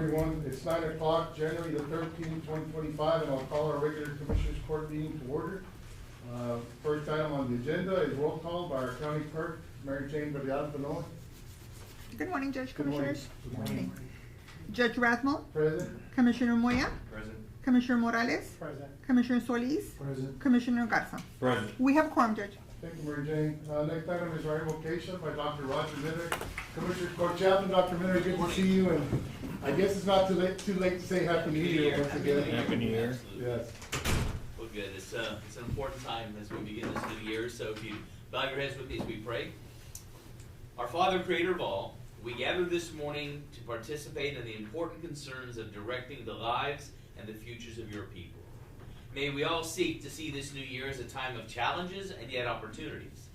everyone. It's 9 o'clock, January the 13th, 2025, and I'll call our regular Commissioners Court meeting to order. First item on the agenda is roll call by our County Clerk, Mary Jane Villalpanoa. Good morning, Judge, Good morning. Commissioners. Good morning. Judge Rathmel, Present. Commissioner Moya, Present. Commissioner Morales, Present. Commissioner Solis, Present. Commissioner Garza. Present. We have quorum, Judge. Thank you, Mary Jane. Next item is our invocation by Dr. Roger Miller. Commissioners Court Chaplain, Dr. Miller, good to see you, and I guess it's not too late to say Happy New Year once again. Happy New Year. Yes. Well, good. It's an important time as we begin this new year. So if you bow your heads with me as we pray. Our Father, Creator of all, we gather this morning to participate in the important concerns of directing the lives and the futures of your people. May we all seek to see this new year as a time of challenges and yet opportunities.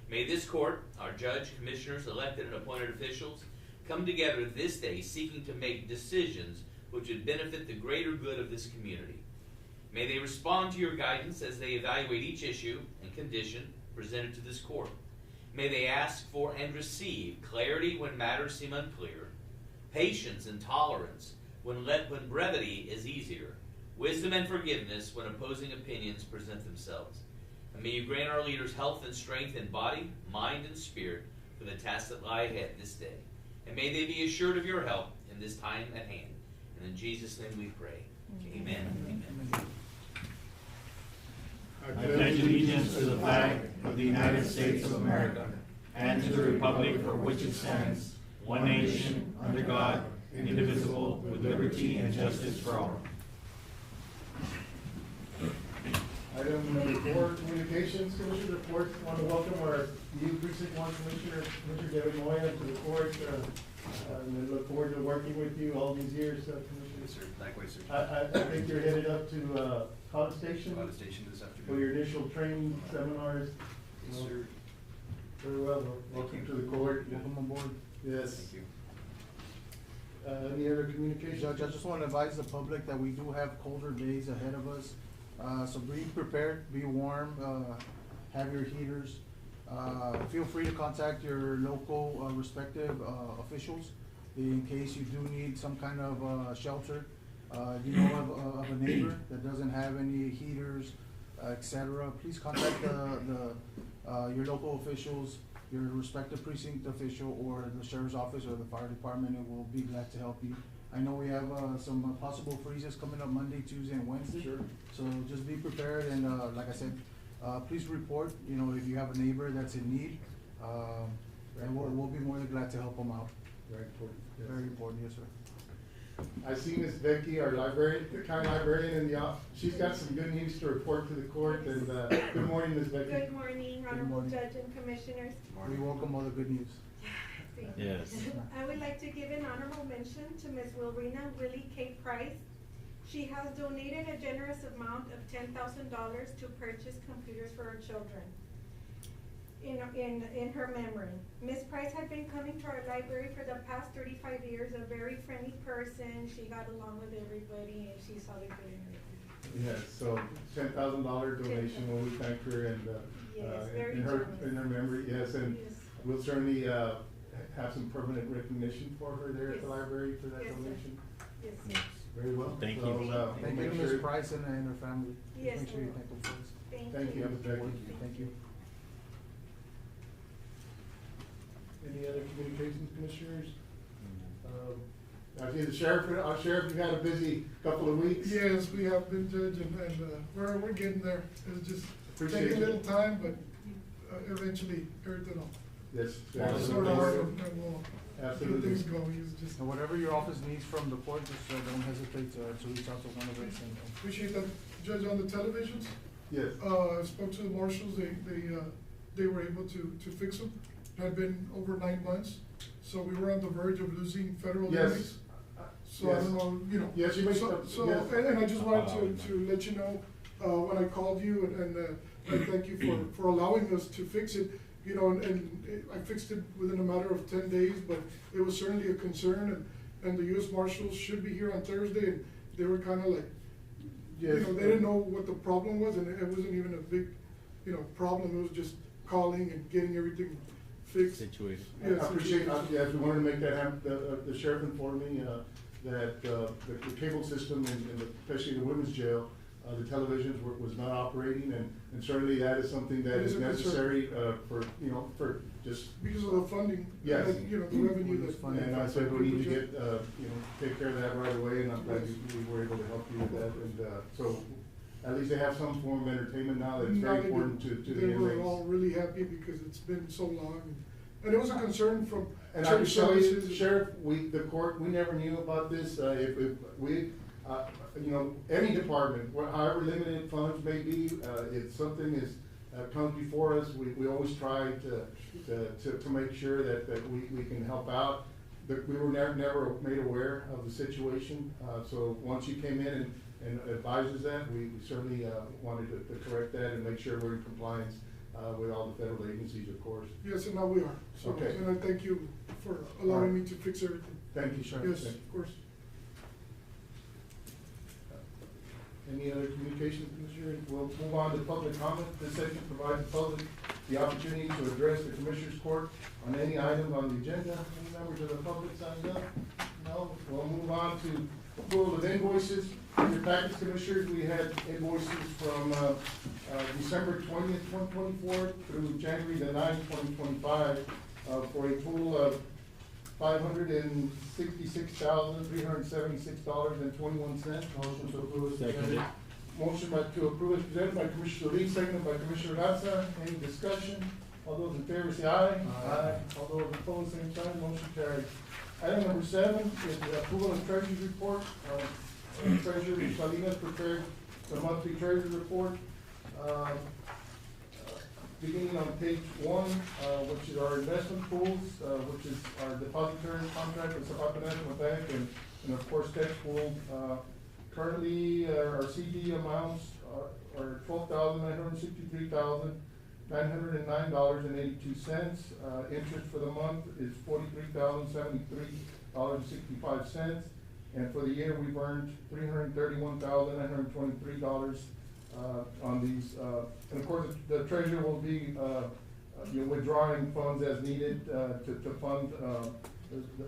May this court, our judge, commissioners, elected and appointed officials, come together this day seeking to make decisions which would benefit the greater good of this community. May they respond to your guidance as they evaluate each issue and condition presented to this court. May they ask for and receive clarity when matters seem unclear, patience and tolerance when brevity is easier, wisdom and forgiveness when opposing opinions present themselves. And may you grant our leaders health and strength in body, mind, and spirit for the tasks that lie ahead this day. And may they be assured of your help in this time at hand. And in Jesus' name we pray. Amen. Amen. I pledge allegiance to the flag of the United States of America and to the republic for which it stands, one nation, under God, indivisible, with liberty and justice for all. Item number 4, communications, Commissioner reports. I want to welcome our new Precinct 1 Commissioner, Commissioner David Moya, to the court. And I look forward to working with you all these years, Commissioner. Yes, sir. Likewise, sir. I think you're headed up to College Station College Station this afternoon. for your initial training seminars. Yes, sir. Very well. Welcome to the court. Welcome on board. Yes. Thank you. Any other communications? Judge, I just want to advise the public that we do have colder days ahead of us. So be prepared, be warm, have your heaters. Feel free to contact your local respective officials in case you do need some kind of shelter. If you know of a neighbor that doesn't have any heaters, etc., please contact your local officials, your respective precinct official, or the sheriff's office or the fire department, and we'll be glad to help you. I know we have some possible freezes coming up Monday, Tuesday, and Wednesday. Sure. So just be prepared, and like I said, please report, if you have a neighbor that's in need, and we'll be more than glad to help them out. Very important. Yes. Very important, yes, sir. I see Miss Becky, our librarian, the county librarian in the office. She's got some good news to report to the court, and good morning, Miss Becky. Good morning, Honorable morning. Judge and Commissioners. We welcome all the good news. Thank you. Yes. I would like to give an honorable mention to Ms. Wilrena Willie K. Price. She has donated a generous amount of $10,000 to purchase computers for her children in her memory. Ms. Price had been coming to our library for the past 35 years, a very friendly person. She got along with everybody, and she saw the good in everything. Yes, so $10,000 donation, well, we thank her, and Yes, very in her generous. memory, yes, and Yes. we'll certainly have some permanent recognition for her there at the Yes. library for that Yes, sir. donation. Yes, sir. Very well. Thank So, you. we'll Thank you make to Ms. sure- Price and her family. Yes, Make sure you we will. thank them for us. Thank you, Ms. Becky. Thank you. Any other communications, commissioners? I see the sheriff, our sheriff, you had a busy couple of weeks. Yes, we have been, Judge, and we're getting there. It's just Appreciate taking a it. little time, but eventually everything will Yes. sort out and we'll get Absolutely. things going. It's just, And whatever your office needs from the court, just don't hesitate to reach out to one of us. And appreciate that, Judge, on the televisions. Yes. I spoke to the marshals, they were able to fix them. It had been over 9 months, so we were on the verge of losing federal Yes. levies. So I Yes. don't know, Yes, you may. So, yes. and I just wanted to let you know, when I called you, and I thank you for allowing us to fix it. And I fixed it within a matter of 10 days, but it was certainly a concern, and the US Marshals should be here on Thursday, and they were kind of like, Yes. they didn't know what the problem was, and it wasn't even a big, problem. It was just calling and getting everything fixed. Situation. I appreciate, yes, we wanted to make that happen. The sheriff informed me, that, the cable system in especially the women's jail, the televisions was not operating, and certainly that is something that It is is a concern. necessary, for, you know, for just. Because of the funding. Yes. You know, the revenue that's. And I said, we need to get, you know, take care of that right away, and I'm glad we were able to help you with that, and, so, at least they have some form of entertainment now that's Now very they important do. to the They were inmates. all really happy because it's been so long, and it was a concern from And I can church tell you, services. Sheriff, the court, we never knew about this, if we, you know, any department, however limited funds may be, if something is, comes before us, we always try to make sure that we can help out. We were never made aware of the situation, so once you came in and advised us that, we certainly, wanted to correct that and make sure we're in compliance, with all the federal agencies, of course. Yes, and now we are. So, Okay. and I thank you for allowing me to fix everything. Thank you, Sheriff. Yes, Thank you. of course. Any other communications, Commissioner? We'll move on to public comment. This section provides the public the opportunity to address the Commissioners Court on any item on the agenda. Any members of the public signed up? No? We'll move on to approval of invoices. In your package, Commissioners, we had invoices from, December 20th, 2024 through January the 9th, 2025, for a total of $566,376.21. Motion to approve is presented. Motion to approve is presented by Commissioner Solis, seconded by Commissioner Garza. Any discussion? All those in favor say aye. Aye. All those opposed, same sign. Motion carried. Item number 7 is the approval of treasury report. Treasurer Salinas prepared the monthly treasury report. Beginning on page 1, which is our investment pools, which is our depository contract with Zapata National Bank, and of course tax pool. Currently, our CD amounts are $12,963,909.82. Interest for the month is $43,073.65, and for the year we've earned $331,923 on these. And of course, the treasurer will be withdrawing funds as needed to fund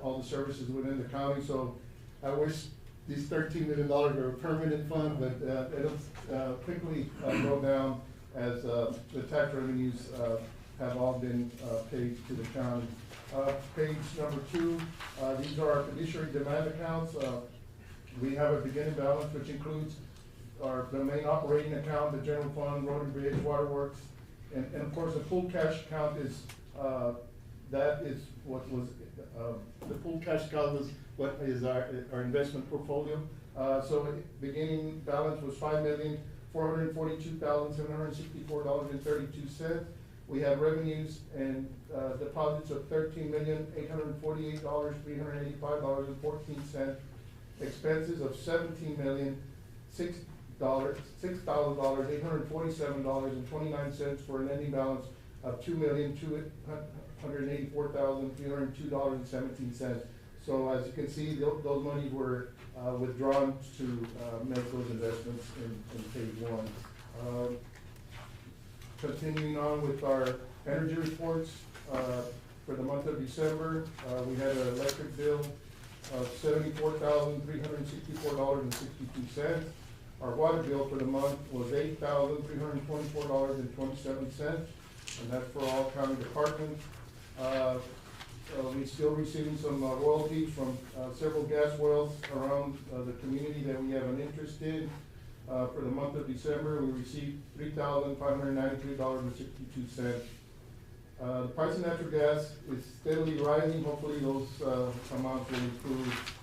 all the services within the county. So I wish these $13 million were a permanent fund, but it'll quickly go down as the tax revenues have all been paid to the county. Page number 2, these are our fiduciary demand accounts. We have a beginning balance, which includes the main operating account, the general fund, road and bridge, waterworks, and of course the pool cash account is, that is what was, the pool cash account was what is our investment portfolio. So beginning balance was $5,442,764.32. We have revenues and deposits of $13,848,385.14. Expenses of $6,847.29 for an ending balance of $2,284,302.17. So as you can see, those monies were withdrawn to make those investments in page 1. Continuing on with our energy reports, for the month of December, we had an electric bill of $74,364.62. Our water bill for the month was $8,324.27, and that's for all county departments. We're still receiving some royalties from several gas wells around the community that we have an interest in. For the month of December, we received $3,593.62. The price of natural gas is steadily rising. Hopefully those amounts will improve.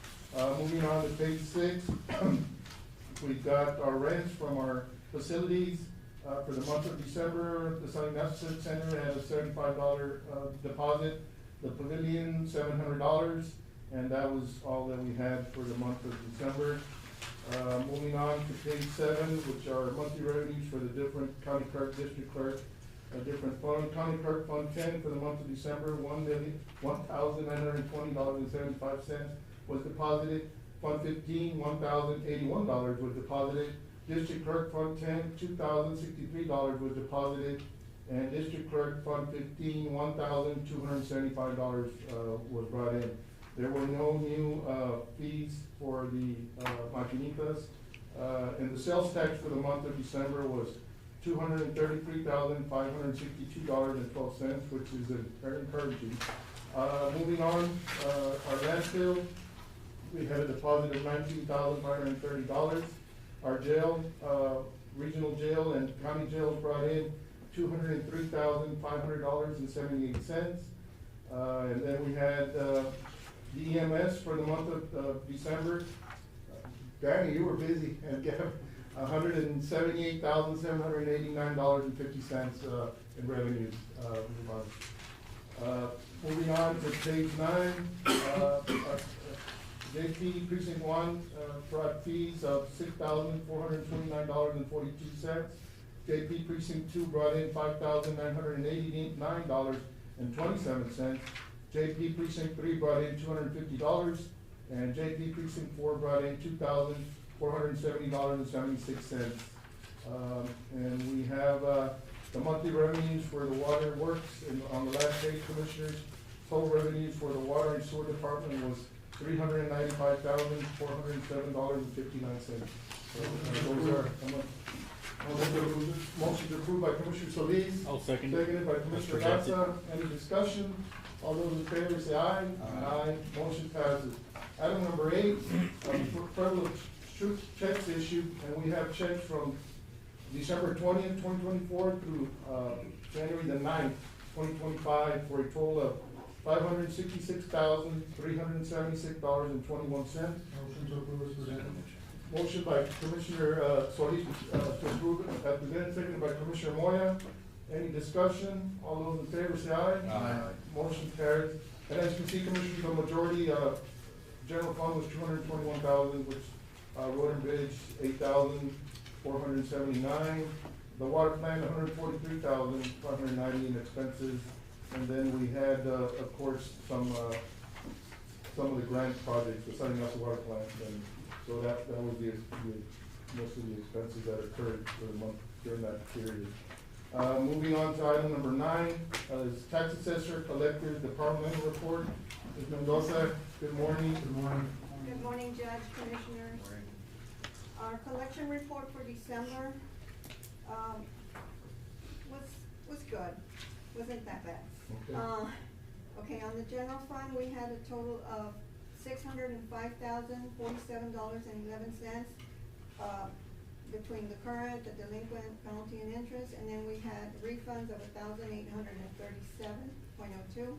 Moving on to page 6, we've got our rents from our facilities. For the month of December, the San Ignacio Center had a $75 deposit. The pavilion, $700, and that was all that we had for the month of December. Moving on to page 7, which are monthly revenues for the different county clerk, district clerk, different fund. County clerk fund 10 for the month of December, $1,920.75 was deposited. Fund 15, $1,081 was deposited. District clerk fund 10, $2,063 was deposited. And district clerk fund 15, $1,275 was brought in. There were no new, fees for the, maquinitas. And the sales tax for the month of December was $233,562.12, which is very encouraging. Moving on, our landfill, we had a deposit of $19,530. Our jail, regional jail and county jails brought in $203,500.78. And then we had, the EMS for the month of December. Danny, you were busy, and gave $178,789.50 in revenues for the month. Moving on to page 9, JP Precinct 1 brought fees of $6,429.42. JP Precinct 2 brought in $5,989.27. JP Precinct 3 brought in $250, and JP Precinct 4 brought in $2,470.76. And we have the monthly revenues for the water works, and on the last page, Commissioners, total revenues for the water and sewer department was $395,407.59. So those are, motion approved by Commissioner Solis. I'll second. Seconded by Commissioner That's Garza. Any discussion? All those in favor say aye. Aye. Motion passes. Item number 8, federal checks issued, and we have checks from December 20th, 2024 through January the 9th, 2025 for a total of $566,376.21. Motion to approve as presented. Motion by Commissioner Solis to approve it, as presented, seconded by Commissioner Moya. Any discussion? All those in favor say aye. Aye. Motion carries. And as you can see, Commissioner, the majority, general fund was $221,000, which, road and bridge, $8,479. The water plant, $143,590 in expenses. And then we had, of course, some of the grant projects, the setting up the water plant, and so that was the most of the expenses that occurred for the month during that period. Moving on to item number 9, is tax assessor collector departmental report. Ms. Mendoza, good morning. Good morning. Good morning, Judge, Commissioners. Our collection report for December, was good, wasn't that bad. Okay. Okay, on the general fund, we had a total of $605,047.11, between the current, the delinquent, penalty and interest, and then we had refunds of $1,837.02.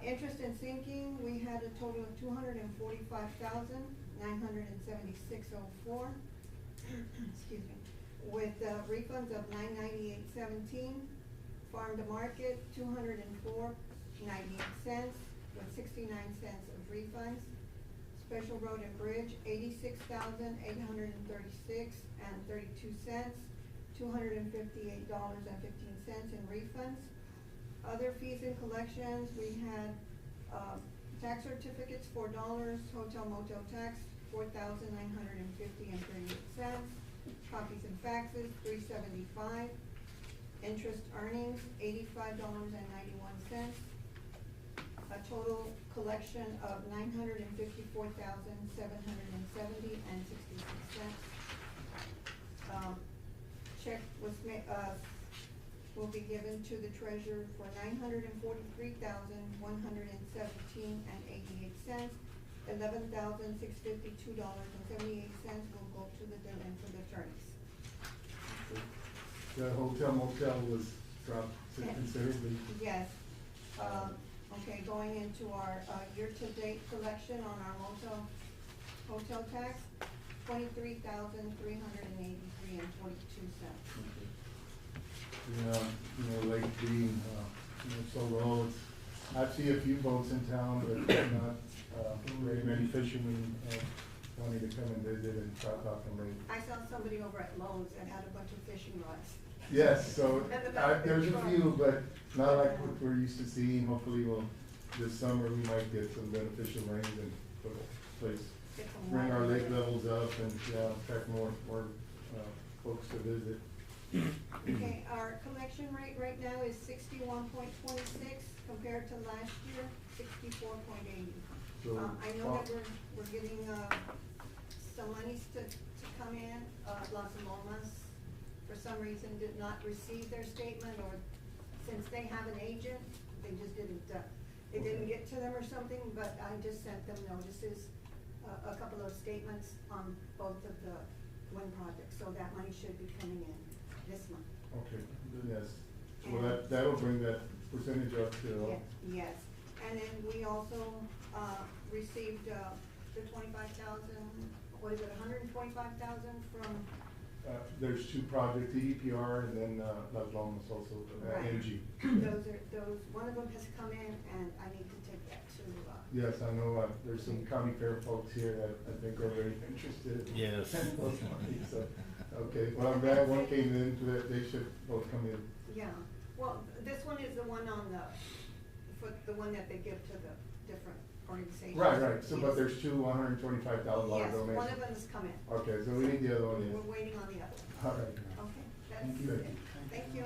Interest and sinking, we had a total of $245,976.04. Excuse me, with refunds of $998.17. Farm to market, $204.98 with 69 cents of refunds. Special road and bridge, $86,836.32, $258.15 in refunds. Other fees and collections, we had tax certificates, $4, hotel motel tax, $4,950.38, copies and faxes, $375. Interest earnings, $85.91. A total collection of $954,770.66. Check was will be given to the treasurer for $943,117.88. $11,652.78 will go to the delinquent attorneys. The hotel motel was dropped considerably. Yes. Okay, going into our year-to-date collection on our hotel tax, $23,383.42. Lake being, so low, I see a few boats in town, but not, very many fishermen, wanting to come and visit and trout dock and lake. I saw somebody over at Lowe's that had a bunch of fishing rods. Yes, so, there's a few, but not like what we're used to seeing. Hopefully this summer we might get some beneficial rains and put a place, bring our lake levels up and, attract more folks to visit. Okay, our collection rate right now is 61.26 compared to last year, 64.80. I know that we're getting, some monies to come in, Las Lomas, for some reason, did not receive their statement, or since they have an agent, they just didn't, it didn't get to them or something, but I just sent them notices, a couple of statements on both of the wind projects, so that money should be coming in this month. Okay, yes. So that'll bring that percentage up to. Yes, and then we also, received, the 25,000, what is it, 125,000 from, There's two projects, the EPR and then, Las Lomas also, Right. NG. those, one of them has come in, and I need to take that to, Yes, I know, there's some county fair folks here that I think are very interested. Yes. in those monies, so, okay, well, I'm glad one came in, so that they should both come in. yeah. Well, this one is the one on the, for the one that they give to the different organizations. Right, so, but Yes. there's two $125,000 donations. Yes, one of them has come in. Okay, so we need the other one, yes. We're waiting on the other one. All right. Okay, that's Thank you. it. Thank you.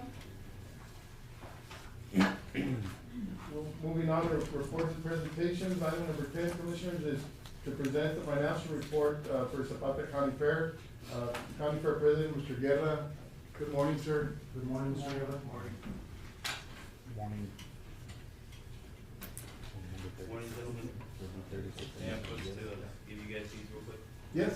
Well, moving on to reports and presentations, item number 10, Commissioners, is to present the financial report for Zapata County Fair. County Fair President, Mr. Guerra, good morning, sir. Good morning, Mr. Guerra. Morning. Morning, gentlemen. Yeah, I'm supposed to give you guys these real quick. Yes.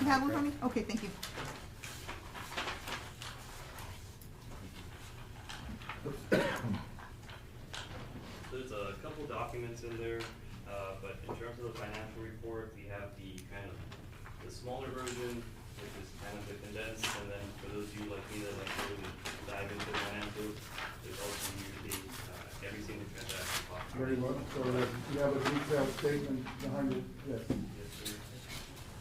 You have one for me? Okay, thank you. There's a couple documents in there, but in terms of the financial report, we have the kind of the smaller version, which is kind of the condensed, and then for those of you like me that like to really dive into the financials, there's also year-to-date, every single transaction possible. Very well, so you have a detailed statement behind it, yes. Yes, sir.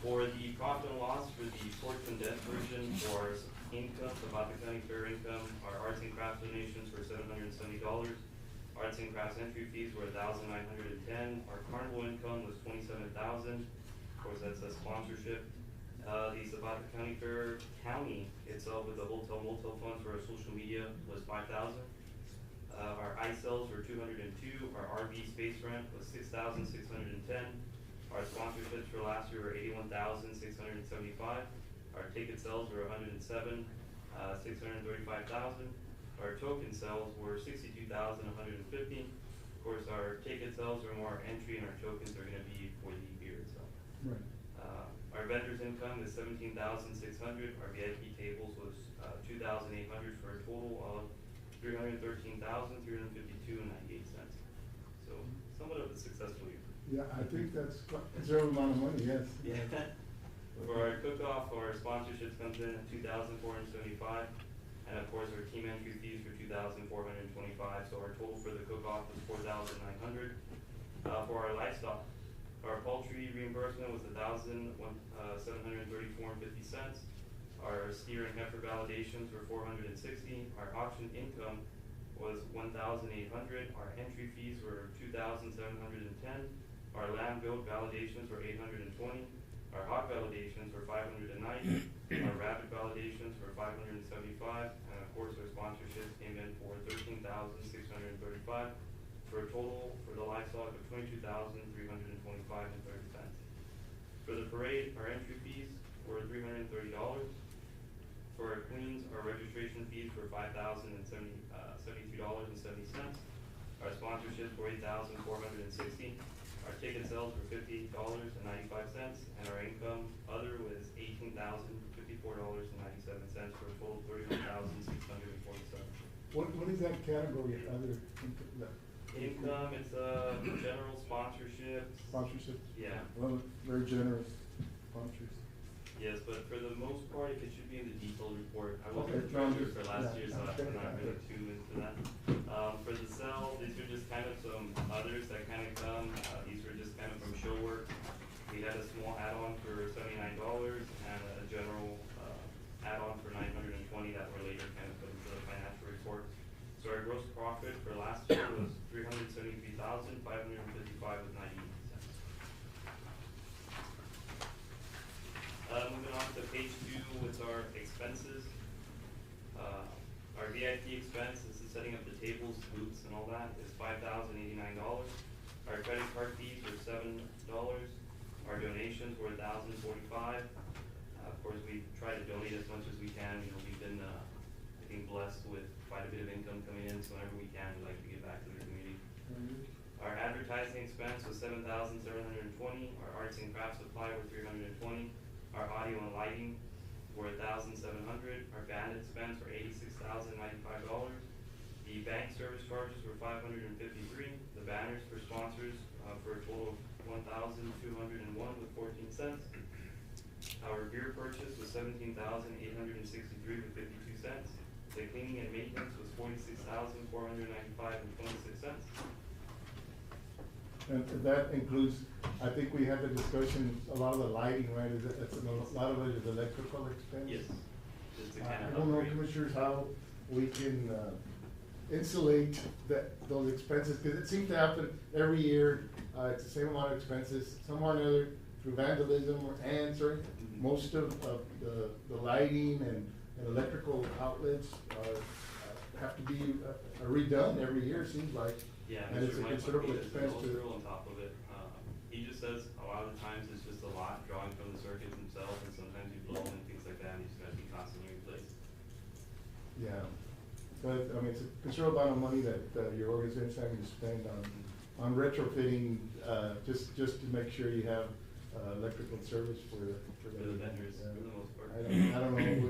For the profit and loss for the short condensed version, for income, Zapata County Fair income, our arts and crafts donations were $770. Arts and crafts entry fees were $1,910. Our carnival income was $27,000. Of course, that's a sponsorship. The Zapata County Fair County itself with the hotel motel funds for our social media was $5,000. Our ice sales were $202. Our RV space rent was $6,610. Our sponsorships for last year were $81,675. Our ticket sales were $107,635,000. Our token sales were $62,150. Of course, our ticket sales are more entry, and our tokens are going to be for the beer itself. Right. Our vendors' income is $17,600. Our VIP tables was $2,800 for a total of $313,352.98. So, somewhat of a successful year. Yeah, I think that's quite a considerable amount of money, yes. Yeah. For our cook-off, our sponsorships comes in at $2,475, and of course our team entry fees for $2,425. So our total for the cook-off was $4,900. For our livestock, our poultry reimbursement was $1,734.50. Our steer and heifer validations were $460. Our auction income was $1,800. Our entry fees were $2,710. Our lamb goat validations were $820. Our hog validations were $590. Our rabbit validations were $575. And of course, our sponsorships came in for $13,635 for a total for the livestock of $22,325.30. For the parade, our entry fees were $330. For our queens, our registration fees were $5,072.70. Our sponsorships were $8,460. Our ticket sales were $58.95, and our income other was $18,054.97 for a total of $31,647. What is that category, other Income, it's general sponsorships. Sponsorships? Yeah. Well, very generous sponsors. Yes, but for the most part, it should be in the detailed report. I Okay, wasn't treasurer for last yeah, year, so okay, I'm not really okay. too into that. For the sales, these are just kind of some others that kind of come. These were just kind of from show work. We had a small add-on for $79 and a general add-on for $920 that were later kind of put into the financial report. So our gross profit for last last year was $373,555.98. Moving on to page 2 with our expenses. Our VIP expense, this is setting up the tables, booths, and all that, is $5,089. Our credit card fees were $7. Our donations were $1,045. Of course, we try to donate as much as we can. You know, we've been, I think, blessed with quite a bit of income coming in, so whenever we can, we like to give back to the community. Our advertising expense was $7,720. Our arts and crafts supply were $320. Our audio and lighting were $1,700. Our band expense were $86,095. The bank service charges were $553. The banners for sponsors for a total of $1,201 with 14 cents. Our beer purchase was $17,863 with 52 cents. The cleaning and maintenance was $46,495 and 26 cents. And that includes, I think we had the discussion, a lot of the lighting, right, a lot of it is electrical expense? Yes. Just to kind I of don't know, upgrade. Commissioners, how we can insulate those expenses, because it seems to happen every year. It's the same amount of expenses, somehow or another, through vandalism and certain, most of the lighting and electrical outlets have to be redone every year, it seems like. Yeah, And it's Mr. a Mike considerable Martinez is expense also to. real on top of it. He just says a lot of the times it's just a lot drawing from the circuits themselves, and sometimes you blow them and things like that, and you just gotta be constantly replaced. Yeah, but, I mean, it's a considerable amount of money that your organization is having to spend on retrofitting, just to make sure you have electrical service for the vendors, for the most part. I don't know,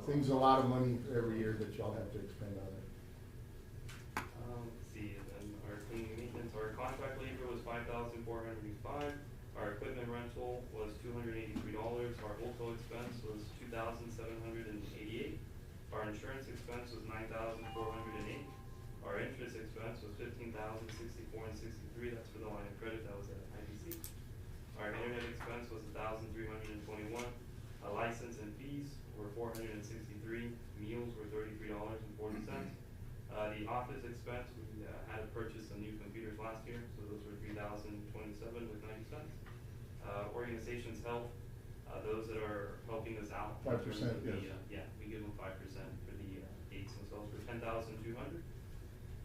seems a lot of money every year that y'all have to expend on it. Let's see, and then our cleaning and maintenance, our contract labor was $5,405. Our equipment rental was $283. Our wholesale expense was $2,788. Our insurance expense was $9,408. Our interest expense was $15,064 and 63. That's for the line of credit that was at IBC. Our internet expense was $1,321. License and fees were $463. Meals were $33 and 40 cents. The office expense, we had to purchase some new computers last year, so those were $3,027 with 90 cents. Organizations help, those that are helping us out. 5%, yes. Yeah, we give them 5% for the dates themselves for $10,200.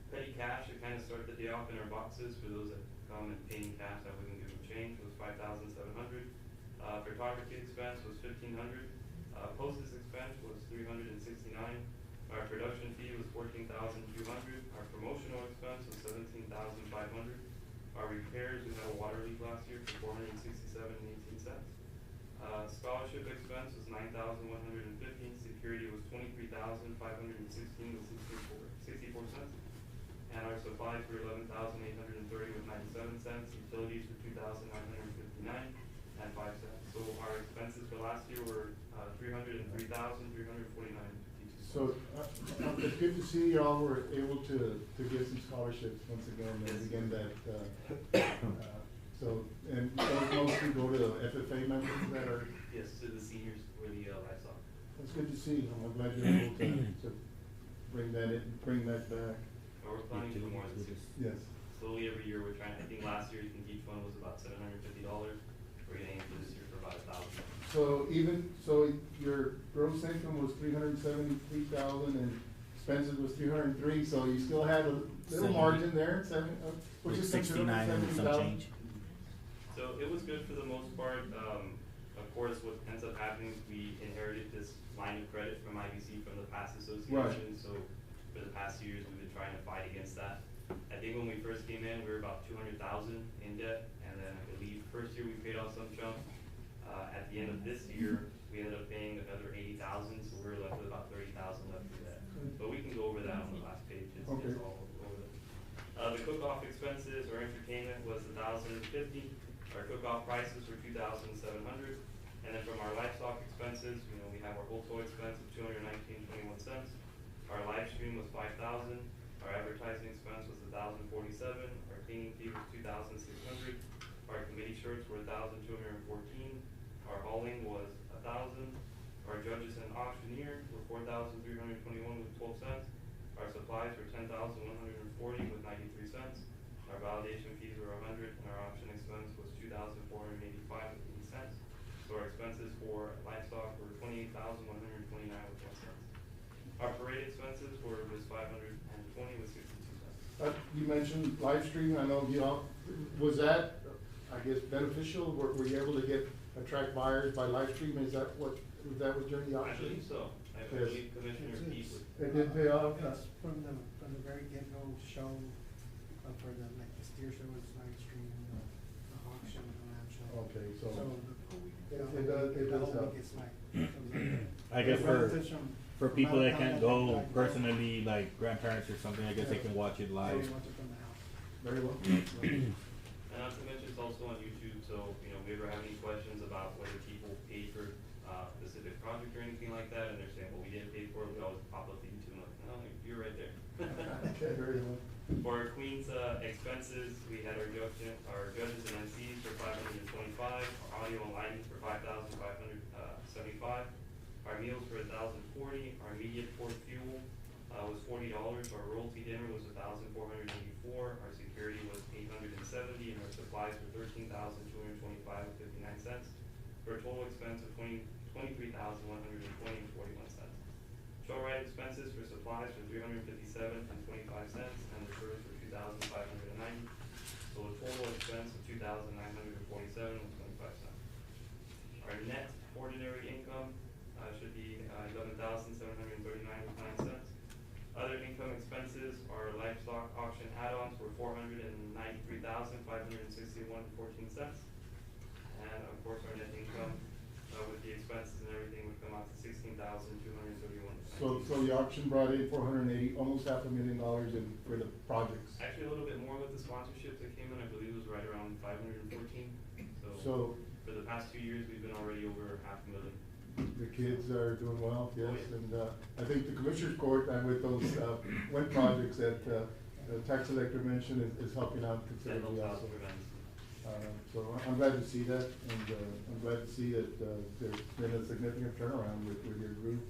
Petty cash to kind of start the day off in our boxes for those that come and pay in cash that we can give them change was $5,700. Photography expense was $1,500. Postage expense was $369. Our production fee was $14,200. Our promotional expense was $17,500. Our repairs, we had a water leak last year for $467 and 18 cents. Scholarship expense was $9,115. Security was $23,516 with 64 cents. And our supplies were $11,830 with 97 cents. Utilities were $2,959 and 5 cents. So our expenses for last year were $303,349. So, it's good to see y'all were able to get some scholarships once again, and Yes. again that, so, and those mostly go to FFA members that are, Yes, to the seniors for the livestock. that's good to see. I'm glad you're able to bring that back. Or we're planning to do more this year. Yes. Slowly every year we're trying, I think last year each one was about $750. We're gonna aim for this year for about $1,000. So your gross income was $373,000 and expenses was $303, so you still had a little margin there, which is considerable, 69 and some 70,000. change. So it was good for the most part. Of course, what ends up happening is we inherited this line of credit from IBC from the past association. Right. So for the past 2 years, we've been trying to fight against that. I think when we first came in, we were about $200,000 in debt, and then I believe first year we paid off some chunk. At the end of this year, we ended up paying another $80,000, so we're left with about $30,000 left for that. But we can go over that on the last page. It's Okay. all over there. The cook-off expenses or entertainment was $1,050. Our cook-off prices were $2,700. And then from our livestock expenses, we have our wholesale expense of $219.21. Our live stream was $5,000. Our advertising expense was $1,047. Our cleaning fee was $2,600. Our committee shirts were $1,214. Our hauling was $1,000. Our judges and auctioneer were $4,321 with 12 cents. Our supplies were $10,140 with 93 cents. Our validation fees were $100, and our auction expense was $2,485 with 80 cents. So our expenses for livestock were $28,129 with 1 cent. Our parade expenses were just $520 with 62 cents. You mentioned live stream, I know you all, was that, I guess, beneficial? Were you able to attract buyers by live stream? Is that what, during the I auction? believe so. I Yes. believe Commissioner Pete would. It did pay off? It's from the very get-go show, for the, like, the steer show was live streamed, the hawk show, the lamb show. Okay, so It it does help. It's like, I guess for people that can't go like, personally, like grandparents or something, I guess they can watch it they live. watch it from the house. Very well. And not to mention, it's also on YouTube, so, you know, if we ever have any questions about whether people paid for a specific project or anything like that, and they're saying, well, we didn't pay for it, we always pop up the YouTube, and I'm like, oh, you're right there. Okay, very well. For our Queen's expenses, we had our judges and MCs for $525, our audio and lighting for $5,575, our meals for $1,040, our immediate port fuel was $40, our royalty dinner was $1,484, our security was $870, and our supplies were $13,225 with 59 cents, for a total expense of $23,120 and 41 cents. Show ride expenses for supplies were $357 and 25 cents, and insurance were $2,590. So a total expense of $2,947 and 25 cents. Our net ordinary income should be $11,739 with 9 cents. Other income expenses, our livestock auction add-ons were $493,561 and 14 cents. And of course, our net income with the expenses and everything would come out to $16,231. So the auction brought in 480, almost $500,000 in for the projects. Actually, a little bit more with the sponsorships that came in. I believe it was right around 514. So for the past 2 years, we've been already over $500,000. the kids are doing well, yes, Oh, yeah. and I think the Commissioners Court and with those wind projects that the tax collector mentioned is helping out considerably also. So I'm glad to see that, and I'm glad to see that there's been a significant turnaround with your group.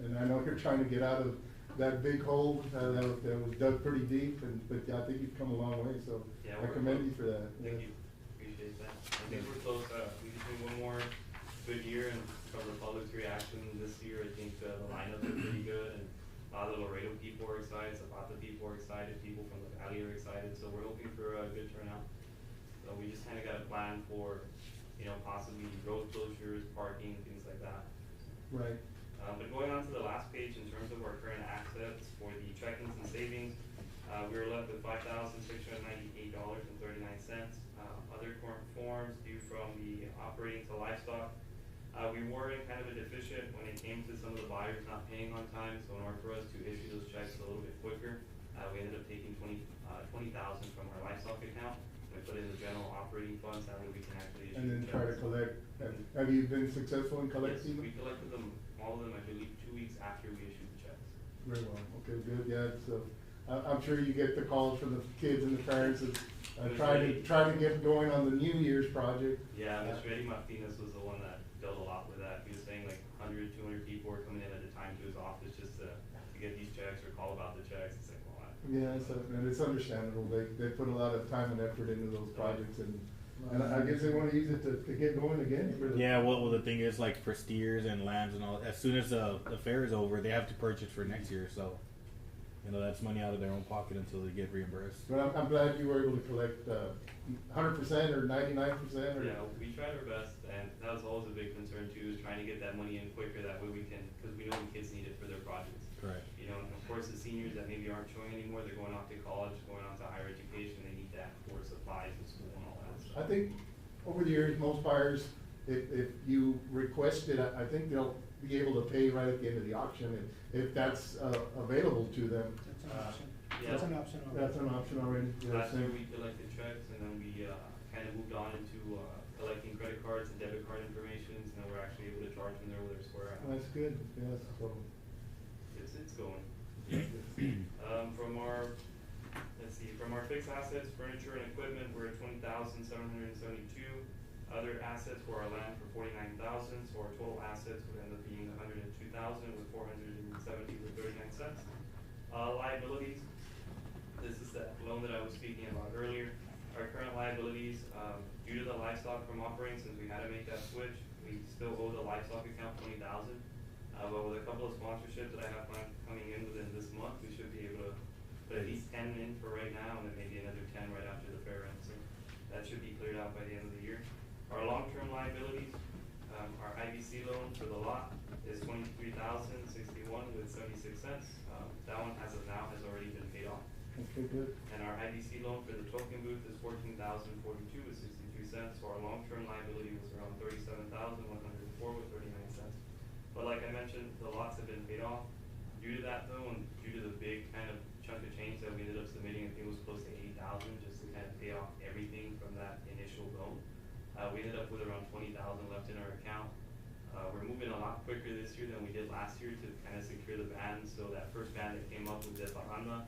And I know you're trying to get out of that big hole that was dug pretty deep, but I think you've come a long way, so Yeah, I commend you for that. Thank you. Appreciate that. I think we're close. We just need one more good year, and from the public's reaction this year, I think the lineups are pretty good, and a lot of the Laredo people are excited, Zapata people are excited, people from the valley are excited, so we're hoping for a good turnout. So we just kinda got a plan for, you know, possibly road closures, parking, things like that. Right. But going on to the last page, in terms of our current assets for the check-ins and savings, we were left with $5,698.39. Other current forms due from the operating to livestock. We were in kind of a deficient when it came to some of the buyers not paying on time, so in order for us to issue those checks a little bit quicker, we ended up taking $20,000 from our livestock account. We put it in the general operating funds, that way we can actually issue. And then the try to checks. collect. Have you been successful in collecting? Yes, we collected them, all of them, I believe, 2 weeks after we issued the checks. Very well, okay, good, yeah, so, I'm sure you get the calls from the kids and the parents and, trying to get going on the New Year's project. Yeah, Mr. Eddie Martinez was the one that dealt a lot with that. He was saying like 100, 200 people were coming in at a time to his office just to get these checks or call about the checks. It's like, well, Yeah, and it's understandable, they put a lot of time and effort into those projects, and I guess they wanna use it to get going again for the. Yeah, well, the thing is, like for steers and lambs and all, as soon as the fair is over, they have to purchase for next year. So, you know, that's money out of their own pocket until they get reimbursed. But I'm glad you were able to collect 100% or 99% or. yeah, we tried our best, and that was always a big concern too, is trying to get that money in quicker. That way we can, because we know the kids need it for their projects. Correct. You know, and of course the seniors that maybe aren't showing anymore, they're going off to college, going on to higher education. They need that for supplies and school and all that stuff. I think over the years, most buyers, if you request it, I think they'll be able to pay right at the end of the auction if that's available to them. That's an option. Yeah. That's an option already. That's an option already. Yeah, Last year same. we collected checks, and then we kind of moved on into collecting credit cards and debit card informations, and then we're actually able to charge them there with their square. That's good, yes, so. It's going. From our, let's see, from our fixed assets, furniture and equipment, we're at $20,772. Other assets for our land for $49,000, so our total assets would end up being $102,000 with $470 with 39 cents. Liabilities, this is that loan that I was speaking about earlier. Our current liabilities, due to the livestock from operating, since we had to make that switch, we still owe the livestock account $20,000. But with a couple of sponsorships that I have planned coming in within this month, we should be able to put at least 10 in for right now, and then maybe another 10 right after the fair end. So that should be cleared out by the end of the year. Our long-term liabilities, our IBC loan for the lot is $23,061 with 76 cents. That one, as of now, has already been paid off. Okay, good. And our IBC loan for the token booth is $14,042 with 63 cents. So our long-term liability was around $37,104 with 39 cents. But like I mentioned, the lots have been paid off. Due to that though, and due to the big kind of chunk of change that we ended up submitting, I think it was close to $8,000 just to kind of pay off everything from that initial loan. We ended up with around $20,000 left in our account. We're moving a lot quicker this year than we did last year to kind of secure the band. So that first band that came up with Zapata,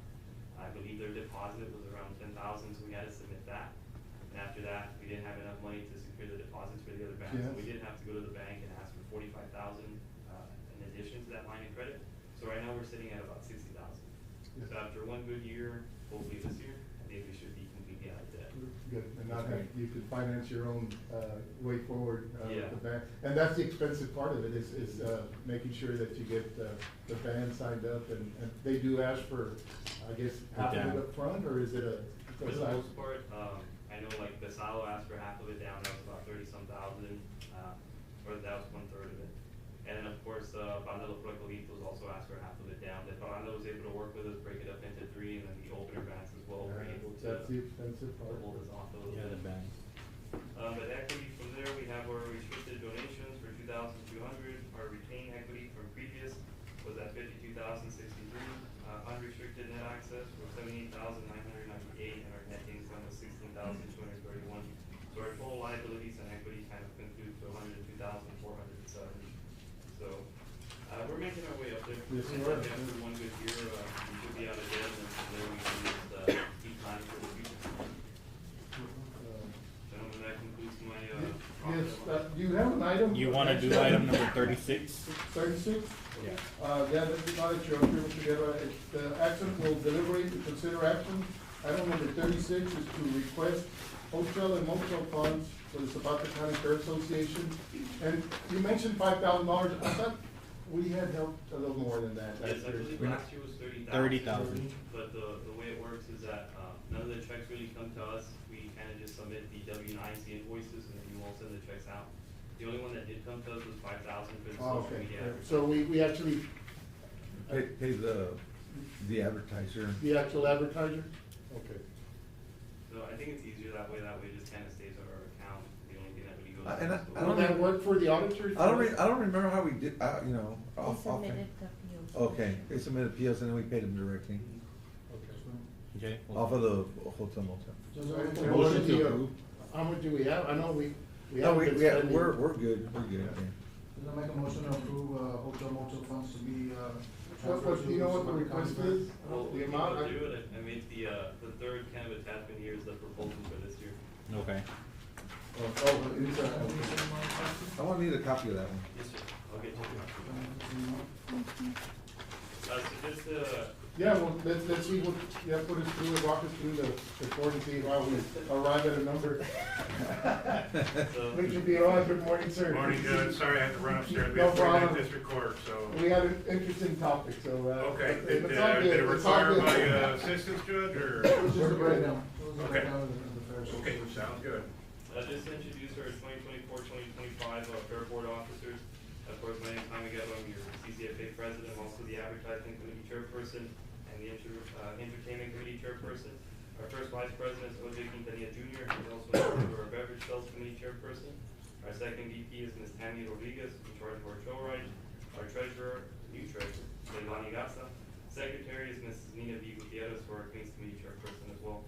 I believe their deposit was around $10,000, so we had to submit that. And after that, we didn't have enough money to secure the deposits for the other bands, so we didn't have to go to the bank and ask for $45,000 in addition to that line of credit. So right now we're sitting at about $60,000. Yes. So after one good year, hopefully this year, I think we should be completely out of debt. Good, and now that you can finance your own, way forward, Yeah. with the band. And that's the expensive part of it, is making sure that you get, the band signed up, and they do ask for, I guess, half of it up front, or is it a? For the most part, I know like Besalo asked for half of it down, that was about 30-some thousand, or that was 1/3 of it. And then of course, Banda Los Recoditos also asked for half of it down. The Banda was able to work with us, break it up into 3, and then the opener bands as well were able to That's the expensive part. hold us off a little Yeah, bit. the band. But equity from there, we have our restricted donations for 2,200. Our retained equity from previous was at 52,063. Unrestricted net access was 78,998, and our net income was 16,231. So our total liabilities and equity kind of conclude to 102,470. So we're making our way up there. Yes, And you are. after one good year, we should be out of debt, and then from there we can just keep planning for the future. Gentlemen, that concludes my Yes, profit. do you have an item? You wanna do item number 36? 36? Yeah. Yeah, this is not a joke, Mr. Guerra. It's, the action will deliberate and consider action. Item number 36 is to request hotel and motel funds for the Zapata County Fair Association. And you mentioned $5,000. I thought we had helped a little more than that Yes, last I year. believe last year was 30,000. 30,000. But the way it works is that, none of the checks really come to us. We kind of just submit the W-9s, the invoices, and then you all send the checks out. The only one that did come to us was 5,000 for the Oh, social okay. media. advertising. So we actually, Pay the advertiser. the actual advertiser? Okay. So I think it's easier that way it just kind of stays on our account. The only thing that really goes. And is the- I don't Will that even- work for the auditors? I don't remember how we did, you know. They submitted the POs. Okay, they submitted POs and then we paid them directly, Okay. off of the hotel motel. Okay. Motion to approve. How much do we have? I know we No, haven't been spending. we're good, we're good. Then I make a motion to approve, hotel motel funds to be, Do you know what the request is? Well, The we amount? can do it. I made the third kind of attachment here is the proposal for this year. Okay. Oh, it is a. I want to need a copy of that one. Yes, sir. I'll get you. So just, Yeah, well, let's see what, yeah, put us through, walk us through the court and see how we arrive at a number. so. Mr. Biroa, good morning, sir. Morning, Judge. Sorry I had to run upstairs. We No have 49th problem. District Court, so. We had an interesting topic, so, Okay. but Did it's all did good. it It's all require good. my assistance, Judge, or? It was just a breakdown. It was a Okay. breakdown of the fair Okay, association. sounds good. Just to introduce our 2024-2025 Fair Board officers. Of course, my name is Jaime Guerra, I'm your CCFA president, I'm also the advertising committee chairperson and the entertainment committee chairperson. Our first vice president is O.J. Quintanilla Jr., who's also a member of our beverage sales committee chairperson. Our second VP is Ms. Tammy Rodriguez, in charge of our show ride. Our treasurer, new treasurer, Leilani Garza. Secretary is Mrs. Nina V. Gutierrez for our Queens Committee chairperson as well.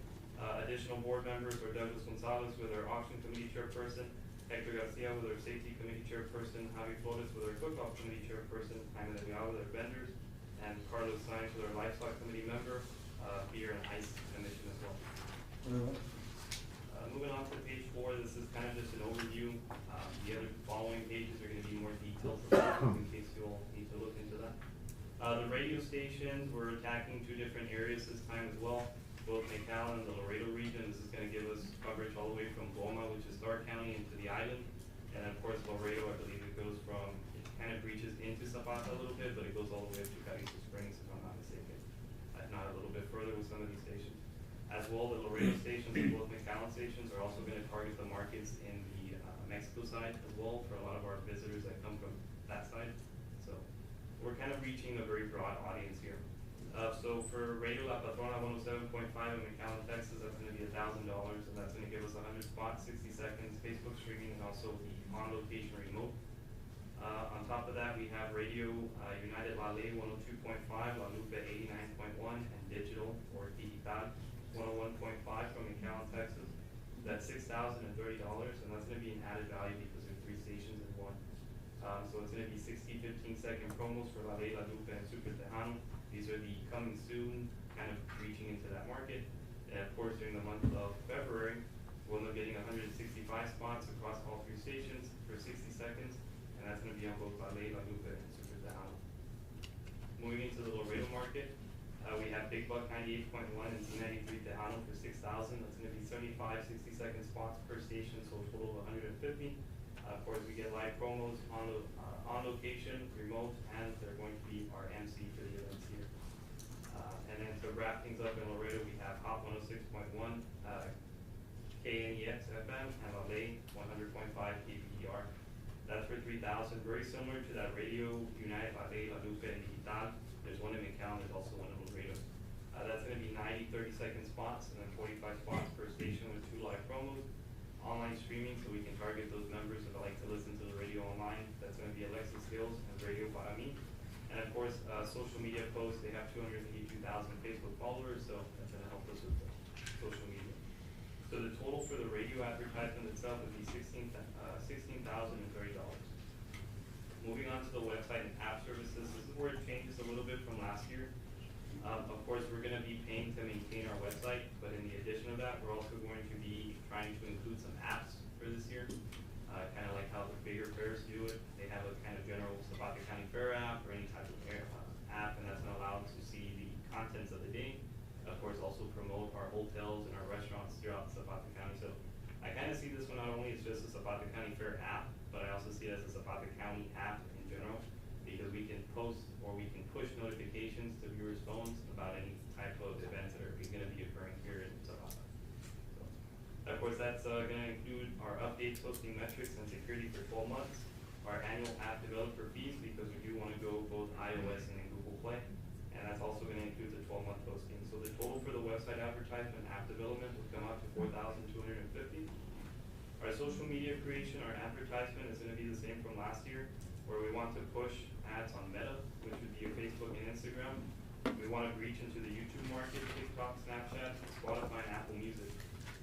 Additional board members are Douglas Gonzalez with our auction committee chairperson, Hector Garcia with our safety committee chairperson, Javi Flores with our cook-off committee chairperson, Jaime De Leal with our vendors, and Carlos Sainz with our livestock committee member, beer and ice commission as well. Moving on to page 4, this is kind of just an overview. The other following pages are going to be more details about it, in case you all need to look into that. The radio stations, we're attacking 2 different areas this time as well, both McAllen and the Laredo region. This is gonna give us coverage all the way from Loma, which is Starr County, into the island. And then of course Laredo, I believe it goes from, it kind of reaches into Zapata a little bit, but it goes all the way up to Carizo Springs, if I'm not mistaken. If not a little bit further with some of these stations. As well, the Laredo stations, as well as McAllen stations, are also gonna target the markets in the Mexico side as well, for a lot of our visitors that come from that side. So we're kind of reaching a very broad audience here. So for Radio La Patrona 107.5 in McAllen, Texas, that's gonna be $1,000, and that's gonna give us 100 spots, 60 seconds, Facebook streaming, and also the on-location remote. On top of that, we have Radio United La Ley 102.5, La Lupe 89.1, and Digital, or Digital, 101.5 from McAllen, Texas. That's $6,030, and that's gonna be an added value because there are 3 stations in one. So it's gonna be 60 15-second promos for La Ley, La Lupe, and Super Tejano. These are the coming soon, kind of reaching into that market. And of course, during the month of February, we'll end up getting 165 spots across all 3 stations for 60 seconds, and that's gonna be on both La Ley, La Lupe, and Super Tejano. Moving into the Laredo market, we have Big Buck 98.1 and Z93 Tejano for $6,000. That's gonna be 75 60-second spots per station, so a total of 150. Of course, we get live promos on location, remote, and they're going to be our MC for the events here. And then to wrap things up in Laredo, we have Hot 106.1, KNEX FM, and La Ley 100.5 KPDR. That's for $3,000, very similar to that Radio United La Ley, La Lupe, and Digital. There's one in McAllen, there's also one in Laredo. That's gonna be 90 30-second spots, and then 45 spots per station with 2 live promos. Online streaming, so we can target those members that like to listen to the radio online. That's gonna be Alexa Skills and Radio Para Mi. And of course, social media posts, they have 282,000 Facebook followers, so that's gonna help us with the social media. So the total for the radio advertisement itself would be $16,030. Moving on to the website and app services, this is where it changes a little bit from last year. Of course, we're gonna be paying to maintain our website, but in the addition of that, we're also going to be trying to include some apps for this year. Kind of like how the bigger fairs do it. They have a kind of general Zapata County Fair app or any type of app, and that's gonna allow us to see the contents of the day. Of course, also promote our hotels and our restaurants throughout Zapata County. So I kind of see this one not only as just a Zapata County Fair app, but I also see it as a Zapata County app in general, because we can post or we can push notifications to viewers' phones about any type of events that are gonna be occurring here in Zapata. So, of course, that's gonna include our updates, posting metrics, and security for 12 months, our annual app developer fees, because we do wanna go both iOS and in Google Play, and that's also gonna include the 12-month posting. So the total for the website advertisement and app development will come out to $4,250. Our social media creation, our advertisement is gonna be the same from last year, where we want to push ads on Meta, which would be your Facebook and Instagram. We want to reach into the YouTube market, TikTok, Snapchat, Spotify, and Apple Music.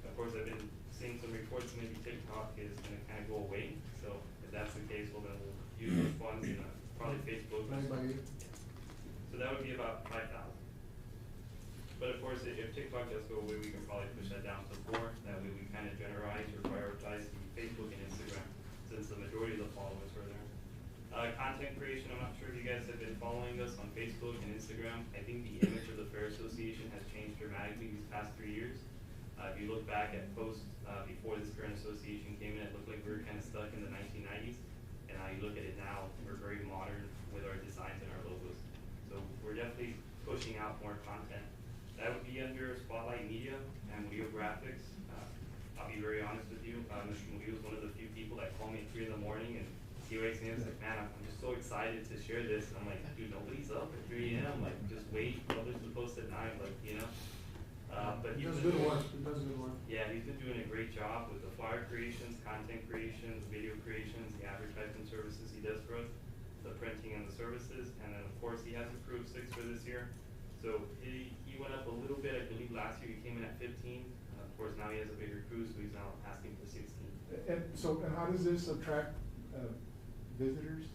Of course, I've been seeing some reports maybe TikTok is going to kind of go away. So if that's the case, well then we'll use those funds in probably Facebook. So that would be about $5,000. But of course, if TikTok does go away, we can probably push that down to 4. That way we kind of generalize or prioritize the Facebook and Instagram, since the majority of the followers are there. Content creation, I'm not sure if you guys have been following us on Facebook and Instagram. I think the image of the Fair Association has changed dramatically these past 3 years. If you look back at posts before this current association came in, it looked like we were kind of stuck in the 1990s. And now you look at it now, we're very modern with our designs and our logos. So we're definitely pushing out more content. That would be under Spotlight Media and Murillo Graphics. I'll be very honest with you, Mr. Murillo is one of the few people that call me at 3 in the morning and he wakes me up and he's like, man, I'm just so excited to share this. And I'm like, dude, nobody's up at 3 a.m. Like, just wait, others will post at 9, like, you know. But he does good work, he does good work. Yeah, he's been doing a great job with the flyer creations, content creations, video creations, the advertisement services he does for us, the printing and the services, and then of course he has approved 6 for this year. So he went up a little bit, I believe last year he came in at 15. Of course now he has a bigger crew, so he's now asking for 16. And how does this attract visitors?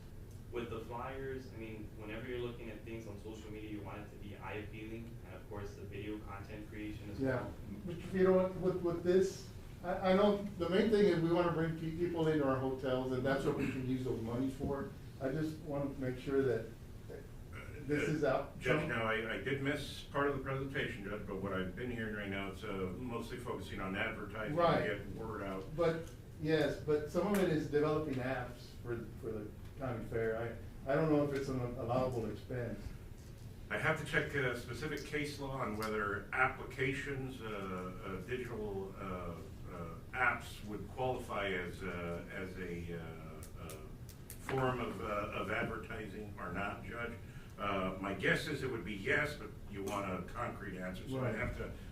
With the flyers, I mean, whenever you're looking at things on social media, you want it to be eye-appealing, and of course the video content creation as well. But you know, with this, I know the main thing is we want to bring people into our hotels, and that's what we can use those monies for. I just want to make sure that this is out. Judge, now, I did miss part of the presentation, Judge, but what I've been hearing right now, it's mostly focusing on advertising to Right. get word out. But, yes, but some of it is developing apps for the county fair. I don't know if it's an allowable expense. I have to check specific case law on whether applications, digital apps would qualify as a form of advertising or not, Judge. My guess is it would be yes, but you want a concrete answer, so Right.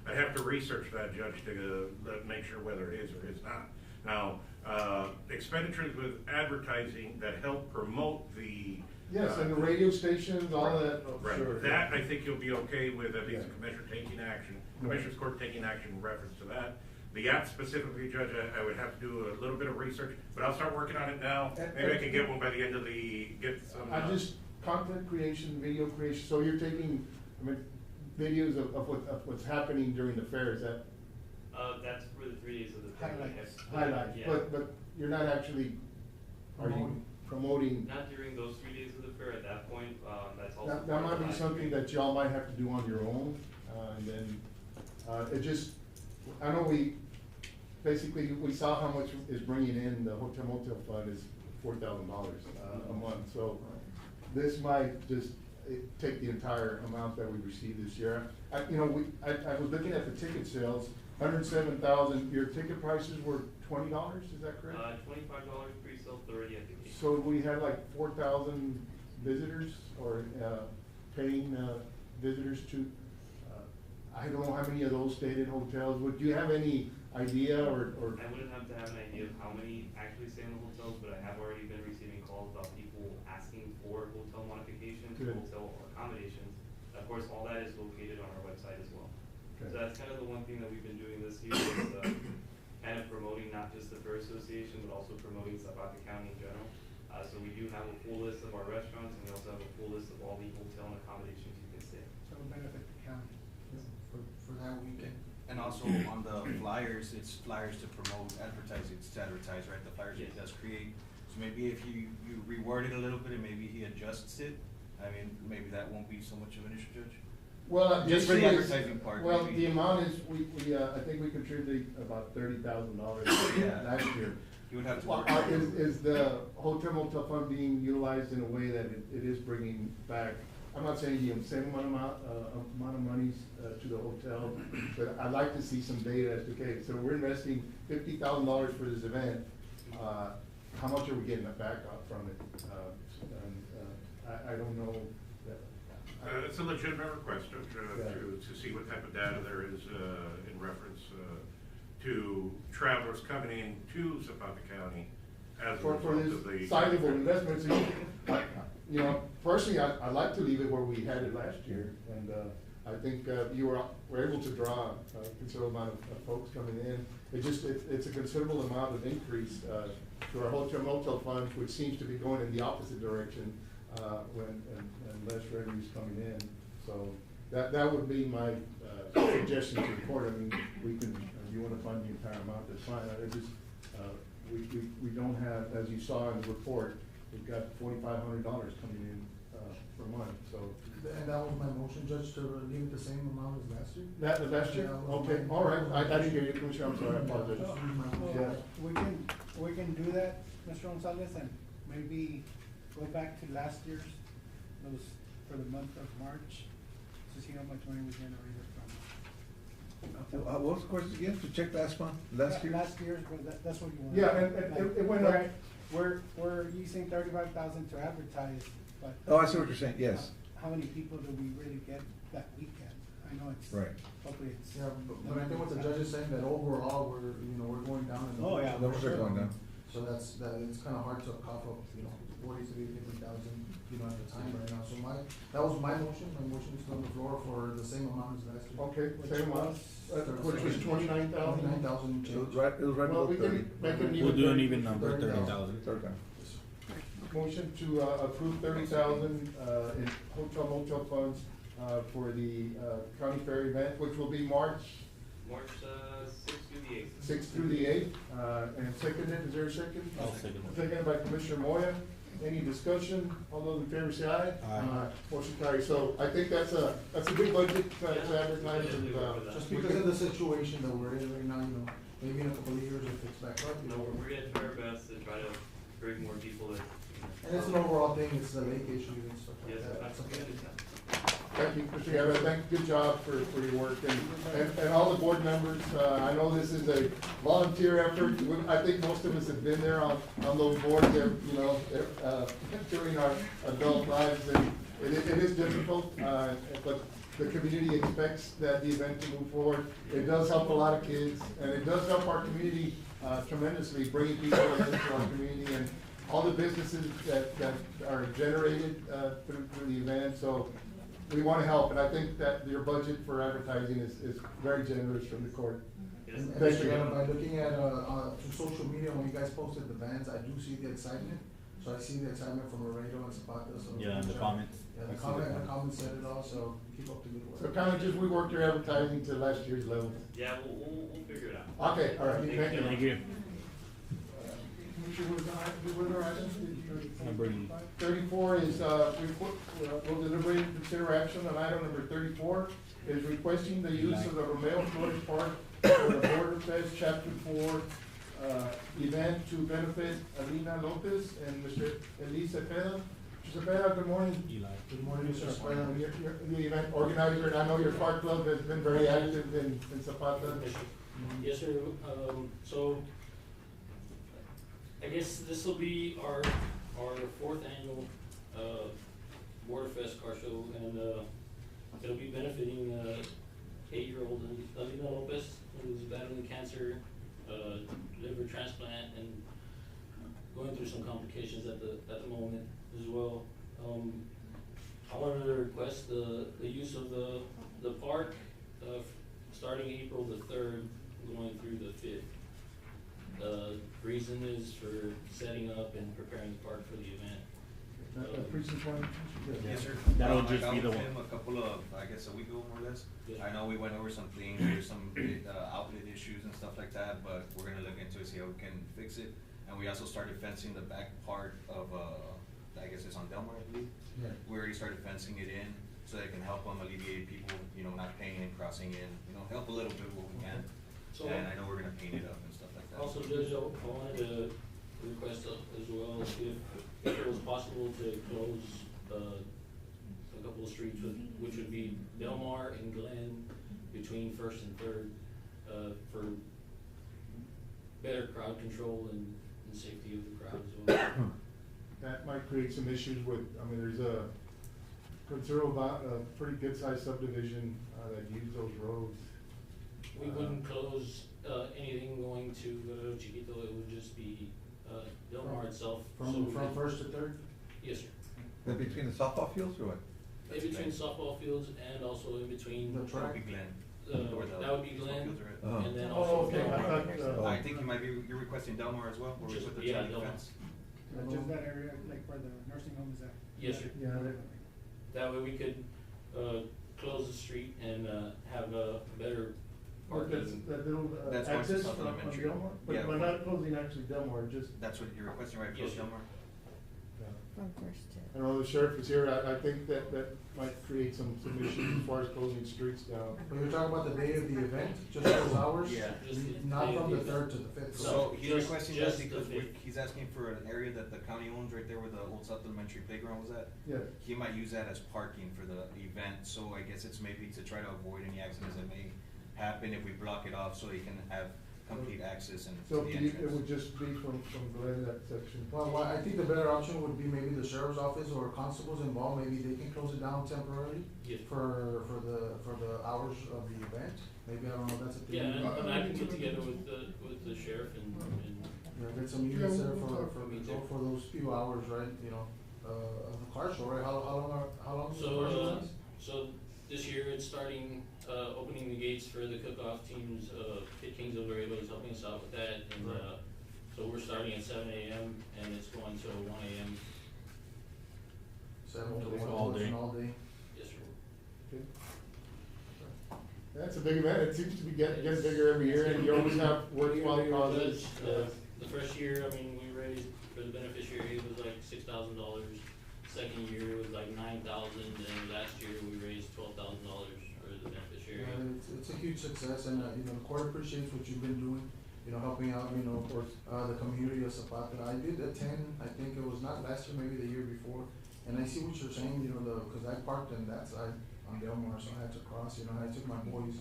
I'd have to research that, Judge, to make sure whether it is or is not. Now, expenditures with advertising that help promote the. Yes, and the radio stations, all Right. that, oh, Right, sure. that I think you'll be okay with, at least Yeah. the commissioner taking action, Right. commissioner's court taking action in reference to that. The app specifically, Judge, I would have to do a little bit of research, but I'll start working on it now. Maybe I can get one by the end of get some. I just, content creation, video creation, so you're taking, videos of what's happening during the fair, is that That's for the 3 days of the fair. Highlights. highlights? Yeah. But you're not actually, are you promoting? Not during those 3 days of the fair, at that point, that's also. That part might of be the something that y'all might have to do on your own, and then, it just, I know basically, we saw how much is bringing in, the hotel motel fund is $4,000, a month, so this might just take the entire amount that we received this year. I was looking at the ticket sales, 107,000, your ticket prices were $20, is that correct? $25 pre-sale, 30 at the gate. So we had like 4,000 visitors or paying visitors to, I don't know how many of those stayed in hotels. Would you have any idea or? I wouldn't have to have an idea of how many actually stay in the hotels, but I have already been receiving calls about people asking for hotel modifications, Good. hotel accommodations. Of course, all that is located on our website as well. Okay. So that's kind of the one thing that we've been doing this year is kind of promoting not just the Fair Association, but also promoting Zapata County in general. So we do have a full list of our restaurants, and we also have a full list of all the hotel and accommodations you can stay. So it'll benefit the county for that weekend. And also on the flyers, it's flyers to promote advertising, it's to advertise, right? The flyers Yes. he does create. So maybe if you reword it a little bit and maybe he adjusts it, I mean, maybe that won't be so much of an issue, Judge. Well, Just for the issue is- advertising part, Well, maybe. the amount is, I think we contributed about $30,000 Yeah. last year. You would have to Well, work on it. is the hotel motel fund being utilized in a way that it is bringing back? I'm not saying the same amount of monies to the hotel, but I'd like to see some data as to, okay, so we're investing $50,000 for this event. How much are we getting back from it? I don't know. It's a legitimate request, Judge, Yeah. to see what type of data there is in reference to travelers coming in to Zapata County as a For result of the. this sizable investment, so personally, I'd like to leave it where we had it last year, and, I think, you were able to draw a considerable amount of folks coming in. It's a considerable amount of increase, to our hotel motel fund, which seems to be going in the opposite direction, and less revenues coming in. So, that would be my, suggestion to the court. I mean, we can, if you wanna fund the entire amount, that's fine. I just, we don't have, as you saw in the report, we've got $4,500 coming in, per month, so. And that was my motion, Judge, to leave it the same amount as last year? That, the best year? Yeah, that was Okay, my- all right, I didn't hear you, Commissioner, I'm sorry, I apologize. Well, Yeah. we can do that, Mr. Gonzalez, and maybe go back to last year's, those, for the month of March, to see how much money we generated from. What was the question again? To check last year? Last year's, but that's what you want. Yeah, and it went up. We're using 35,000 to advertise, but. Oh, I see what you're saying, yes. How many people do we really get that weekend? I know it's. Right. Hopefully it's. Yeah, but I think what the judge is saying, that overall, we're going down in the. Oh, yeah. Numbers are going down. So it's kinda hard to cough up, 43, 50,000, at the time right now. So that was my motion is on the floor for the same amount as last year. Okay, same amount, which was 29,000? 29,000 It change. was right Well, about we 30. can make it We'll do an even 30,000. number, 30,000. Third time. Motion to, approve 30,000, in hotel motel funds, for the, county fair event, which will be March March 6th through the 8th. 6th through the 8th, and seconded, is there a second? I'll second it. Seconded by Commissioner Moya. Any discussion? All those in favor say aye. Aye. Motion carries. So I think that's a big budget to advertise and, Just because of the situation that we're in right now, you know, maybe in a couple of years if it's back up, you No, know. we're gonna do our best to try to bring more people in. And it's an overall thing, it's the lake issue and stuff Yes, like that. absolutely. thank you, Mr. Guerra. Good job for your work and all the board members. I know this is a volunteer effort. I think most of us have been there on those boards, you know, during our adult lives, and it is difficult, but the community expects that the event to move forward. It does help a lot of kids, and it does help our community tremendously, bringing people into our community and all the businesses that are generated through the event. So we want to help, and I think that your budget for advertising is very generous from the court. And Thank Mr. you. Guerra, by looking at, through social media, when you guys posted the bands, I do see the excitement. So I see the excitement from Laredo and Zapata, so. Yeah, and the comments. Yeah, I the see the comments said it all, so keep up the good work. So kind of just, we worked your advertising to last year's level. Yeah, we'll figure it out. Okay, all right, thank you. Thank you. Commissioner, what are items? Number 34 is, we'll deliberate and consider action on item number 34, is requesting the use of the Romeo Flores Park for the Border Fest Chapter 4 event to benefit Alina Lopez and Mr. Elise Cepeda. Mr. Cepeda, good morning. Eli. Good morning, Mr. Cepeda. You're the event organizer, and I know your park club has been very active in Zapata. Yes, sir. So I guess this will be our fourth annual Border Fest car show, and it'll be benefiting 8-year-old Alina Lopez, who's battling cancer, liver transplant, and going through some complications at the moment as well. I wanted to request the use of the park starting April the 3rd, going through the 5th. Reason is for setting up and preparing the park for the event. Precinct one? Yes, sir. That'll I just got be the with one. him a couple of, I guess, a week ago, more or less. Yeah. I know we went over some things, there's some outlet issues and stuff like that, but we're gonna look into it, see how we can fix it. And we also started fencing the back part of, I guess it's on Delmar, I believe. Yeah. We already started fencing it in, so they can help them alleviate people, you know, not paying and crossing in, you know, help a little bit what we can. So- And I know we're gonna paint it up and stuff like that. Also, Judge, I wanted to request as well, if it was possible to close a couple of streets, which would be Delmar and Glen between First and Third, for better crowd control and safety of the crowd as well. That might create some issues with, I mean, there's a considerable, pretty good sized subdivision, that use those roads. We wouldn't close anything going to Chiquito, it would just be Delmar itself. So we From could- First to Third? Yes, sir. That between the softball fields or what? In between softball fields and also in between. The That track. would be Glenn. Uh, Or the that would be baseball Glenn, fields are at. Oh. and then Oh, also okay, I Delmar. thought, I think you might be, you're requesting Delmar as well, where we Just- put the yeah, chain Delmar. fence? Just that area, like where the nursing home is at. Yes, sir. Yeah, That way we could, close the street and, have a better Or that's, parking. that little That's going to access South on Elementary. Delmar, Yeah. but we're not closing actually Delmar, just. That's what you're requesting, right, Yes, close sir. Delmar? From First to. I know the sheriff is here, I think that might create some issues as far as closing streets down. But you're talking about the day of the event, just those hours? Yeah. Just the Not day of from the the event. 3rd to the 5th? So he's Just- requesting that just the because fifth. he's asking for an area that the county owns right there where the old South Elementary playground was at. Yeah. He might use that as parking for the event, so I guess it's maybe to try to avoid any accidents that may happen if we block it off so he can have complete access and to So the it would entrance. just be from Glen, that section. Well, I think the better option would be maybe the sheriff's office or constables involved, maybe they can close it down temporarily Yes. for the hours of the event. Maybe, I don't know, that's a thing. Yeah, and I can get together with the sheriff and Yeah, get some units there for those few hours, right, you know, of the car show, right? How long is the car show last? So this year it's starting, opening the gates for the cook-off teams, Kid Kings of Laredo is helping us out with that, and, Right. so we're starting at 7 AM and it's going till 1 AM. 7 to All 1, day. all day. Yes, sir. That's a big event, it seems to be getting bigger every year, and you always have worthwhile causes. The first year, I mean, we raised for the beneficiary, it was like $6,000. Second year was like $9,000, and last year we raised $12,000 for the beneficiary. It's a huge success, and, the court appreciates what you've been doing, helping out, of course, the community of Zapata. I did attend, I think it was not last year, maybe the year before, and I see what you're saying, cause I parked on that side on Delmar, so I had to cross, and I took my boys,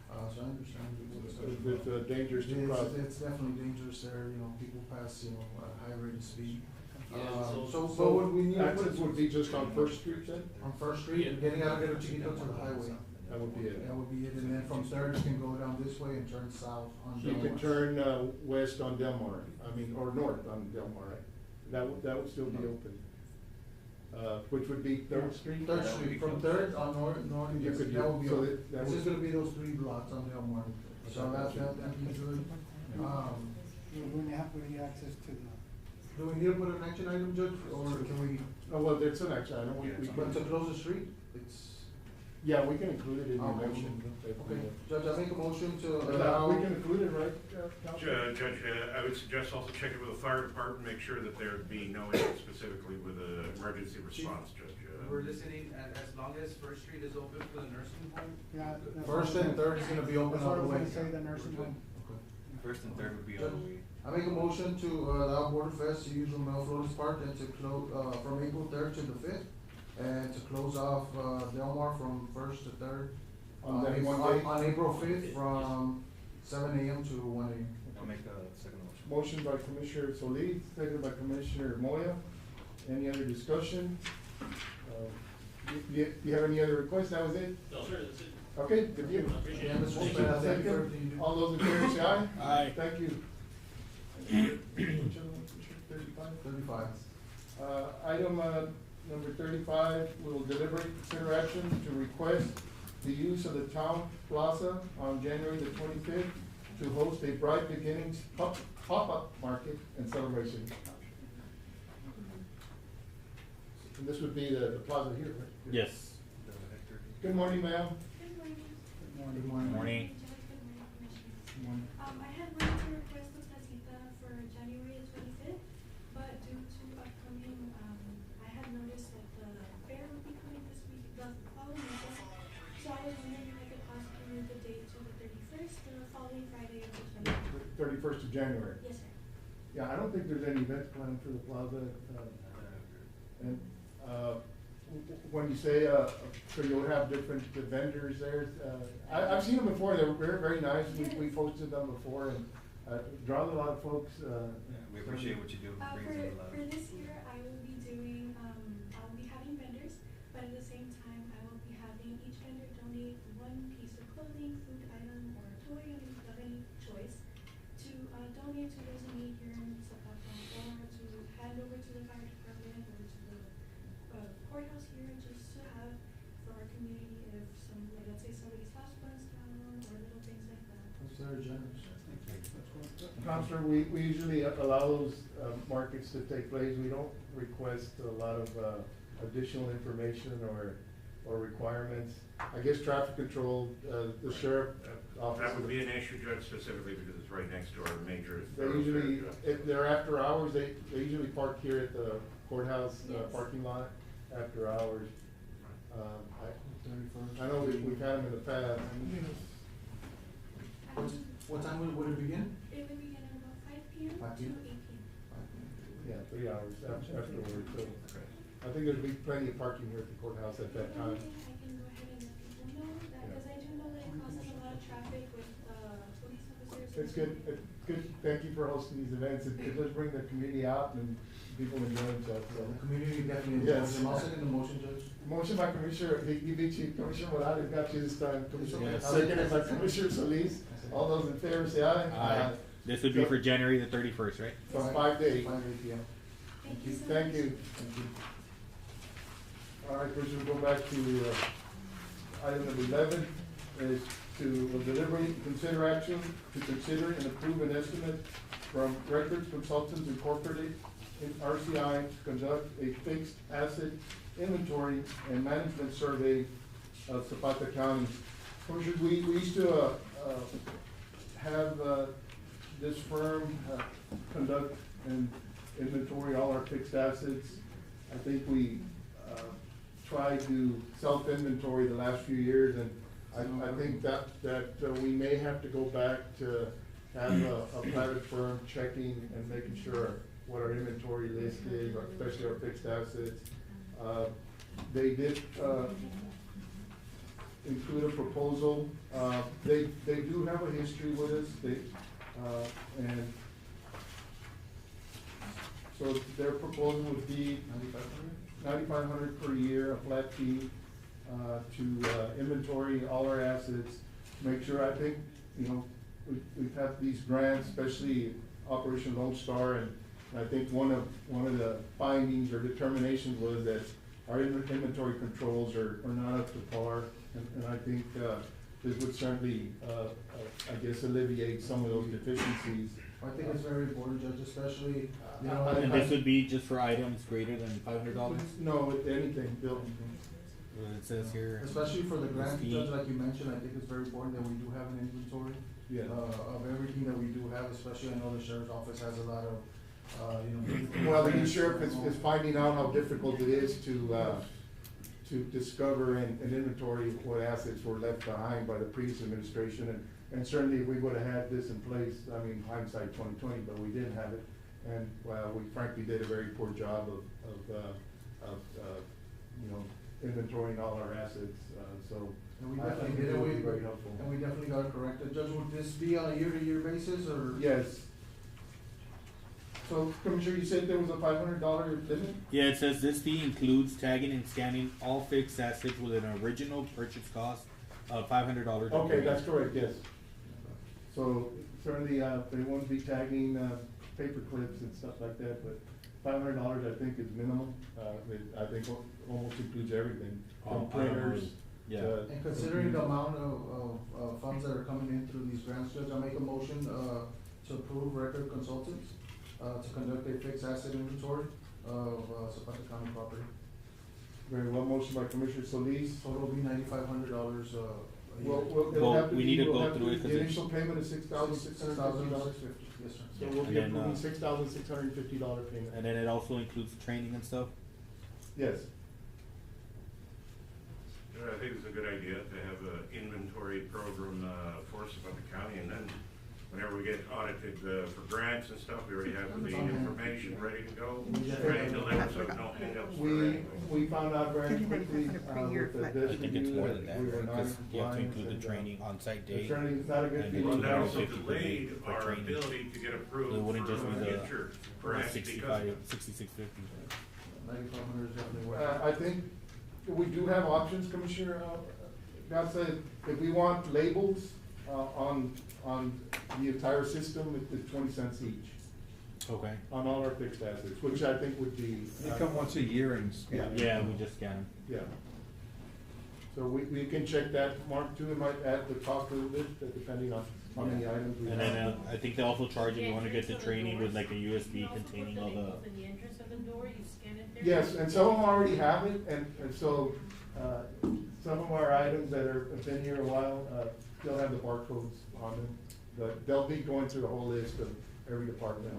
so I understand. It's dangerous to cross. It's definitely dangerous there, people pass, a high rate of speed. Yeah, So what we need. Access would be just on First Street then? On First Street, Yeah. getting out of Chiquito to the highway. That would be it. That would be it, and then from Third, you can go down this way and turn south on You Delmar. can turn, west on Delmar, or north on Delmar, right? That would still be open. Which would be Third Street? Third Street, from Third on north, You could that would be, so open. that It's just would- gonna be those 3 blocks on Delmar, so that'd be good. We need access to the. Do we need to put an action item, Judge, or can we, Oh, well, it's an action item, we but to can, close the street, it's. yeah, we can include it in the Okay. motion. Okay, Judge, I make a motion to We allow. can include it, right, Council? Judge, I would suggest also checking with the fire department, make sure that there'd be no issue specifically with the emergency response, Judge. We're listening, as long as First Street is open for the nursing home. Yeah. First and Third is gonna be open That's all what I the was way. gonna say, the nursing home. First and third would be all the way. I make a motion to allow Border Fest to use Romeo Flores Park and to close, from April 3rd to the 5th, and to close off, Delmar from 1st to 3rd. On that one day? On April 5th, from 7 AM to 1 AM. I'll make a second motion. Motion by Commissioner Solis, seconded by Commissioner Moya. Any other discussion? You have any other requests? That was it? No, sir, that's it. Okay, good deal. I appreciate Yeah, it. Mr. Motion Zapata, thank you for second. everything you do. All those in favor say aye. Aye. Thank you. Which other one, Commissioner? 35? 35. Item, number 35, we'll deliberate consider action to request the use of the town plaza on January the 25th to host a Bright Beginnings pop-up market and celebration. And this would be the plaza here, right? Yes. Good morning, ma'am. Good morning. Good morning. Morning. Good morning. I had wanted to request the placita for January 25th, but due to upcoming, I had noticed that the fair would be coming this week, the following weekend. So I was wondering if I could possibly move the date to the 31st, the following Friday of the 25th. 31st of January. Yes, sir. Yeah, I don't think there's any event planned for the plaza. And when you say, so you'll have different vendors there, I've seen them before, they were very, very nice, we posted them before, and drawn a lot of folks. We appreciate what you do, brings in a lot. For this year, I will be doing, I'll be having vendors, but at the same time, I will be having each vendor donate one piece of clothing, food item, or toy of any choice to donate to those in need here in Zapata, or to hand over to the fire department or to the courthouse here, just to have for our community if some, like, let's say somebody's house burns down or little things like that. That's very generous. Counselor, we usually allow those markets to take place. We don't request a lot of additional information or requirements. I guess traffic control, the sheriff office. That would be an issue, Judge, specifically because it's right next to our major They thoroughfare, usually, Judge. if they're after hours, they usually park here at the courthouse Yes. parking lot after hours. I know we've had them in the past. What time would it begin? It would begin at about 5 p.m. 5 to p.m. 8 p.m. Yeah, 3 hours afterwards, so. I think there'd be plenty of parking here at the courthouse at that The only time. thing I can go ahead and let people know, that, because I do know that it causes a lot of traffic with, police officers. It's good, thank you for hosting these events, it does bring the community out and people enjoy themselves, so. The community definitely Yes. enjoys them. I'll second the motion, Judge. Motion by Commissioner, he beat you, Commissioner Morales got you this time, Commissioner, Yes. seconded by Commissioner Solis. All those in favor say aye. Aye. This would be for January the 31st, right? From 5 to 8. 5 to 8 p.m. Thank you so much. Thank you. All right, Commissioner, we'll go back to, item number 11, is to deliberate and consider action to consider and approve an estimate from Records Consultants Incorporated in RCI to conduct a fixed asset inventory and management survey of Zapata County. Commissioners, we used to, have, this firm, conduct inventory all our fixed assets. I think we, tried to self-inventory the last few years, and I think that we may have to go back to have a private firm checking and making sure what our inventory list is, especially our fixed assets. They did, include a proposal. They do have a history with us, and so their proposal would be $9,500 per year, a flat fee, to inventory all our assets. Make sure, I think, you know, we've had these grants, especially Operation Lone Star, and I think one of the findings or determinations was that our inventory controls are not up to par, and I think, this would certainly, I guess, alleviate some of those deficiencies. I think it's very important, Judge, especially, you know. And this would be just for items greater than $500? No, anything, Bill. It says here. Especially for the grant, fee. Judge, like you mentioned, I think it's very important that we do have an inventory. Yeah. Of everything that we do have, especially I know the sheriff's office has a lot of, you know. Well, the sheriff is finding out how difficult it is to discover and inventory what assets were left behind by the previous administration, and certainly if we would have had this in place, I mean, hindsight 2020, but we didn't have it, and, well, we frankly did a very poor job of you know, inventorying all our assets, so. And we I definitely think did it it, would be very helpful. and we definitely got it corrected. Judge, would this be on a year-to-year basis, or? Yes. So, Commissioner, you said there was a $500 limit? Yeah, it says this fee includes tagging and scanning all fixed assets with an original purchase cost of $500. Okay, that's correct, yes. So certainly, they won't be tagging, paper clips and stuff like that, but $500 I think is minimum. I think almost includes everything, from printers. Yeah. And considering the amount of funds that are coming in through these grants, Judge, I make a motion, to approve Record Consultants, to conduct a fixed asset inventory of, Zapata County property. Very well, motion by Commissioner Solis. Total will be $9,500, a year. It'll have to we be- need to we'll go have through it, The 'cause it- initial payment is $6,650. Yes, sir. So we'll be And then, approving $6,650 payment. And then it also includes training and stuff? Yes. I think it's a good idea to have an inventory program for Zapata County, and then whenever we get audited for grants and stuff, we already have the information ready to go, ready to deliver, so no hangups for anything. We found out very quickly, with the I think it's more than that, we were right? not Because you have to compliant, include the and, training on-site day. Certainly, it's not a good and thing. Well, that also $250 per day delayed for our training. ability to get approved It wouldn't for just be future grants because of it. 6650. 9,500 is definitely worth it. I think we do have options, Commissioner. God said, if we want labels, on the entire system, it's 20 cents each. Okay. On all our fixed assets, which I think would be. They come once a year and scan. Yeah, we just scan them. Yeah. So we can check that, Mark, too, it might add the cost a little bit, depending on how many items we have. And then I think they also charge if you want to get the training with like a USB containing all the. In the entrance of the door, you scan it there? Yes, and some of them already have it, and so, some of our items that have been here a while, still have the barcodes on them. But they'll be going through the whole list of every department.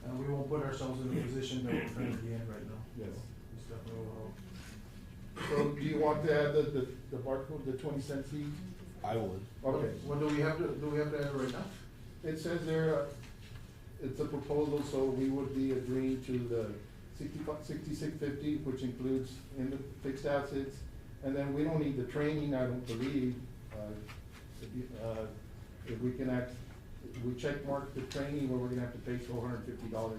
And we won't put ourselves in a position that we're trying to be in right now. Yes. This definitely will help. So do you want to add the barcode, the 20 cents each? I would. Okay. What do we have to add it right now? It says there, it's a proposal, so we would be agreeing to the 6650, which includes in the fixed assets. And then we don't need the training, I don't believe. If we can we check mark the training where we're gonna have to pay $450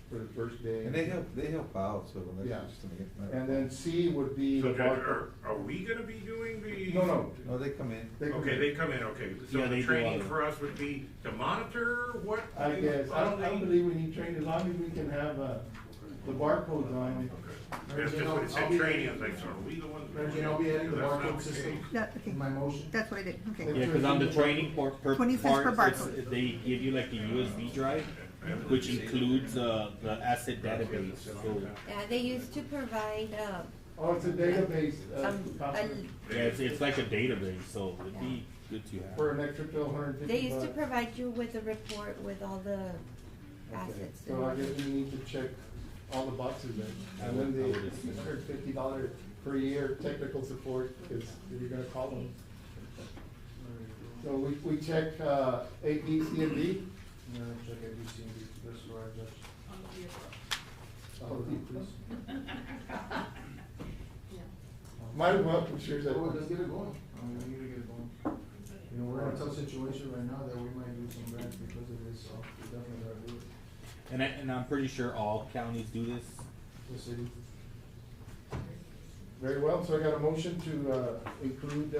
for the first day. And they help out, so that's Yeah. just to make it. And then C would be. So the Judge, barcode. are we gonna be doing the? No. No, they come in. Okay, they come in, okay. So Yeah, they the do training all of for us would be to monitor what? I guess, I don't believe we need training, as long as we can have, the barcodes on it. Okay. That's just what it said, training, I was like, so are we the ones? Mary Jane, I'll be adding the That's not barcode okay. system Okay. in my motion. That's what I did, okay. Yeah, because on the training part, 20 cents per it's- barcode. they give you like a USB drive, which includes the asset database. So Yeah, they used to provide, Oh, it's a database, yeah, it's like a database, so it'd be good to have. for an extra $150. they used to provide you with a report with all the assets. So I guess we need to check all the boxes then. And then the $150 per year technical support is, you're gonna call them. So we check, A, B, C, and D. I'm gonna check A, B, C, and D, that's where I judge. Oh, D, please. Might as well, I'm sure that. Oh, let's get it going. I mean, we need to get it going. You know, we're in a tough situation right now that we might lose some grants because of this, so we definitely gotta do it. And I'm pretty sure all counties do this. The city. Very well, so I got a motion to, include,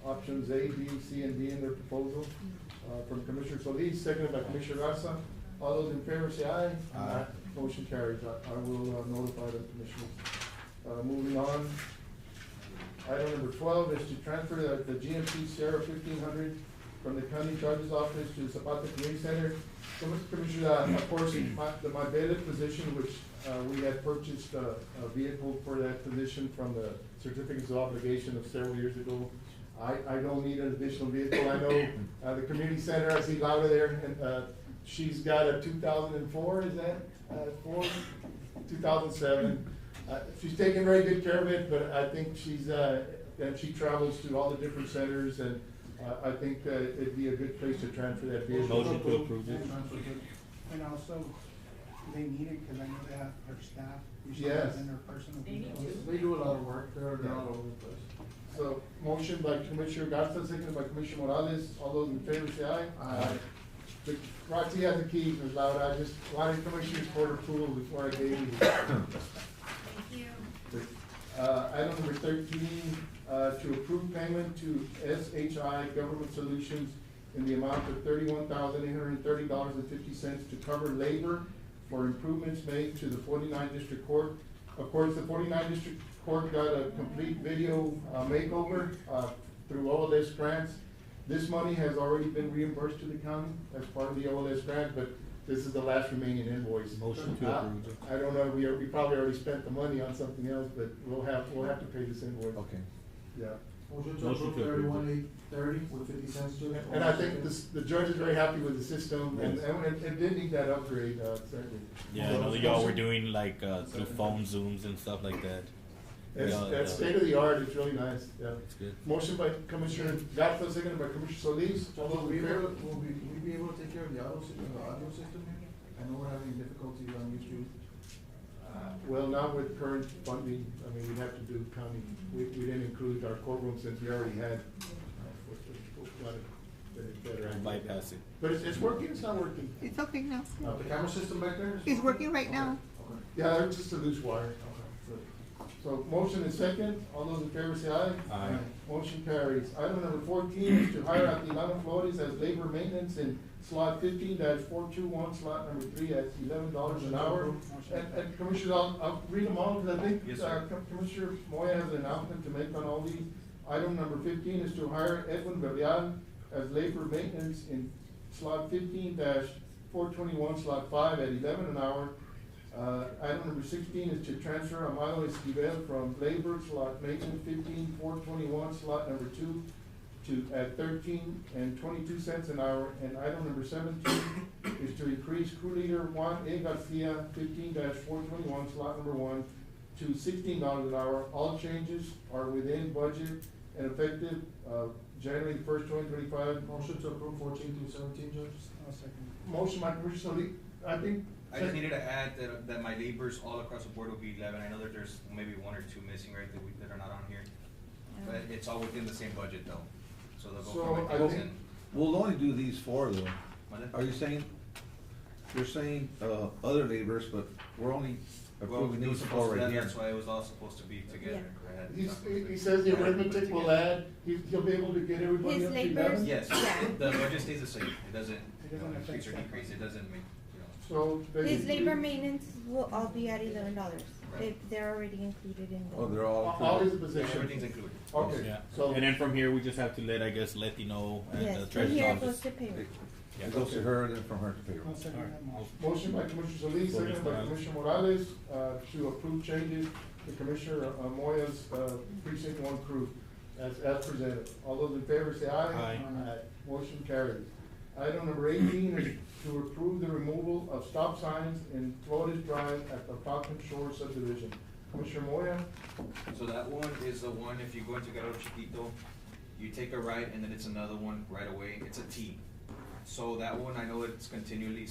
options A, B, C, and D in their proposal, from Commissioner Solis, seconded by Commissioner Garza. All those in favor say aye. Aye. Motion carries. I will, notify the commissioners. Moving on. Item number 12 is to transfer the GMC Sierra 1500 from the county judge's office to Zapata Community Center. Commissioner, of course, my bailiff position, which, we had purchased a vehicle for that position from the certificates of obligation of several years ago. I don't need an additional vehicle. I know, the community center, I see Laura there, and, she's got a 2004, is that, 2007. She's taking very good care of it, but I think and she travels to all the different centers, and, I think, it'd be a good place to transfer that vehicle. Motion to approve it. And also, they need it, cause I know they have their staff, usually Yes. in their personal They need vehicles. They do a lot of work, they're all over the place. So, motion by Commissioner Garza, seconded by Commissioner Morales. All those in favor say aye. Aye. Roxy has the key, Ms. Laura. I just wanted Commissioner's court approval before I gave you. Thank you. Item number 13, to approve payment to SHI Government Solutions in the amount of $31,830.50 to cover labor for improvements made to the 49th District Court. Of course, the 49th District Court got a complete video makeover through OLS grants. This money has already been reimbursed to the county as part of the OLS grant, but this is the last remaining invoice. Motion to approve. I don't know, we probably already spent the money on something else, but we'll have to pay this invoice. Okay. Yeah. Motion to Motion approve to approve. 31,830 with 50 cents to it. And I think the judge is very happy with the system, and it did need that upgrade, certainly. Yeah, I know that y'all were doing like, through phone zooms and stuff like that. That's state of the art, it's really nice, yeah. It's good. Motion by Commissioner Garza, seconded by Commissioner Solis. All those Will in favor? we be able to take care of the audio system here? I know we're having difficulties on YouTube. Well, not with current funding, I mean, we'd have to do county, we didn't include our courtroom since we already had, better. Bypass it. But it's working, it's not working. It's okay now. The camera system back there? It's working right now. Okay. Yeah, it's just a loose wire. Okay, good. So motion is second, all those in favor say aye. Aye. Motion carries. Item number 14 is to hire Atilano Flores as labor maintenance in slot 15-421, slot number 3 at $11 an hour. And Commissioner, I'll read them all, because I think, Yes, sir. Commissioner Moya has an announcement to make on all these. Item number 15 is to hire Edwin Belial as labor maintenance in slot 15-421, slot 5 at $11 an hour. Item number 16 is to transfer Amado Esquivel from labor slot maintenance 15-421, slot number 2 at 13 and 22 cents an hour. And item number 17 is to increase crew leader Juan A. Garcia 15-421, slot number 1 to $16 an hour. All changes are within budget and effective, January 1st, 2025. Motion to approve 14 to 17, Judge? I'll second. Motion by Commissioner Solis, I think. I just needed to add that my laborers all across the board will be 11. I know that there's maybe 1 or 2 missing, right, that are not on here. But it's all within the same budget though, so they'll go So, from my I things think- in. We'll only do these 4 though. Mande? Are you saying, you're saying, other laborers, but we're only Well, approving it was these supposed 4 to, right here? that's why it was all supposed to be together. I had- He says the arithmetic will add, he'll be able to get everybody His up to laborers? 11? Yes, Yeah. the budget stays the same, it doesn't, doesn't increase or affect decrease, it doesn't make, So. His basically, labor maintenance will all be at $11. They're already included in the. Oh, they're all All his included? positions. everything's included. Okay, Yeah. so. And then from here, we just have to let, I guess, Letty and the Yes, from treasurer's here it goes office. to payroll. Yeah. It goes to her, and then from her to payroll. I'll second that motion. Motion by Commissioner Solis, second by Commissioner Morales, to approve changes to Commissioner Moya's, precinct 1 crew as presented. All those in favor say aye. Aye. Motion carries. Item number 18 is to approve the removal of stop signs in Flores Drive at the Falcon Shore subdivision. Commissioner Moya? So that one is the one, if you go into Garo Chiquito, you take a right and then it's another one right away, it's a T. So that one, I know it's continually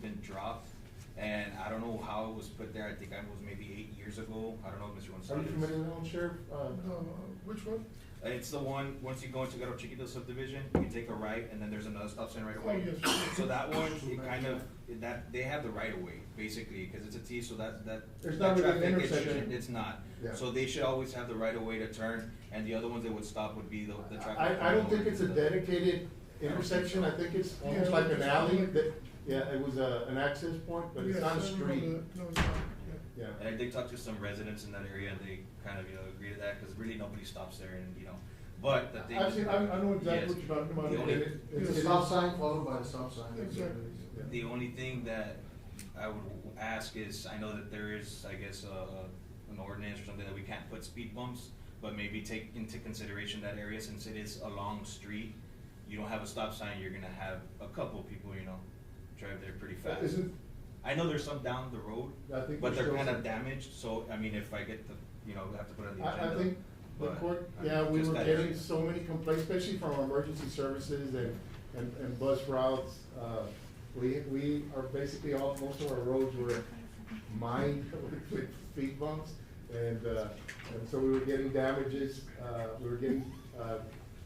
been dropped, and I don't know how it was put there, I think it was maybe 8 years ago, I don't know, Mr. Are Gonzalez. you familiar with that, Sheriff? Which one? It's the one, once you go into Garo Chiquito subdivision, you take a right and then there's another stop sign right away. Oh, yes. So that one, it kind of, that, they have the right of way, basically, cause it's a T, so that It's that not really an traffic, it intersection. shouldn't- It's not. Yeah. So they should always have the right of way to turn, and the other ones that would stop would be the traffic. I don't think it's a dedicated intersection, I think it's almost like an alley that, yeah, it was an access point, but it's Yes, not a I remember street. that. No, it's not, yeah. Yeah. And I did talk to some residents in that area, and they kind of, agree to that, cause really nobody stops there, and, but the thing. I've seen, I know exactly Yes. what you're talking about. The only- and it- It's a it stop is- sign followed by a stop sign. Exactly. The only thing that I would ask is, I know that there is, I guess, an ordinance or something that we can't put speed bumps, but maybe take into consideration that area, since it is a long street, you don't have a stop sign, you're gonna have a couple of people, drive there pretty fast. Isn't- I know there's some down the road, I think but there's they're still kind of some. damaged, so, I mean, if I get the, we have to put it on the agenda. I think the but, court, I mean, yeah, we just were that getting area. so many complaints, especially from our emergency services and bus routes. We are basically most of our roads were mined with speed bumps. And so we were getting damages, we were getting,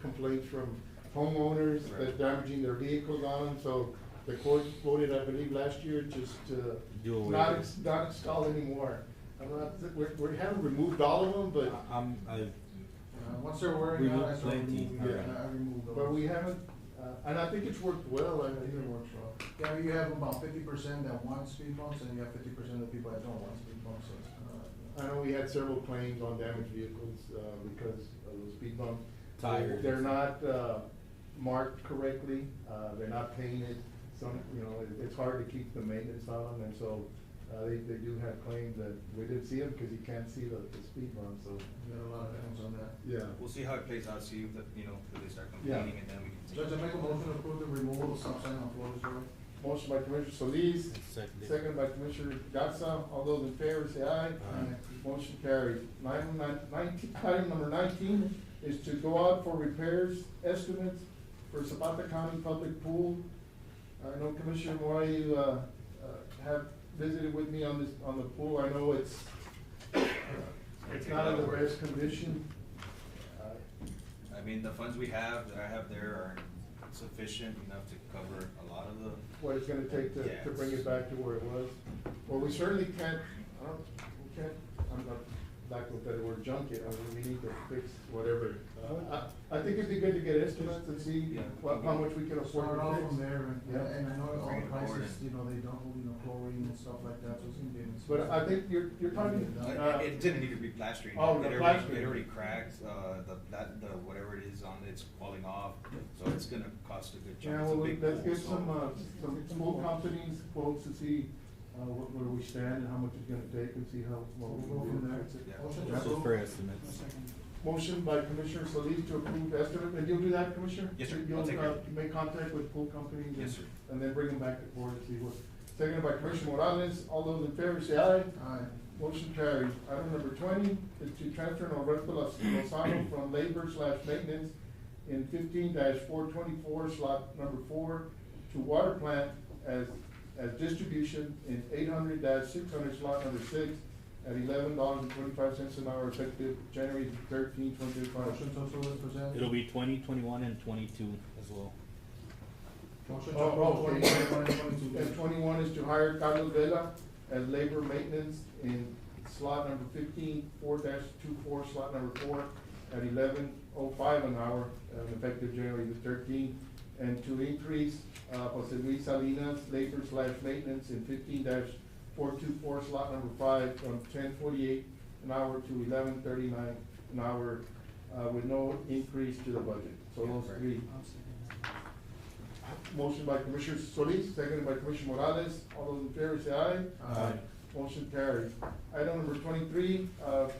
complaints from homeowners that damaging their vehicles on them. So the court voted, I believe, last year just Do away not with not install anymore. We haven't removed all of them, but. Once they're wearing Remove out, I start plenty. removing, Yeah. I remove those. But we haven't, and I think it's worked well. I think it works well. Yeah, you have about 50% that want speed bumps, and you have 50% of the people that don't want speed bumps, so it's I know we had several claims on damaged vehicles, because of the speed bump. Tires. They're not, marked correctly, they're not painted, it's hard to keep the maintenance on them, and so, they do have claims that we didn't see them because you can't see the speed bump, so. we got a lot of hands on that. Yeah. We'll see how it plays out, see if, if they start Yeah. complaining, and then we can. Judge, I make a motion to approve the removal of stop sign on Flores Drive. Motion by Commissioner Solis, Seconded. second by Commissioner Gatsa. All those in favor say aye. Motion carried. Item number 19 is to go out for repairs estimates for Zapata County Public Pool. I know Commissioner Moy, you, have visited with me on the pool. I know it's not in the best condition. I mean, the funds we have, that I have there are sufficient enough to cover a lot of the. What it's gonna take Yeah, to bring it back to where it was. Well, we certainly can't, I'm not, lack of a better word, junk it, I mean, we need to fix whatever. I think it'd be good to get estimates and see how much we can afford Start to off fix. from there, Yeah. and I know all Bring the it forward prices, they don't, chlorine and stuff like that, so it's gonna be an expensive. But I think you're talking, It didn't need to be plastering. Oh, the plastering. It already cracked, the whatever it is on it's falling off, so it's gonna cost a good chunk. yeah, It's a well, big let's pool, get so- some pool companies quotes to see, where we stand and how much it's gonna take and see how, what we We'll go can from do. there. Fix it. Yeah. Motion to That's approve. for estimates. Motion by Commissioner Solis to approve the estimate, and you'll do that, Commissioner? Yes, sir. I'll You'll, take care of it. make contact with pool companies? Yes, sir. And then bring them back to court to see what, seconded by Commissioner Morales, all those in favor say aye. Aye. Motion carries. Item number 20 is to transfer Norberto Lozano from labor/maintenance in 15-424 slot number 4 to water plant as distribution in 800-600 slot number 6 at $11.25 an hour effective January 13, 2025. Motion to approve is presented. It'll be 20, 21, and 22 as well. Motion to Oh, approve okay. 20, 21, and 22. And 21 is to hire Carlos Vela as labor maintenance in slot number 15-4-24 slot number 4 at $11.05 an hour, effective January the 13th. And to increase, Jose Luis Salinas, labor/maintenance in 15-424 slot number 5 from $10.48 an hour to $11.39 an hour, with no increase to the budget. So those three. Motion by Commissioner Solis, seconded by Commissioner Morales. All those in favor say aye. Aye. Motion carries. Item number 23, will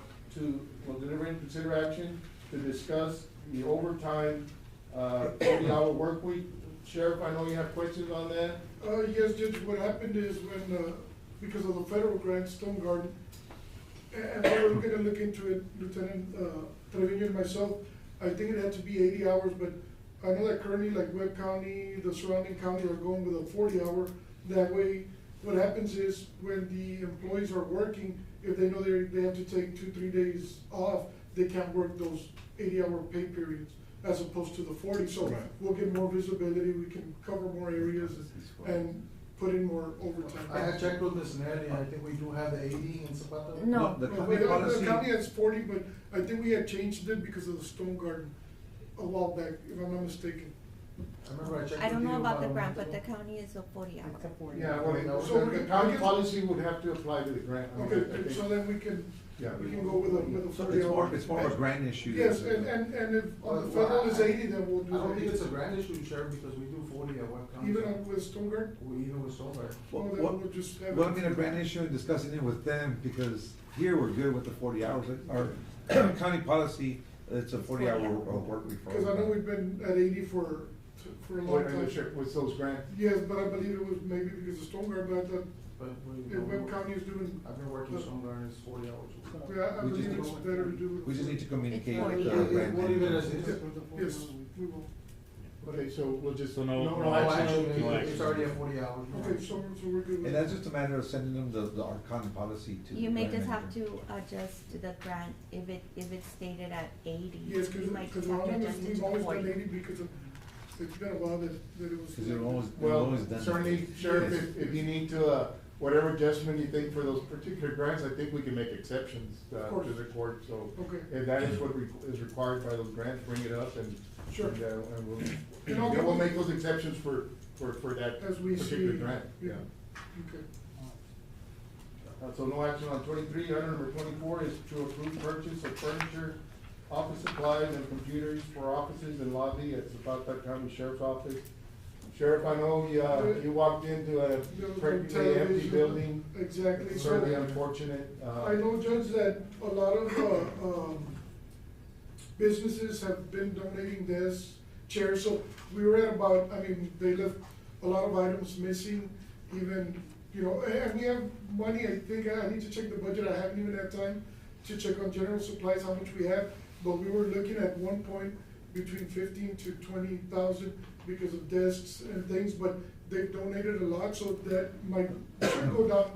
deliberate and consider action to discuss the overtime, 40-hour work week Sheriff, I know you have questions on that? Yes, Judge, what happened is when, because of the federal grant, Stone Garden, and we were gonna look into it, Lieutenant, Trevino and myself, I think it had to be 80 hours, but I know that currently, like Webb County, the surrounding county are going with a 40-hour. That way, what happens is when the employees are working, if they know they have to take 2-3 days off, they can't work those 80-hour pay periods as opposed to the 40. So Right. we'll get more visibility, we can cover more areas and put in more overtime. I had checked with Ms. Nelly, I think we do have the 80 in Zapata. No. The No, county but, policy. the county has 40, but I think we had changed it because of the Stone Garden a while back, if I'm not mistaken. I remember I checked I don't with know you about the a grant, month but the ago. county is a 40 hour. Yeah, well, So the county policy would have to apply to the grant. I mean, I Okay, think- so then we can Yeah. go with a So 40-hour. it's more of a grant issue. Yes, and if on the federal is 80, then we'll do. I don't think 80. it's a grant issue, Sheriff, because we do 40 at Webb County. Even with Stone Garden? We even with Stone Garden. Well, Well, then we'll just have Well, it- I mean, a grant issue and discussing it with them, because here we're good with the 40 hours. Our county policy, it's a 40-hour work week for Because I know everybody. we've been at 80 for a long time. With those grants. Yes, but I believe it was maybe because of Stone Garden, but I thought But we. if Webb County is doing. I've been working Stone Garden, it's 40 hours. Yeah, I We just believe it's need- better to do. We just need to communicate It's with the 40. grant. We'll leave it as manager. is. Yes, we will. Okay, so we'll just. So no No action. action, No it's action. already at 40 hours. Okay, so we're good with And that. that's just a matter of sending them our county policy to. You the may grant just have manager. to adjust the grant if it's stated at 80. Yes, You might because just have to honestly, adjust it we've to always 40. done 80 because of, it's been a while that it was. Because they're always Well, done. certainly, Sheriff, if you need to, whatever adjustment you think for those particular grants, I think we can make exceptions Of course. to the court, so. Okay. If that is what is required by those grants, bring it up and. Sure. And we'll, And I'll yeah, we'll get- make those exceptions for that As we particular see, grant, yeah. Okay. So no action on 23. Item number 24 is to approve purchase of furniture, office supplies, and computers for offices and lobby at Zapata County Sheriff's Office. Sheriff, I know you walked into a practically empty Television. building. Exactly. It's So- certainly unfortunate. I know, Judge, that a lot of, businesses have been donating desks, chairs, so we were at about, I mean, they left a lot of items missing, even, you know, and we have money, I think, I need to check the budget, I haven't even had time to check on general supplies, how much we have, but we were looking at one point between 15 to 20,000 because of desks and things, but they've donated a lot, so that might, should go down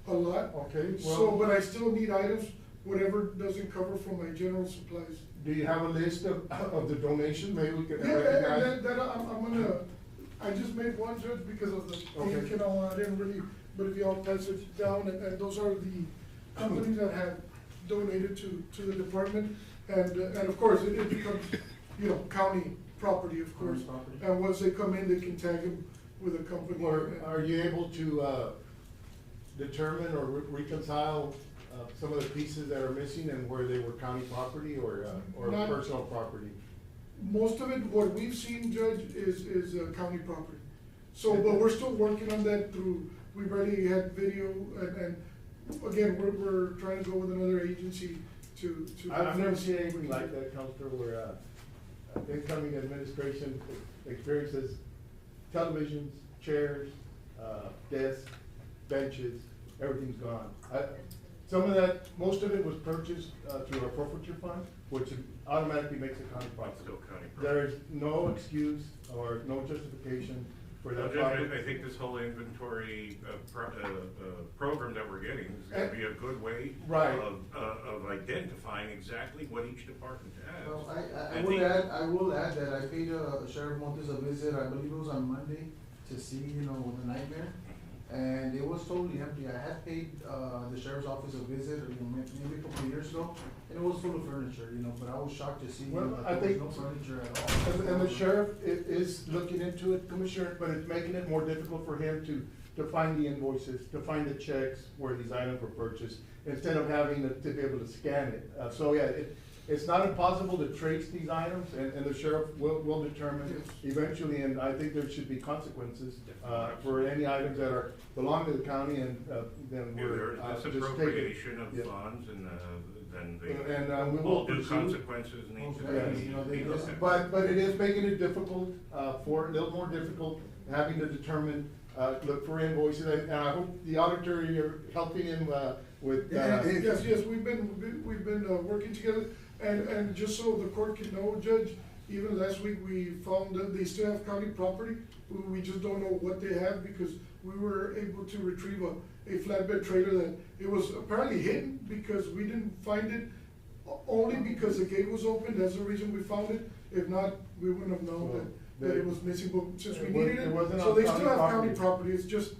a lot. Okay, So, well, but I still need items, whatever doesn't cover from my general supplies. do you have a list of the donations? Maybe we can Yeah, recognize. that I'm gonna, I just made one, Judge, because of the Okay. ink and all, I didn't really, but if y'all pass it down, and those are the companies that have donated to the department, and of course, it becomes, you know, county property, of course. County property. And once they come in, they can tag them with a company. Or are you able to determine or reconcile some of the pieces that are missing and where they were county property or Not- personal property? Most of it, what we've seen, Judge, is county property. So, but we're still working on that through, we've already had video, and again, we're trying to go with another agency to. I've never seen anything like that, Counselor, where incoming administration experiences televisions, chairs, desks, benches, everything's gone. Some of that, most of it was purchased through our forfeiture fund, which automatically makes it county property. Still county property. There is no excuse or no justification for Well, that Judge, property. I think this whole inventory program that we're getting is gonna be a good way Right. of identifying exactly what each department has. Well, I And will the- add, that I paid Sheriff Montes a visit, I believe it was on Monday, to see, you know, the nightmare. And it was totally empty. I had paid, the sheriff's office a visit, you know, maybe a couple of years ago, and it was full of furniture, you know, but I was shocked to see, you know, Well, that I there think, was no furniture at all. and the sheriff is looking into it, Commissioner, but it's making it more difficult for him to find the invoices, to find the checks where these items were purchased, instead of having to be able to scan it. So, yeah, it's not impossible to trace these items, and the sheriff will determine eventually, and I think there should be consequences, for any items that belong to the county, and, then we're, That's just take it. appropriation of Yeah. funds, and, then And, we will all due pursue. consequences need to Yes, be looked at. but it is making it difficult, a little more difficult, having to determine, look for invoices, and I hope the auditor, you're helping him, with, Yes, we've been working together, and just so the court can know, Judge, even last week, we found that they still have county property. We just don't know what they have, because we were able to retrieve a flatbed trailer that, it was apparently hidden, because we didn't find it only because the gate was open, that's the reason we found it. If not, we wouldn't have known that it was missing, but since we needed It it, wasn't so on they county still have county property. property, it's just,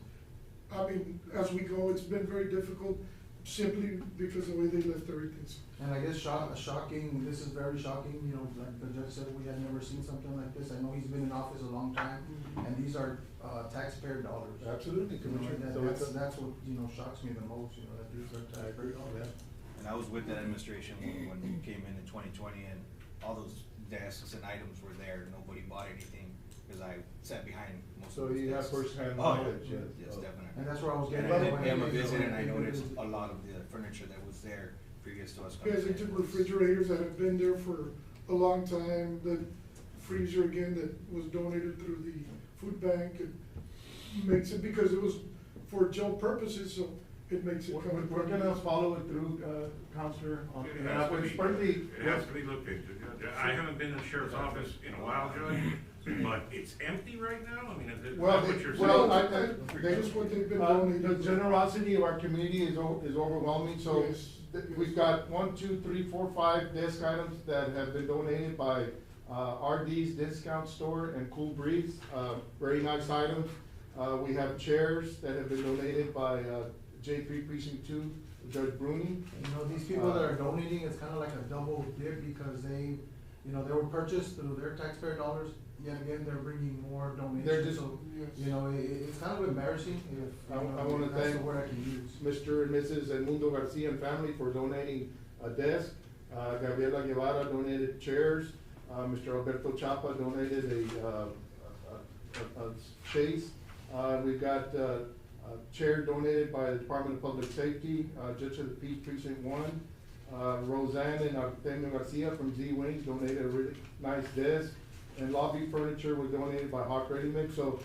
I mean, as we go, it's been very difficult, simply because of the way they left everything. And I guess shocking, this is very shocking, you know, like the judge said, we had never seen something like this. I know he's been in office a long time, and these are, taxpayer dollars. Absolutely, You know, Commissioner. and So that's what, you know, shocks me the most, you know, that these are taxpayer dollars. And I was with that administration when we came in 2020, and all those desks and items were there, nobody bought anything, because I sat behind most So of those you have desks. firsthand Oh, knowledge, yeah. yes. Yes, Oh. definitely. And that's where I was getting And I at did when pay him a I- visit, and I when I noticed visited. a lot of the furniture that was there previous to us coming Yes, in. they took refrigerators that have been there for a long time, the freezer again that was donated through the food bank, it makes it, because it was for jail purposes, so it makes it kind of. We're gonna follow it through, Counselor. It has to be looked into, Judge. I haven't been in the sheriff's office in a while, Judge, but it's empty right now, I mean, is it Well, what you're well, saying? Just what they've been the donating. generosity of our community is overwhelming, so Yes. we've got 1, 2, 3, 4, 5 desk items that have been donated by, RD's Discount Store and Cool Breeze, very nice items. We have chairs that have been donated by, J3 Precinct 2, Judge Bruni. You know, these people that are donating, it's kind of like a double dip, because they, you know, they were purchased through their taxpayer dollars, yet again, they're bringing more They're donations, just- so, you know, it's kind of embarrassing if, I you know, wanna that's the thank word I can use. Mr. and Mrs. Edmundo Garcia and family for donating a desk. Gabriela Guevara donated chairs. Mr. Alberto Chapa donated a chase. We've got a chair donated by the Department of Public Safety, Judge of the Peace Precinct 1. Roseanne and Artemio Garcia from Z Wings donated a really nice desk. And lobby furniture was donated by Hawk Ready Mix. So,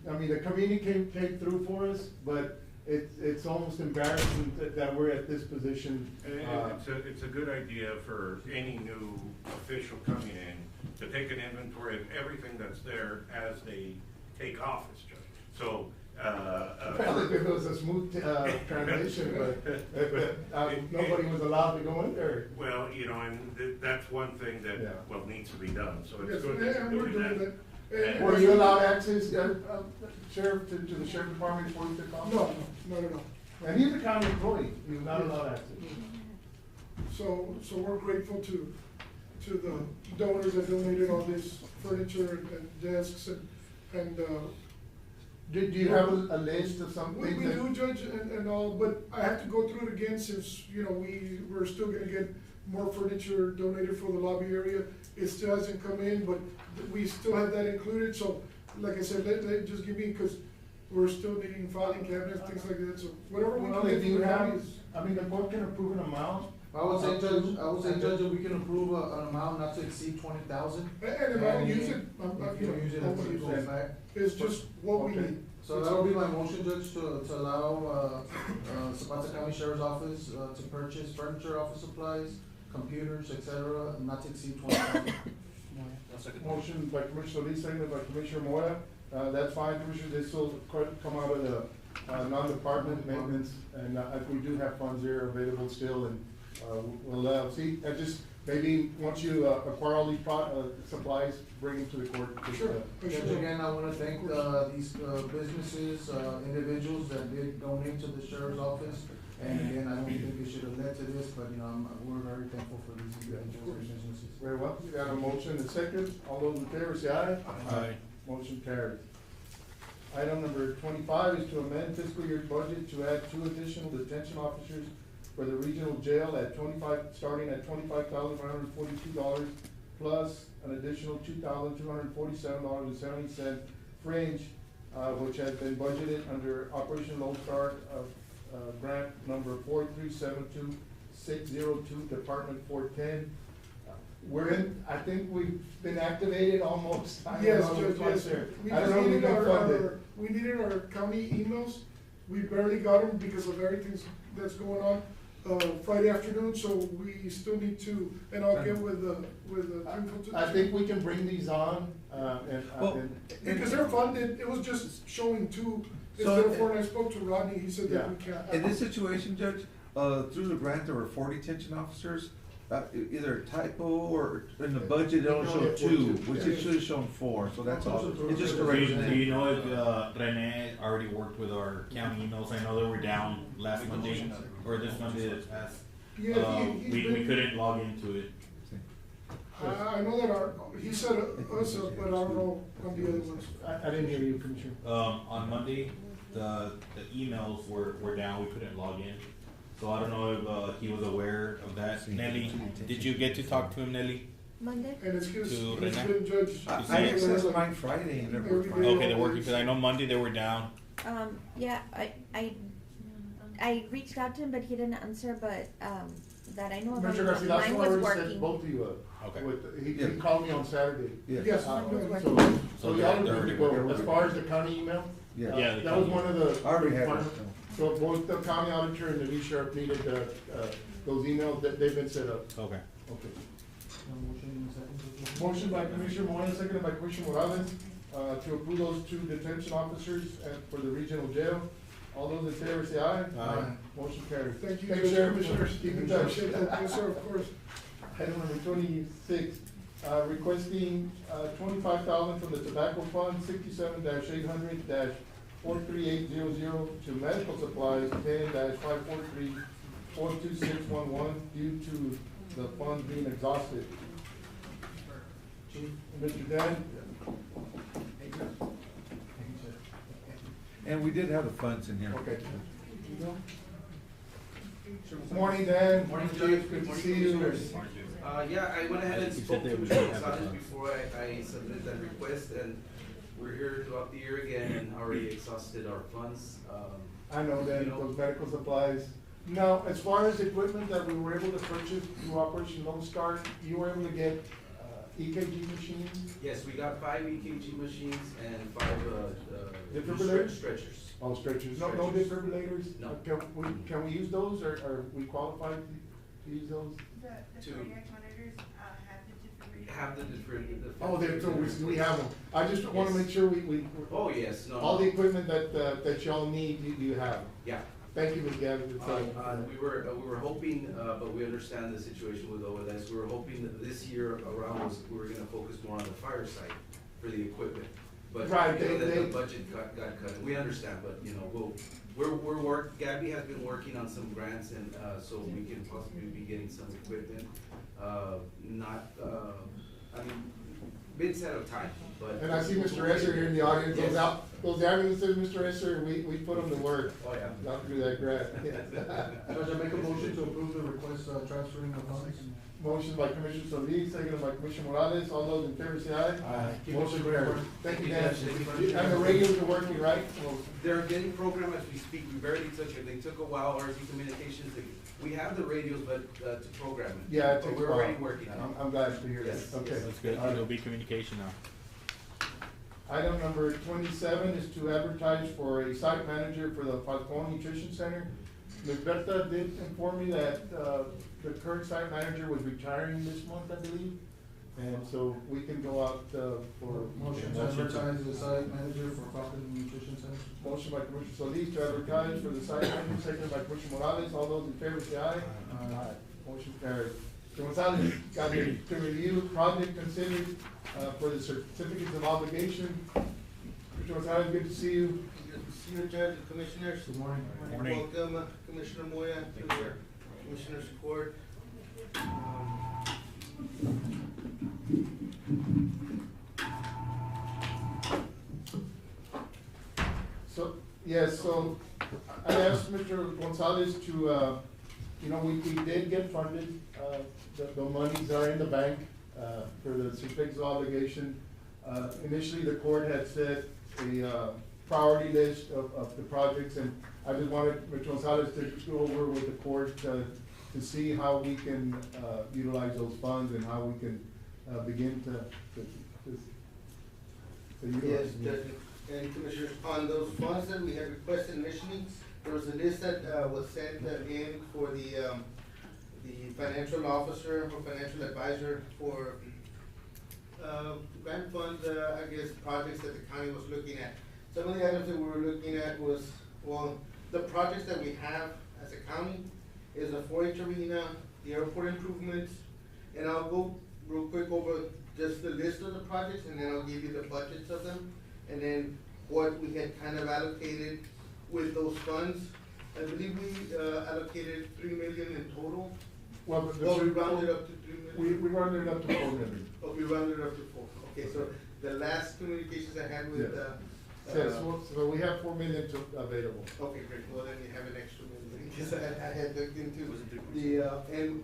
I mean, the community came through for us, but it's almost embarrassing that we're at this position. It's a good idea for any new official coming in to take an inventory of everything that's there as they take office, Judge. So, Apparently it was a smooth, transition, but, nobody was allowed to go in there. well, you know, and that's one thing that, Yeah. well, needs to be done, so it's Yes, good that and you're we're doing doing that. that. And- Were you allowed access, Sheriff, to the Sheriff Department before you took office? No, not at all. And he's a county employee, he was not allowed access. So we're grateful to the donors that donated all this furniture and desks and, Do you have a list of some we things that? do, Judge, and all, but I have to go through it again since, you know, we're still gonna get more furniture donated for the lobby area. It still hasn't come in, but we still have that included, so like I said, just give me, cause we're still needing filing cabinets, things like that, so whatever we Well, can if get from you the have, county is. I mean, the board can approve an amount. I would say, Judge, that we can approve an amount not to exceed 20,000. And if I don't use it, I'm not, If you don't use it, I won't it use goes it. back. It's just what we Okay. need. So that'll be my motion, Judge, to allow, Zapata County Sheriff's Office, to purchase furniture, office supplies, computers, et cetera, not to exceed 20,000. Motion by Commissioner Solis, seconded by Commissioner Moya. That's fine, Commissioner, this will come out of the, non-department maintenance, and, we do have funds there available still, and, we'll, see, just, maybe, once you, acquire all these supplies, bring them to the court. Sure. Judge, again, I wanna thank, these, businesses, individuals that did donate to the sheriff's office. And again, I don't think it should have led to this, but, you know, we're very thankful for these individuals and businesses. Very well, we got a motion and a second, all those in favor say aye. Aye. Motion carries. Item number 25 is to amend fiscal year budget to add 2 additional detention officers for the regional jail at starting at $25,142, plus an additional $2,247.70 fringe, which has been budgeted under Operation Lone Star, grant number 4372602, Department 410. I think we've been activated almost. Yes, Judge, yes. We I don't know if we've been funded. we needed our county emails. We barely got them because of everything that's going on, Friday afternoon, so we still need to, and I'll get with the I think we can bring these on, because they're funded, it was just showing two, So- instead of four, and I spoke to Rodney, he said that we can't. In this situation, Judge, through the grant, there were 40 detention officers. Either a typo or in the budget, it only showed 2, which it should have shown 4, so that's all. It just Do corrected you know if Rene already worked with our county emails? I know they were down last Monday, or this Monday that passed. Yeah, We couldn't log into it. I know that he said us, but I don't know on the other ones. I didn't hear you, Commissioner. On Monday, the emails were down, we couldn't log in. So I don't know if he was aware of that. Nelly, did you get to talk to him, Nelly? Monday? And it's his, To he's Rene? been judged. I accessed mine Friday and it worked fine. Okay, they're working, because I know Monday they were down. Yeah, I reached out to him, but he didn't answer, but, that I know about, Commissioner Garcia, that's mine why was we set working. both of you up. Okay. He called me on Saturday. Yeah. Yes. So So y'all they're are already good to go. working. As far as the county email? Yeah. Yeah, the That was county one of the. I already had it. requirements. So both the county auditor and the new sheriff needed, those emails, that they've been set up. Okay. Okay. Motion by Commissioner Moya, seconded by Commissioner Morales, to approve those 2 detention officers for the regional jail. All those in favor say aye. Aye. Motion carries. Thank you, Thanks, Judge, Sheriff. Commissioners. Keep in Appreciate touch. that. Yes, sir, of course. Item number 26, requesting $25,000 from the tobacco fund, 67-800-43800 to medical supplies, 10-543-42611, due to the funds being exhausted. Mr. Dan? And we did have the funds in here. Okay. Morning, Dan. Morning, Chief. Judge. Good to Morning, see you. Commissioners. Yeah, I went ahead and spoke to Mr. Gonzalez before I submitted that request, and we're here throughout the year again and already exhausted our funds. I know that, those medical supplies. Now, as far as equipment that we were able to purchase through Operation Lone Star, you were able to get EKG machines? Yes, we got 5 EKG machines and 5 Defibrillators? stretchers. Oh, stretchers. No Stretchers. defibrillators? No. Can we use those, or are we qualified to use those? The Two. cardiac monitors, Have the different. Oh, so we have them. I just wanna Yes. make sure we. Oh, yes, no. All the equipment that y'all need, you have. Yeah. Thank you, Ms. Gavin. We were hoping, but we understand the situation with ODS. We were hoping that this year around we were gonna focus more on the fire side for the equipment. But Right, you know that the they- budget got cut, and we understand, but you know, Gabby has been working on some grants, and, so we can possibly be getting some equipment. I mean, bids at a time, but. And I see Mr. Esser here in the audience, those ambulances, Mr. Esser, we put them to work. Oh, yeah. Not through that grant. Judge, I make a motion to approve the request, transferring the funds. Motion by Commissioner Solis, seconded by Commissioner Morales, all those in favor say aye. Aye. Motion carries. Thank you, Dan. Thank you. And the radios are working, right? They're getting programmed as we speak. We barely took it. They took a while, RZ Communications. We have the radios, but, to program it. Yeah, it But takes a we're while. already working on it. I'm glad to hear that. Yes, Okay. yes. That's good, there'll be communication now. Item number 27 is to advertise for a site manager for the Falcon Nutrition Center. Ms. Berta did inform me that, the current site manager was retiring this month, I believe. And so we can go out, for. Motion to advertise the site manager for Falcon Nutrition Center. Motion by Commissioner Solis to advertise for the site manager, seconded by Commissioner Morales. All those in favor say aye. Aye. Motion carried. Mr. Gonzalez, got to review project considered, for the certificates of obligation. Mr. Gonzalez, good to see you. Good to see you, Judge and Commissioners. Good morning. Morning. Welcome, Commissioner Moya, to the Commissioners Court. So, yes, so I asked Mr. Gonzalez to you know, we did get funded, the monies are in the bank, for the Supexo obligation. Initially, the court had set a, priority list of the projects, and I just wanted Mr. Gonzalez to go over with the court, to see how we can, utilize those funds and how we can, begin to Yes, utilize. Judge and Commissioners, on those funds that we had requested initially, there was a list that, was sent in for the financial officer or financial advisor for, grant funds, I guess, projects that the county was looking at. Some of the items that we were looking at was, well, the projects that we have as a county is a 4-H arena, the airport improvements, and I'll go real quick over just the list of the projects, and then I'll give you the budgets of them, and then what we had kind of allocated with those funds. I believe we, allocated 3 million in total. Well, but Well, we rounded up to 3 million. We rounded it up to 4 million. Oh, we rounded up to 4, okay, so the last communications I had with, Yes, so we have 4 million available. Okay, great, well, then you have an extra million, because I had looked into the, and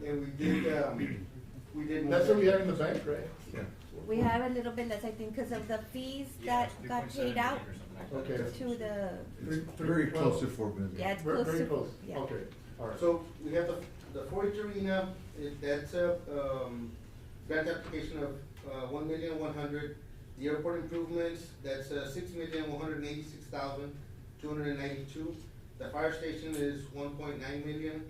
we did. That's what we have in the bank, right? Yeah. We have a little bit less, I think, because of the fees that got paid out Okay. to the, Very close to 4 million. yeah, it's Very, close very to, close, yeah. okay, all right. So we have the 4-H arena, that's a, grant application of, 1,100,000. The airport improvements, that's, 6,186,292. The fire station is 1.9 million.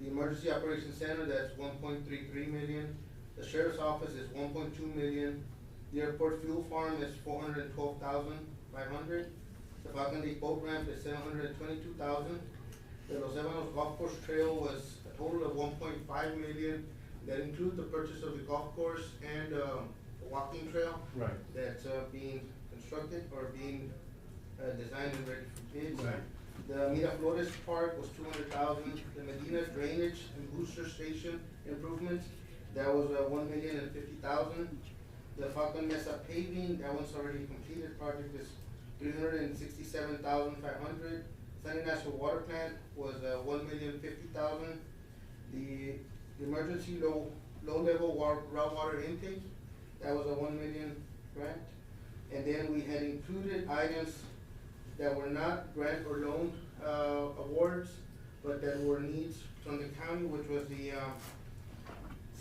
The emergency operations center, that's 1.33 million. The sheriff's office is 1.2 million. The airport fuel farm is 412,500. The Falcon Lake boat ramp is 722,000. The Los Ebanos Golf Course Trail was a total of 1.5 million. That includes the purchase of the golf course and, the walking trail. Right. That's, being constructed or being, designed and ready for bids. Right. The Miraflores Park was 200,000. The Medina Drainage and Booster Station improvements, that was, 1,050,000. The Falcon Mesa paving, that one's already completed, project is 367,500. Sunny National Water Plant was, 1,050,000. The emergency low level raw water intake, that was a 1 million grant. And then we had included items that were not grant or loan, awards, but that were needs from the county, which was the,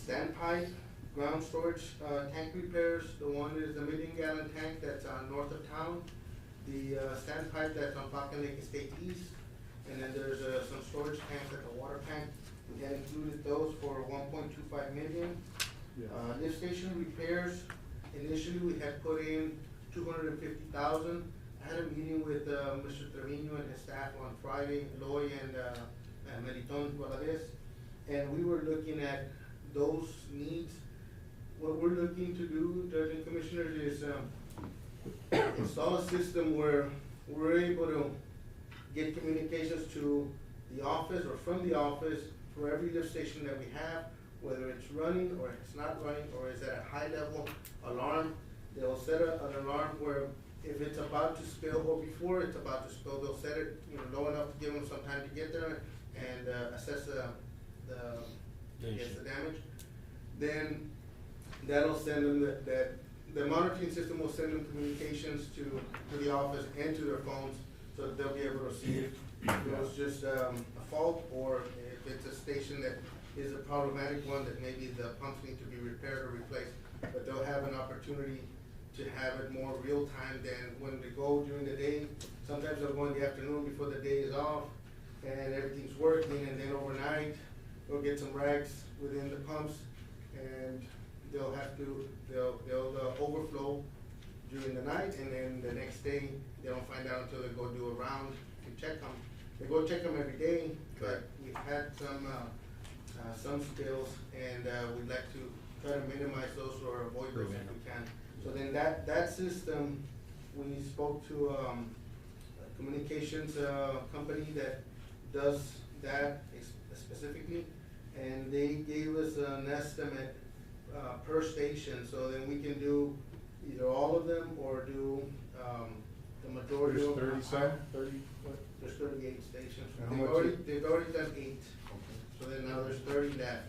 standpipe, ground storage, tank repairs. The one is the 1 million gallon tank that's, north of town. The, standpipe that's on Falcon Lake Estate East. And then there's, some storage tanks at the water tank. We had included those for 1.25 million. Yeah. Lift station repairs, initially we had put in 250,000. I had a meeting with, Mr. Trevino and his staff on Friday, Loy and Meriton Valadez, and we were looking at those needs. What we're looking to do, Judge and Commissioners, is, install a system where we're able to get communications to the office or from the office for every lift station that we have, whether it's running or it's not running or is at a high level alarm. They'll set an alarm where if it's about to spill or before it's about to spill, they'll set it, low enough to give them some time to get there and, assess the damage. Then that'll send them the monitoring system will send them communications to the office and to their phones, so that they'll be able to see if it was just, a fault, or if it's a station that is a problematic one, that maybe the pumps need to be repaired or replaced. But they'll have an opportunity to have it more real time than when they go during the day. Sometimes they'll go in the afternoon before the day is off and everything's working, and then overnight, they'll get some rags within the pumps, and they'll overflow during the night, and then the next day, they don't find out until they go do a round to check them. They go check them every day, but we've had some spills, and, we'd like to try to minimize those or avoid those if we can. So then that system, we spoke to, a communications, company that does that specifically, and they gave us an estimate, per station, so then we can do either all of them or do, the majority of them. There's 37, 30, what? There's 38 stations. And how much They've already done 8. Okay. So then now there's 30 left.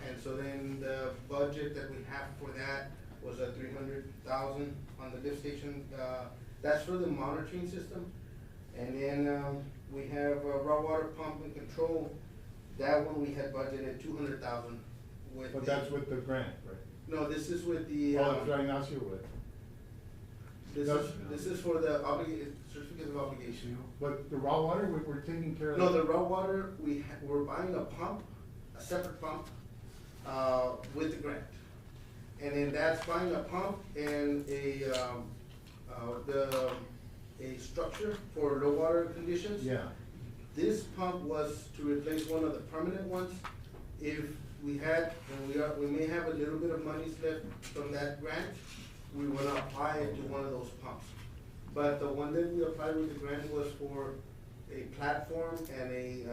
And so then the budget that we have for that was 300,000 on the lift station. That's for the monitoring system. And then we have raw water pump and control. That one we had budgeted 200,000 with. But that's with the grant, right? No, this is with the. Oh, that's right, now you're with. This is for the certificate of obligation. But the raw water, we're taking care of. No, the raw water, we're buying a pump, a separate pump, with the grant. And then that's buying a pump and a structure for low water conditions. Yeah. This pump was to replace one of the permanent ones. If we had, and we may have a little bit of money left from that grant, we will apply it to one of those pumps. But the one that we applied with the grant was for a platform and a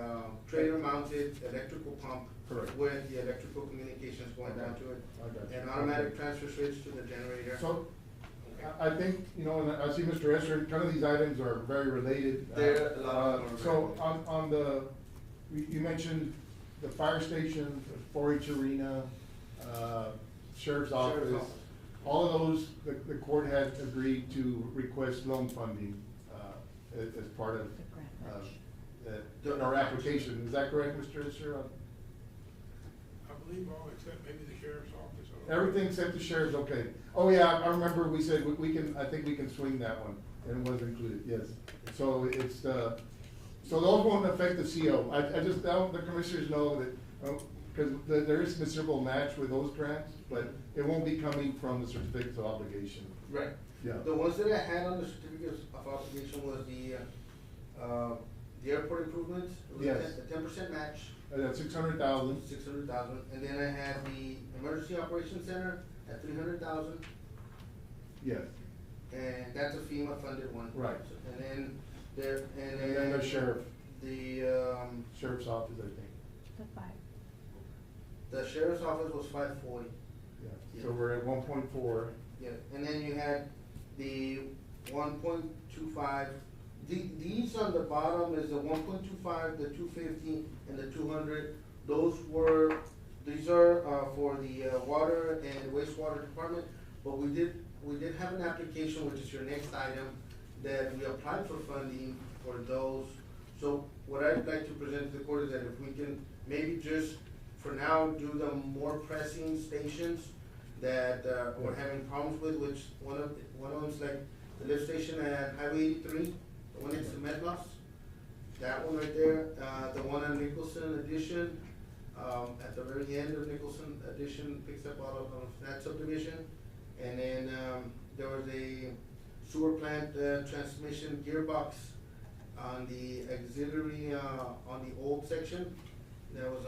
trailer mounted electrical pump. Correct. With the electrical communications going down to it. I got you. And automatic transfer switch to the generator. So, I think, you know, and I see Mr. Esser, kind of these items are very related. There, a lot of them are So, very on the, you mentioned the fire station, the 4-H arena, sheriff's office. office. All of those, the court had agreed to request loan funding, as part of, our application. Is that correct, Mr. Esser? I believe all except maybe the sheriff's office. I don't know. Everything except the sheriff's, okay. Oh, yeah, I remember we said we can, I think we can swing that one, and it was included, yes. So it's, so those won't affect the CO. I just, the commissioners know that, because there is considerable match with those grants, but it won't be coming from the certificates of obligation. Right. Yeah. The ones that I had on the certificates of obligation was the airport improvements. It was Yes. a 10% match. That's 600,000. 600,000, and then I had the emergency operations center at 300,000, Yes. and that's a FEMA funded one. Right. And then there, and And then the sheriff, the, sheriff's office, I think. the sheriff's office was 540. Yeah. So we're at 1.4. Yeah, and then you had the 1.25. These on the bottom is the 1.25, the 250, and the 200. These are for the water and wastewater department. But we did have an application, which is your next item, that we applied for funding for those. So what I'd like to present to the court is that if we can maybe just for now do the more pressing stations that we're having problems with, which one of them's like the lift station at Highway 83, the one next to Medloss. That one right there, the one on Nicholson Addition, at the very end of Nicholson Addition picks up all of that subdivision. And then there was a sewer plant transmission gearbox on the auxiliary, on the old section. There was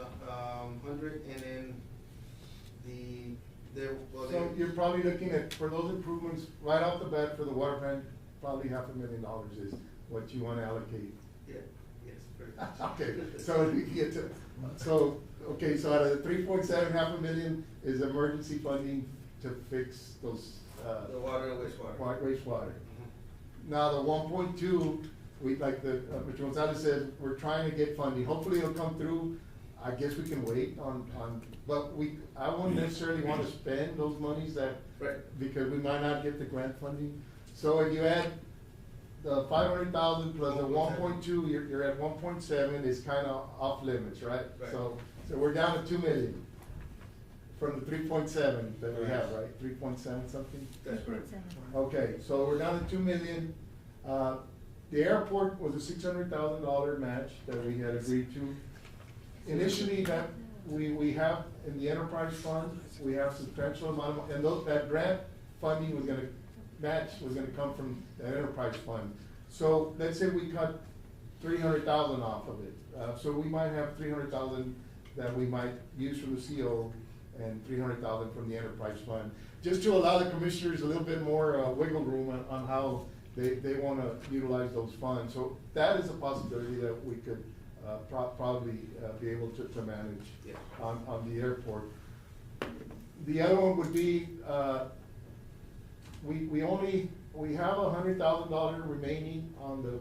100, and then So you're probably looking at, for those improvements, right off the bat for the water plant, probably $500,000 is what you wanna allocate. Yeah, yes, pretty much. Okay, so if you get to, so out of the 3.7, $500,000 is emergency funding to fix those, The water and wastewater. Wastewater. Now, the 1.2, we, like Mr. Gonzalez said, we're trying to get funding, hopefully it'll come through. I guess we can wait on, but I wouldn't necessarily wanna spend those monies because we might not get the grant funding. So if you add the 500,000 plus the 1.2, you're at 1.7, is kinda off limits, right? Right. So we're down to 2 million from the 3.7 that we have, right? 3.7 something? That's correct. Okay, so we're down to 2 million. The airport was a $600,000 match that we had agreed to. Initially, that we have in the enterprise fund, we have substantial amount of, and that grant funding was gonna come from the enterprise fund. So let's say we cut 300,000 off of it. So we might have 300,000 that we might use from the CO and 300,000 from the enterprise fund. Just to allow the commissioners a little bit more wiggle room on how they wanna utilize those funds. So that is a possibility that we could probably be able to manage on the airport. The other one would be, we have $100,000 remaining on the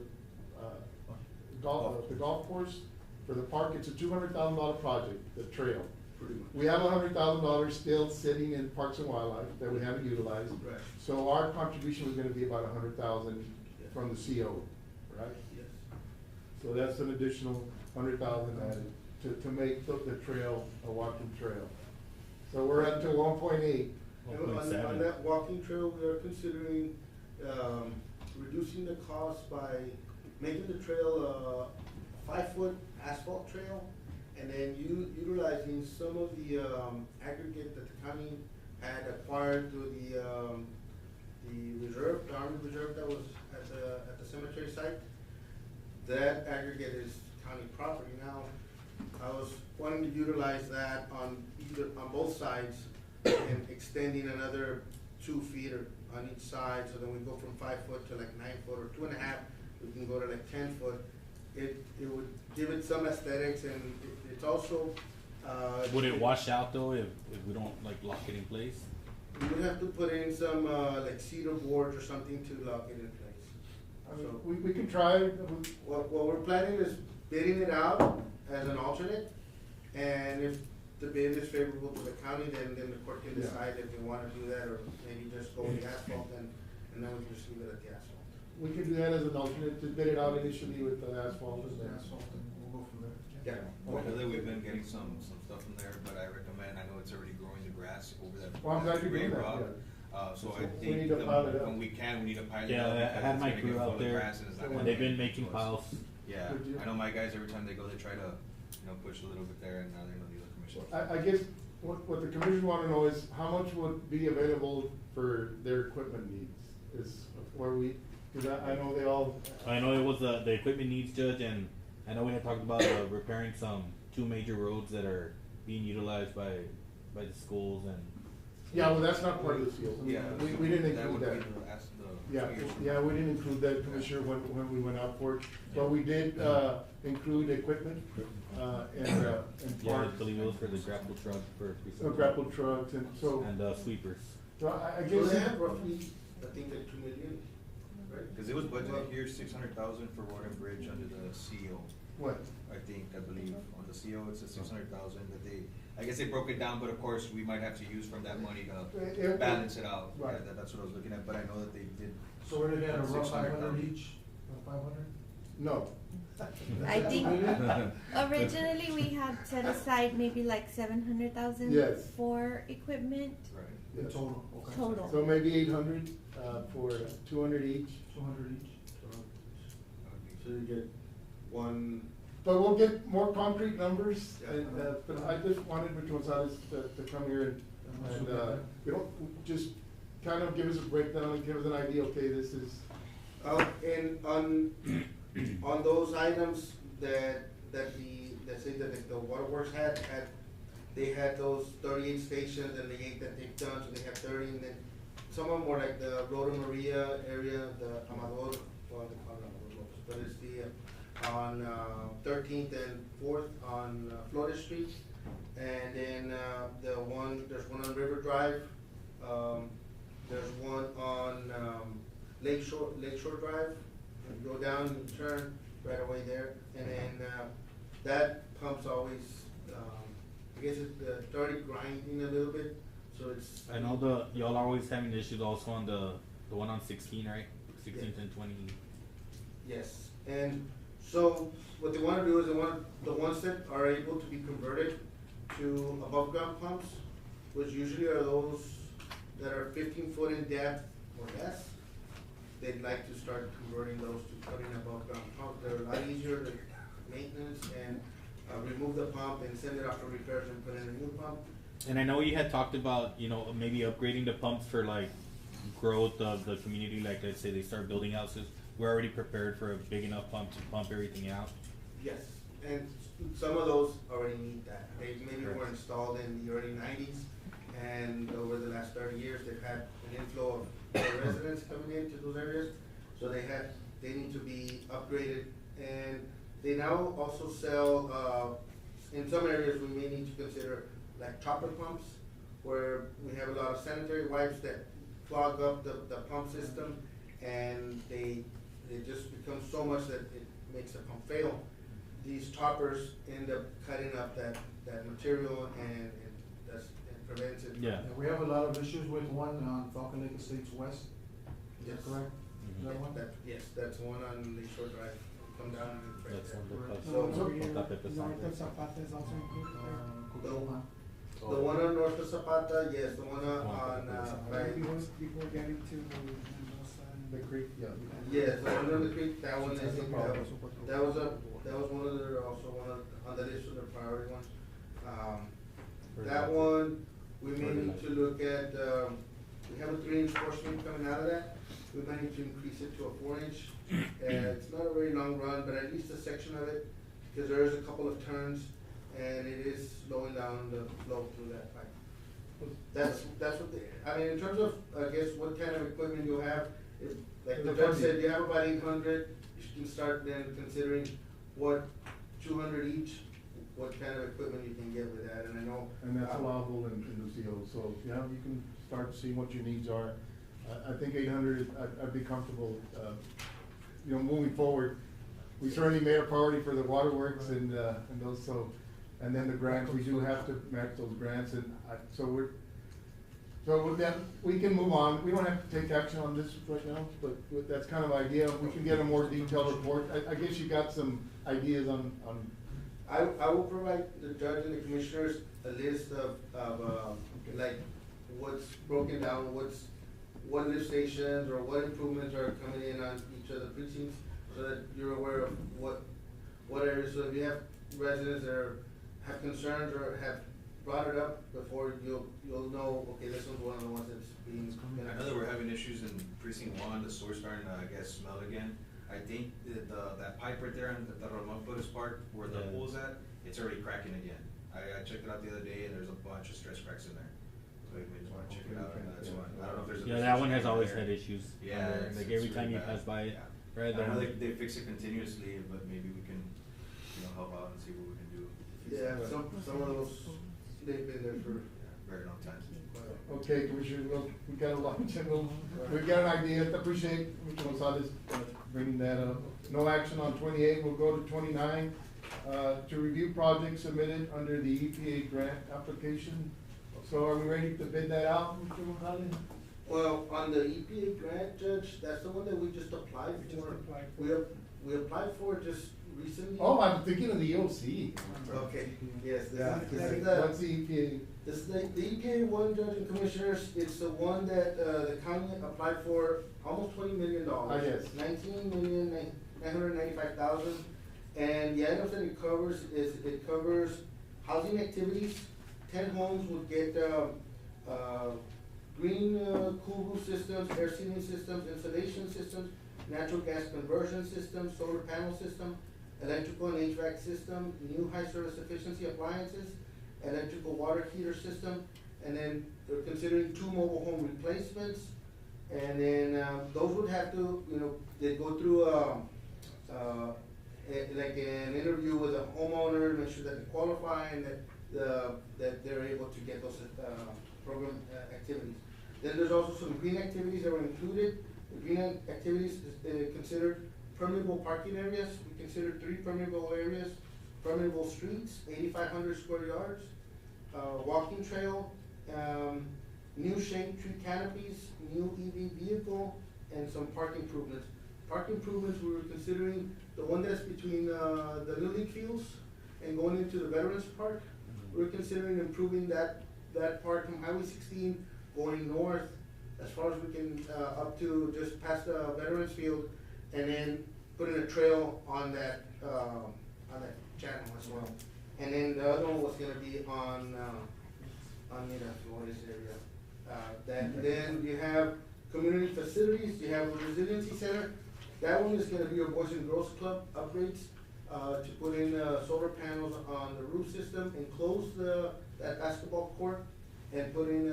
golf course For the park, it's a $200,000 project, the trail. Pretty much. We have $100,000 still sitting in Parks and Wildlife that we haven't utilized. Right. So our contribution was gonna be about 100,000 from the CO, right? Yes. So that's an additional 100,000 added to make the trail a walking trail. So we're up to 1.8. And on that walking trail, we are considering, reducing the cost by making the trail a 5-foot asphalt trail, and then utilizing some of the, aggregate that the county had acquired through the reserve, the Army Reserve that was at the cemetery site. That aggregate is county property now. I was wanting to utilize that on both sides and extending another 2 feet on each side, so then we go from 5 foot to like 9 foot or 2.5, we can go to like 10 foot. It would give it some aesthetics, and it's also, Would it wash out though if we don't like lock it in place? we would have to put in some, like cedar boards or something to lock it in place. I mean, So- we can try. What we're planning is bidding it out as an alternate, and if the bid is favorable to the county, then the court can decide if they wanna do that, or maybe just go with the asphalt, and then we can just leave it at the asphalt. We can do that as an alternate, to bid it out initially with the asphalt and then. Asphalt, and we'll go from there. Yeah, I know that we've been getting some stuff from there, but I recommend, I know it's already growing the grass over that. Well, I'm glad you're doing gray that, rock. yeah. So We I think need to pile it up. when we can, we need to pile it up. Yeah, I because had it's my gonna crew get full out of there, grass and it's not and gonna they've be been making close. piles. Yeah, Good deal. I know my guys, every time they go, they try to, push a little bit there, and now they know the other commission. I guess what the commission wanna know is how much would be available for their equipment needs, is where we, cause I know they all. I know it was the equipment needs, Judge, and I know we had talked about repairing some 2 major roads that are being utilized by the schools and. Yeah, well, that's not part of the seal. Yeah. We didn't That include would that. be the Yeah, yeah, we didn't include that, Commissioner, when we went out for it, but we did, include equipment, and Yeah, I parts. believe it was for the grapple truck for. Grapple trucks, and so. And sweepers. So I So guess. they have roughly, I think like 2 million, right? Cause it was budgeted here, 600,000 for road and bridge under the CO. What? I believe, on the CO, it's a 600,000 that I guess they broke it down, but of course, we might have to use from that money to balance it out. Right. Yeah, that's what I was looking at, but I know that they did. So we're looking at a rough 600,000. 500 each, 500? No. I think originally we had set aside maybe like 700,000 Yes. for equipment. Right. In total, okay. Total. So maybe 800, for 200 each. 200 each. So you get one. But we'll get more concrete numbers, and, but I just wanted Mr. Gonzalez to come here and, you know, just kind of give us a breakdown and give us an idea, okay, this is. And on those items that say that the waterworks they had those 38 stations, and the 8 that they've done, so they have 30, and then some of them were like the Rosa Maria area, the Amador, well, they call it Amador, but it's the, on 13th and 4th on Flores Street, and then there's one on River Drive, there's one on Lakeshore Drive. You go down and turn right away there, and then that pump's always, I guess it's started grinding a little bit, so it's. I know y'all are always having issues also on the one on 16, right? 16th and 20. Yes, and so what they wanna do is they want the ones that are able to be converted to above ground pumps, which usually are those that are 15 foot in depth or less. They'd like to start converting those to putting above ground pumps. They're a lot easier to maintenance and remove the pump and send it off for repairs and put in a new pump. And I know you had talked about, you know, maybe upgrading the pumps for like growth of the community, like let's say they start building houses. We're already prepared for a big enough pump to pump everything out. Yes, and some of those already need that. They maybe were Correct. installed in the early 90s, and over the last 30 years, they've had an inflow of residents coming into those areas. So they need to be upgraded, and they now also sell, in some areas, we may need to consider like chopper pumps, where we have a lot of sanitary wipes that clog up the pump system, and they just become so much that it makes the pump fail. these toppers end up cutting up that material and it prevents it. Yeah. We have a lot of issues with one on Falcon Lake Estates West. Is Yes. that correct? Is that one? Yes, that's one on Lakeshore Drive, come down and it's right That's there. on the coast. So- Over here, Otape Pesante. north of Zapata is also included there. The one on North of Zapata, yes, the one on, by, Before getting to Mendoza and. The creek, yeah. yes, the one on the creek, that one, I think, that was one of the, also one of, on the list of the priority ones. That one, we may need to look at, we have a 3-inch force main coming out of that. We might need to increase it to a 4-inch. It's not a very long run, but at least a section of it, because there is a couple of turns, and it is slowing down the flow through that pipe. That's what I mean, in terms of, I guess, what kind of equipment you have, if, like the judge said, you have about 800, you can start then considering what, 200 each, what kind of equipment you can get with that, and I know. And that's allowable in the CO, so, yeah, you can start seeing what your needs are. I think 800, I'd be comfortable, you know, moving forward. We certainly made a priority for the waterworks and those, so, and then the grants, we do have to match those grants, and so with that, we can move on. We don't have to take action on this right now, but that's kind of idea. We can get a more detailed report. I guess you got some ideas on. I will provide the judge and the commissioners a list of, like, what's broken down, what lift stations or what improvements are coming in on each of the precincts, so that you're aware of what areas, so if you have residents that have concerns or have brought it up before, you'll know, okay, this one's one of the ones that's being. I know that we're having issues in precinct 1, the sewer's starting to, I guess, smell again. I think that pipe right there on the Ramon Flores part, where the pool's at, it's already cracking again. I checked it out the other day, and there's a bunch of stress cracks in there. So we just wanna check it out, and that's one. I don't know if there's a. Yeah, that one has always had issues. Yeah. Like every time you pass by it, right I know there. they fix it continuously, but maybe we can, help out and see what we can do. Yeah, some of those, they've been there for. Very long time. Okay, Commissioner, well, we got a lot, we've got an idea. Appreciate Commissioner Gonzalez bringing that up. No action on 28. We'll go to 29. To review projects submitted under the EPA grant application. So are we ready to bid that out, Mr. Gonzalez? Well, on the EPA grant, Judge, that's the one that we just applied for. We applied for it just recently. Oh, I'm thinking of the EOC. Okay, yes. What's the EPA? This is the EPA one, Judge and Commissioners, it's the one that, the county applied for almost $20 million. Yes. 19,995,000. And the items that it covers is, it covers housing activities. 10 homes would get, green, cool roof systems, air sealing systems, insulation systems, natural gas conversion system, solar panel system, electrical and HVAC system, new high service efficiency appliances, electrical water heater system, and then they're considering 2 mobile home replacements. And then, those would have to, they go through, like an interview with a homeowner, make sure that they qualify and that they're able to get those, program, activities. Then there's also some green activities that were included. The green activities is considered permeable parking areas. We considered 3 permeable areas, permeable streets, 8,500 square yards, walking trail, new shade tree canopies, new EV vehicle, and some park improvements. Park improvements, we were considering the one that's between the Little League fields and going into the Veterans Park. We're considering improving that part from Highway 16 going north as far as we can, up to just past the Veterans Field, and then putting a trail on that channel as well. And then the other one was gonna be on Miraflores area. Then you have community facilities, you have a resiliency center. That one is gonna be your Boys and Girls Club upgrades, to put in, solar panels on the roof system, enclose that basketball court, and put in,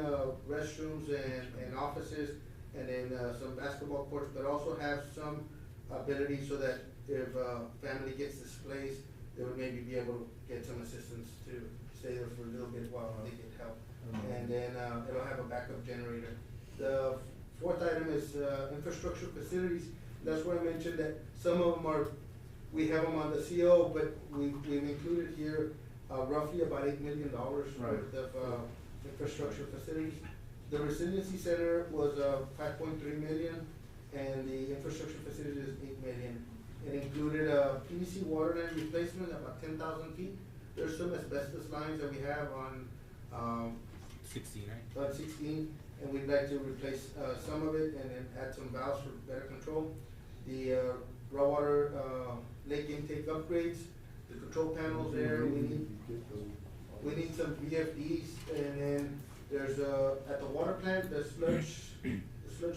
restrooms and offices, and then, some basketball courts, but also have some ability so that if a family gets displaced, they would maybe be able to get some assistance to stay there for a little bit while they get help. And then, it'll have a backup generator. The 4th item is, infrastructure facilities. That's where I mentioned that some of them are we have them on the CO, but we've included here, roughly about $8 million Right. worth of, infrastructure facilities. The resiliency center was, 5.3 million, and the infrastructure facility is 8 million. It included a PVC water line replacement, about 10,000 feet. There's some asbestos lines that we have on, 16, right? 16, and we'd like to replace, some of it and then add some valves for better control. The, raw water, lake intake upgrades, the control panels there, we need some VFDs, and then there's, at the water plant, the sludge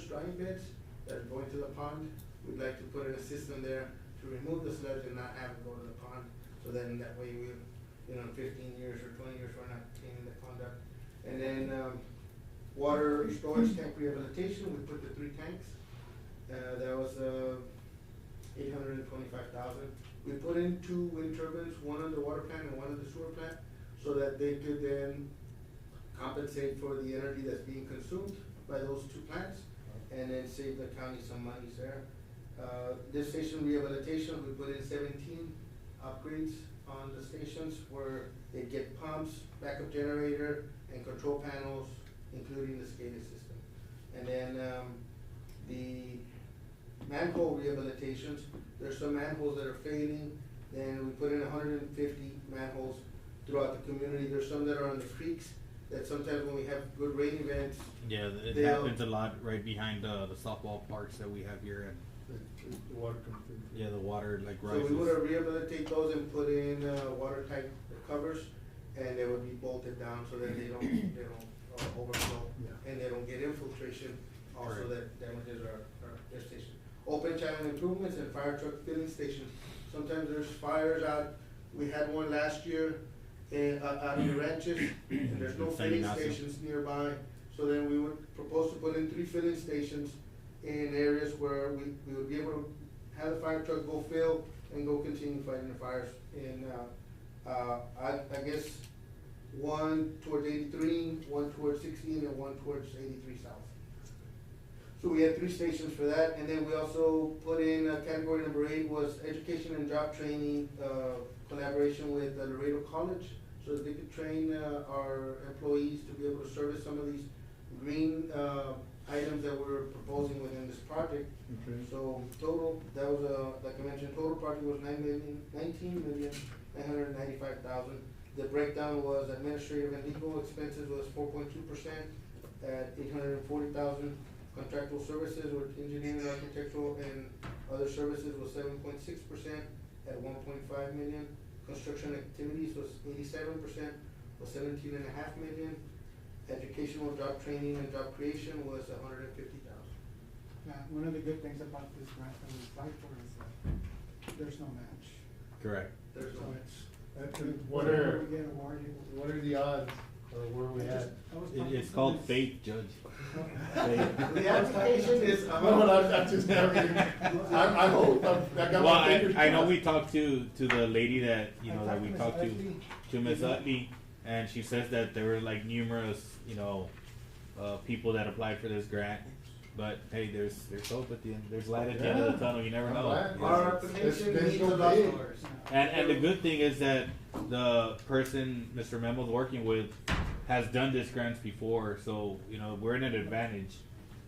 drying beds that are going to the pond. We'd like to put in a system there to remove the sludge and not have it go to the pond. So then that way we, in 15 years or 20 years, we're not cleaning the pond up. And then, water storage tank rehabilitation, we put the 3 tanks. That was, 825,000. We put in 2 wind turbines, one on the water plant and one on the sewer plant, so that they could then compensate for the energy that's being consumed by those 2 plants, and then save the county some monies there. This station rehabilitation, we put in 17 upgrades on the stations where they get pumps, backup generator, and control panels, including the SCADA system. And then, the manhole rehabilitations, there's some manholes that are failing, and we put in 150 manholes throughout the community. There's some that are on the creeks, that sometimes when we have good rain events. Yeah, it they'll- happens a lot right behind the softball parks that we have here, and The water comes through. yeah, the water like So rises. we would rehabilitate those and put in, watertight covers, and they would be bolted down so that they don't overflow, Yeah. and they don't get infiltration, also Correct. that damages their station. Open channel improvements and fire truck filling stations. Sometimes there's fires out, we had one last year, out in the ranches, and there's no In San filling Ignacio. stations nearby. So then we would propose to put in 3 filling stations in areas where we would be able to have the fire truck go fill and go continue fighting the fires. And, I guess, one towards 83, one towards 16, and one towards 83 south. So we had 3 stations for that, and then we also put in, category number 8 was education and job training, collaboration with Laredo College, so that they could train, our employees to be able to service some of these green, items that we're proposing within this project. Okay. So total, that was, like I mentioned, total project was 19,995,000. The breakdown was administrative and legal expenses was 4.2% at 840,000. Contractual services or engineering, architectural, and other services was 7.6% at 1.5 million. Construction activities was 87%, was 17.5 million. Educational job training and job creation was 150,000. Yeah, one of the good things about this grant that we applied for is that there's no match. Correct. There's So no. it's, What whatever we get awarded. what are the odds, or where we at? I was talking It's to called this- faith, Judge. The application is. No, I'm just, I hope, I got Well, my fingers I know crossed. we talked to the lady that, I that we talked Utley. to Miss Utley, and she says that there were like numerous, people that applied for this grant. But hey, there's hope at the end. There's light at the end of the tunnel. You never I'm know. glad. Our It's application been needs so a lot big. more. And the good thing is that the person Mr. Memo's working with has done this grants before, so we're in an advantage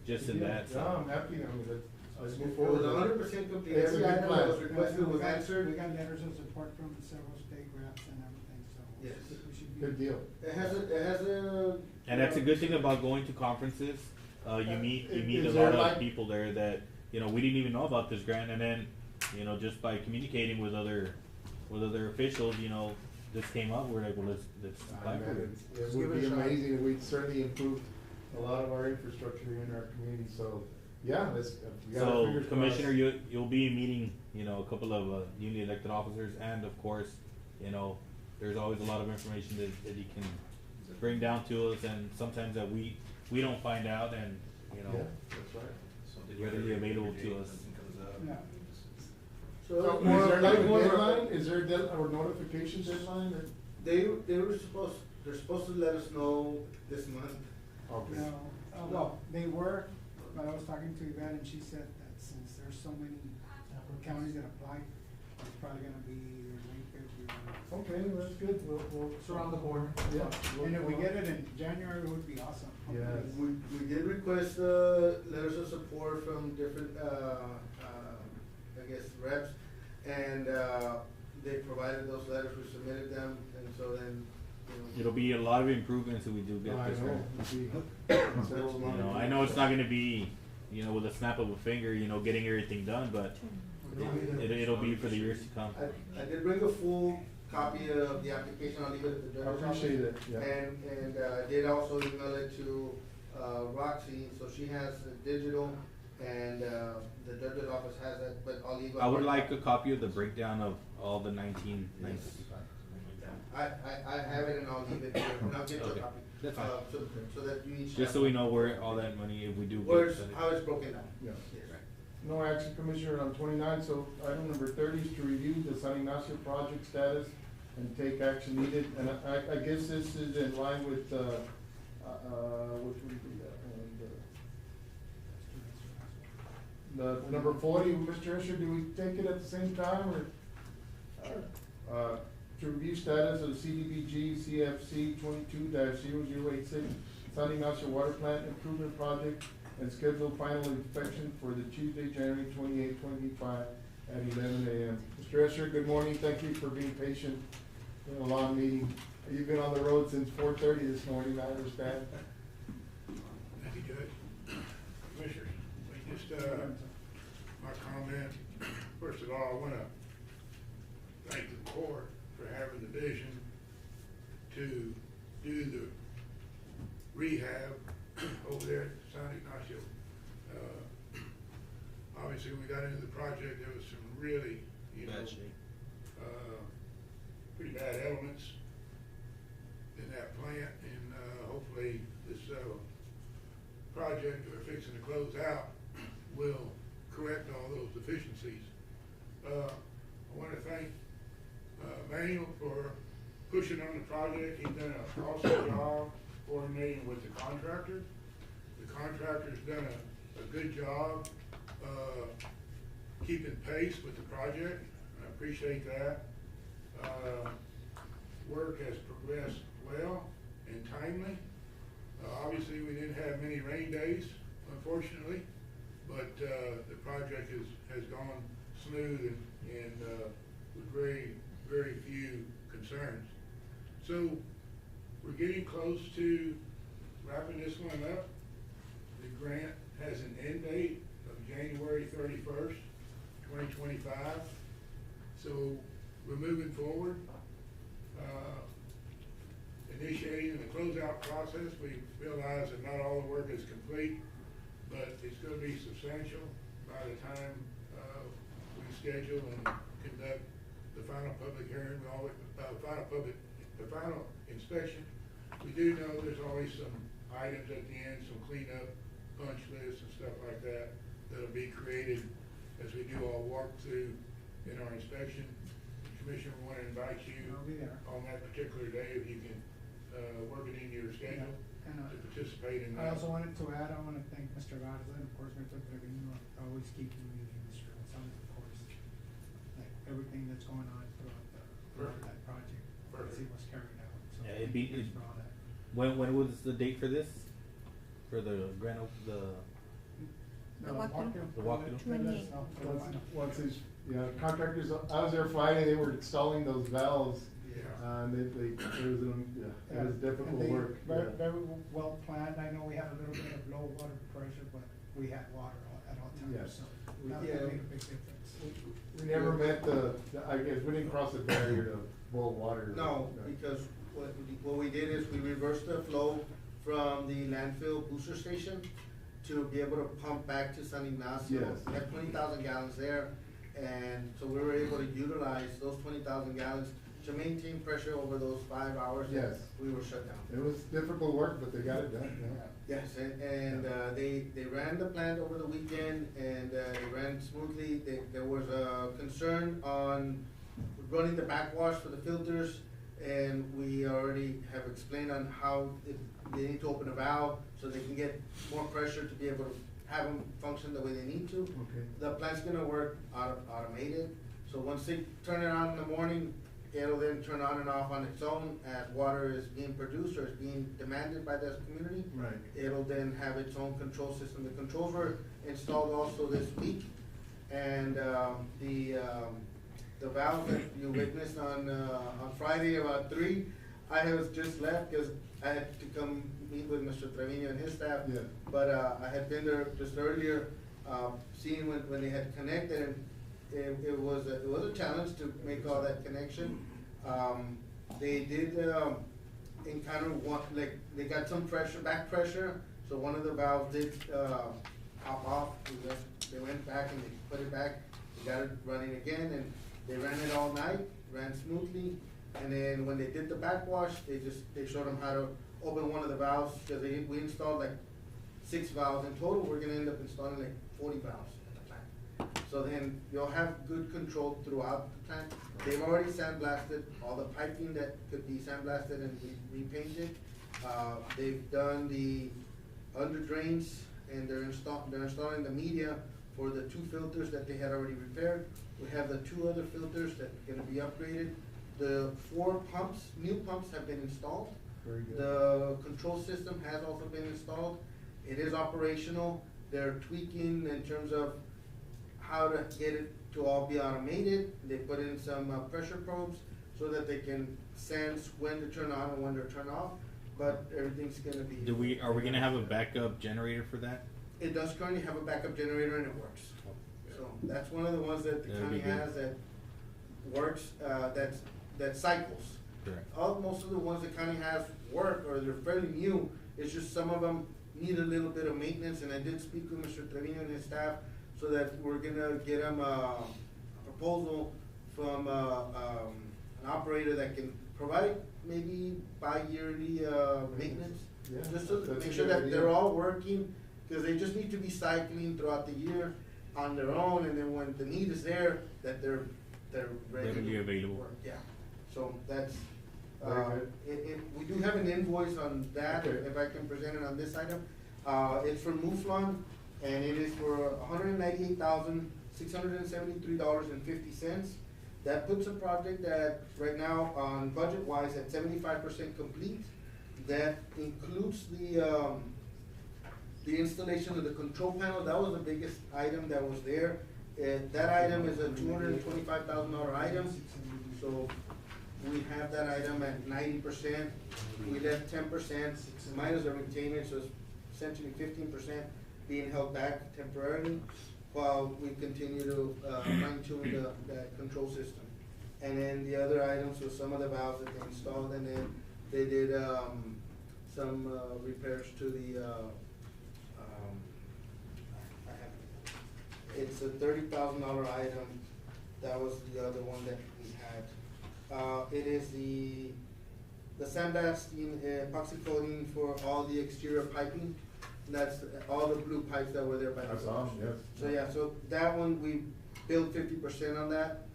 just in that. Yeah, So. I'm happy, let's move It forward. was 100% complete. It's a Every good item plan. that was requested was We answered. got letters of support from several state reps and everything, so. Yes. We should be. Good deal. It has a. And that's a good thing about going to conferences. You meet Is a there lot of like- people there that we didn't even know about this grant, and then just by communicating with other officials, this came up. We're like, well, let's apply for it. It would be amazing, and we'd certainly improve a lot of our infrastructure here in our community, so, yeah, we got our So, fingers Commissioner, crossed. you'll be meeting a couple of newly elected officers, and of course, there's always a lot of information that you can bring down to us, and sometimes that we don't find out, and Yeah, that's right. readily available to us. Yeah. So So, more is there like like a more- deadline, is there a or notification deadline, or? They're supposed to let us know this month. Okay. No, well, they were, but I was talking to Yvette and she said that since there's so many counties that applied, It's probably gonna be late February. Okay, well, that's good, we'll. Surround the corner. Yeah. And if we get it in January, it would be awesome. Yes. We did request, letters of support from different, I guess, reps, and, they provided those letters, we submitted them, and so then, you know. It'll be a lot of improvements if we do get I this know. right. You know, I know it's not gonna be, you know, with a snap of a finger, you know, getting everything done, but it'll be for the years to come. I did bring a full copy of the application, I'll leave it at the I judge's office. appreciate it, yeah. And I did also email it to, Roxy, so she has the digital, and, the judge's office has it, but I'll leave. I would like a copy of the breakdown of all the 1990s. I have it and I'll leave it here, and I'll get you a Okay, copy. that's fine. So that you each. Just so we know where all that money, if we do. Where get it's, it. how it's broken down. Yeah. Yes. No action, Commissioner, on 29. So item number 30 is to review the San Ignacio project status and take action needed. And I guess this is in line with, which would be that one? The number 40, Mr. Escher, do we take it at the same time, or? To review status of the CDBG CFC 22-0086 San Ignacio Water Plant Improvement Project and schedule final inspection for the Tuesday, January 28, 2025 at 11 a.m. Mr. Escher, good morning. Thank you for being patient in a long meeting. You've been on the road since 4:30 this morning, I understand. Thank you, Judge. Commissioners, we just, my comment, first of all, I wanna thank the court for having the vision to do the rehab over there at San Ignacio. Obviously, when we got into the project, there was some really, you know, pretty bad elements in that plant, and, hopefully this, project we're fixing to close out will correct all those deficiencies. I wanna thank Manuel for pushing on the project. He's done an awesome job coordinating with the contractor. The contractor's done a good job, keeping pace with the project. I appreciate that. Work has progressed well and timely. Obviously, we didn't have many rain days, unfortunately, but, the project has gone smooth and with very few concerns. So we're getting close to wrapping this one up. The grant has an end date of January 31st, 2025. So we're moving forward, initiating the closeout process. We realize that not all the work is complete, but it's gonna be substantial by the time, we schedule and conduct the final public hearing, the final inspection. We do know there's always some items at the end, some cleanup, punch lists and stuff like that, that'll be created as we do our walkthrough in our inspection. Commissioner, we wanna invite you I'll be there. on that particular day, if you can, work it into your schedule And, to participate in I that. also wanted to add, I wanna thank Mr. Garza and of course Mr. Trevino, for always keeping me in Mr. Gonzalez, of course. Like everything that's going on throughout that project, as it was carried out, so Yeah, thank you guys for all that. When was the date for this? For the grand, the walkthrough. The walkthrough. 28. Once these, contractors, I was there Friday, they were installing those valves. And it was difficult And they work. Very, very well planned. I know we had a little bit of low water pressure, but we had water at all times, Yes. so that made a big difference. We never met I guess, we didn't cross the barrier to boil water. No, because what we did is we reversed the flow from the landfill booster station to be able to pump back to San Ignacio. Yes. We had 20,000 gallons there, and so we were able to utilize those 20,000 gallons to maintain pressure over those 5 hours. Yes. We were shut down. It was difficult work, but they got it done, yeah. Yes, and they ran the plant over the weekend, and it ran smoothly. There was a concern on running the backwash for the filters, and we already have explained on how they need to open a valve so they can get more pressure to be able to have them function the way they need to. Okay. The plant's gonna work automated, So once they turn it on in the morning, it'll then turn on and off on its own as water is being produced or is being demanded by the community. Right. It'll then have its own control system. The controls were installed also this week. And, the valve that you witnessed on Friday about 3, I was just left because I had to come meet with Mr. Trevino and his staff. Yeah. But, I had been there just earlier, seeing when they had connected, and it was a challenge to make all that connection. They did, encounter one, like, they got some pressure, back pressure, so one of the valves did, pop off. They went back and they put it back, they got it running again, and they ran it all night, ran smoothly. And then when they did the backwash, they showed them how to open one of the valves, because we installed like 6 valves in total. We're gonna end up installing like 40 valves at the plant. So then you'll have good control throughout the plant. They've already sandblasted all the piping that could be sandblasted and repainted. They've done the under drains, and they're installing the media for the 2 filters that they had already repaired. We have the 2 other filters that are gonna be upgraded. The 4 pumps, new pumps have been installed. Very good. The control system has also been installed. It is operational. They're tweaking in terms of how to get it to all be automated. They put in some pressure probes so that they can sense when to turn on and when to turn off. But everything's gonna be. Are we gonna have a backup generator for that? It does currently have a backup generator and it works. So that's one of the ones that the That'd be county good. has that works, that cycles. Correct. Most of the ones the county has work, or they're fairly new. It's just some of them need a little bit of maintenance, and I did speak with Mr. Trevino and his staff, so that we're gonna get them a proposal from an operator that can provide maybe bi-yearly maintenance. Yeah, Just to that's make a sure good that idea. they're all working, because they just need to be cycling throughout the year on their own, and then when the need is there, that they're ready. Readily to available. work. Yeah, so that's, Very good. we do have an invoice on that, Okay. if I can present it on this item. It's for Mouflon, and it is for $198,673.50. That puts a project that, right now, on budget-wise, at 75% complete. That includes the installation of the control panel. That was the biggest item that was there. That item is a $225,000 item, so we have that item at 90%. We left 10%, minus the retainage, so it's essentially 15% being held back temporarily, while we continue to fine tune that control system. And then the other items were some of the valves that they installed, and then they did some repairs to the it's a $30,000 item. That was the other one that we had. It is the sandblasting, epoxy coating for all the exterior piping. And that's all the blue pipes that were there by the. That's awesome, yes. So yeah, so that one, we billed 50% on that.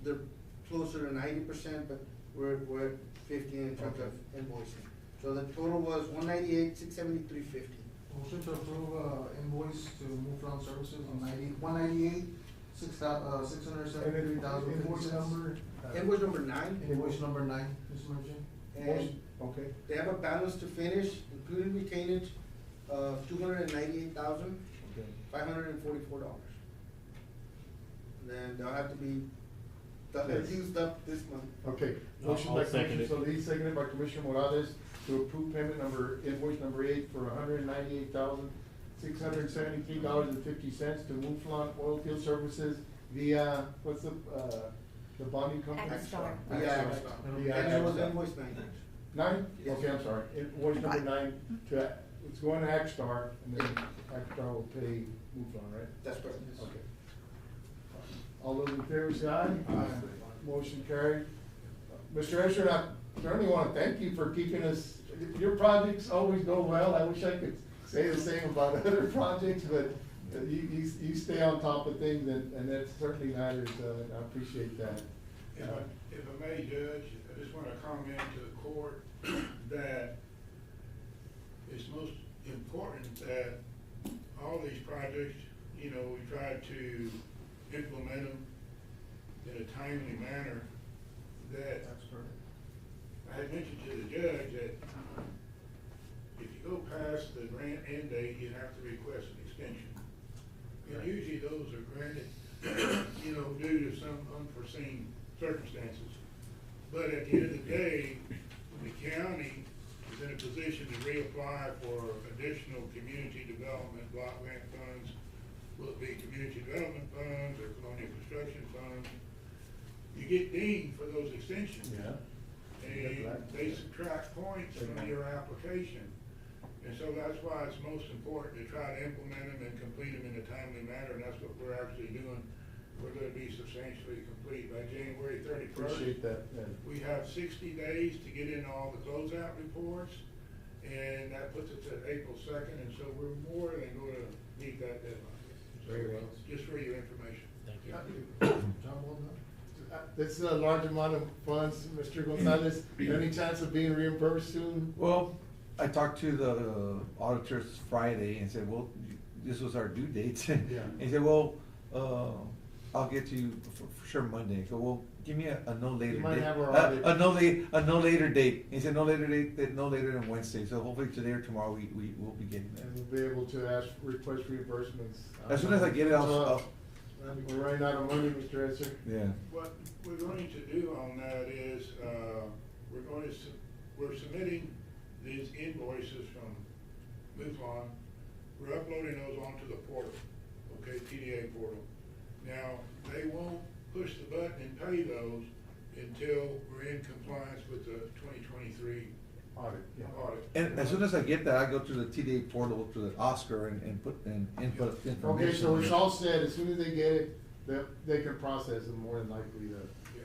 They're closer to 90%, but we're at 50 in terms of invoicing. So the total was $198,673.50. Motion to approve, invoice to Mouflon Services on 198, $673,050. Invoice number? Invoice number 9. Invoice number 9, Mr. Merchant. And Okay. they have a balance to finish, including retainage, of $298,544. Then they'll have to be, Yes. used up this month. Okay, I'll motion by second Commissioner it. Solis, seconded by Commissioner Morales to approve payment invoice number 8 for $198,673.50 to Mouflon Oilfield Services via, what's the bonding company? Axstar. Yeah, Via and it was Axstar. invoice 9. 9? Yes. Okay, I'm sorry. Invoice number 9 to, it's going to Axstar, and then Axstar will pay Mouflon, right? That's correct. Okay. All those in favor say aye. Motion carried. Mr. Escher, I certainly want to thank you for keeping us, your projects always go well. I wish I could say the same about other projects, but you stay on top of things, and that certainly matters, and I appreciate that. If I may, Judge, I just want to comment to the court that it's most important that all these projects, we try to implement them timely manner that That's correct. I had mentioned to the judge that if you go past the grant end date, you have to request an extension. And Right. usually those are granted, you know, due to some unforeseen circumstances. But at the end of the day, the county is in a position to reapply for additional community development block grant funds. Will it be community development funds or colonial construction funds? You get deemed for those extensions. Yeah. And they subtract points from your application. And so that's why it's most important to try to implement them and complete them in a timely manner, and that's what we're actually doing. We're gonna be substantially complete by January 31st. Appreciate that, yeah. We have 60 days to get in all the closeout reports, and that puts us at April 2nd, and so we're more than gonna meet that deadline. So, Very well. just for your information. Thank you. John, well done. This is a large amount of funds, Mr. Gonzalez. Any chance of being reimbursed soon? Well, I talked to the auditors Friday and said, well, this was our due date. Yeah. And he said, well, I'll get to you for sure Monday. I go, well, give me a no later You might date. have our audit. A no later date. He said, no later date, no later than Wednesday. So hopefully today or tomorrow we will be getting that. And we'll be able to request reimbursements. As soon as I get it, I'll We're running out of money, Mr. Esser. yeah. What we're going to do on that is, we're submitting these invoices from Muflon. We're uploading those onto the portal, okay, TDA portal. Now, they won't push the button and pay those until we're in compliance with the 2023 Audit, yeah. audit. And as soon as I get that, I go to the TDA portal, to the Oscar and input information. Okay, so it's all set. As soon as they get it, they can process it more than likely,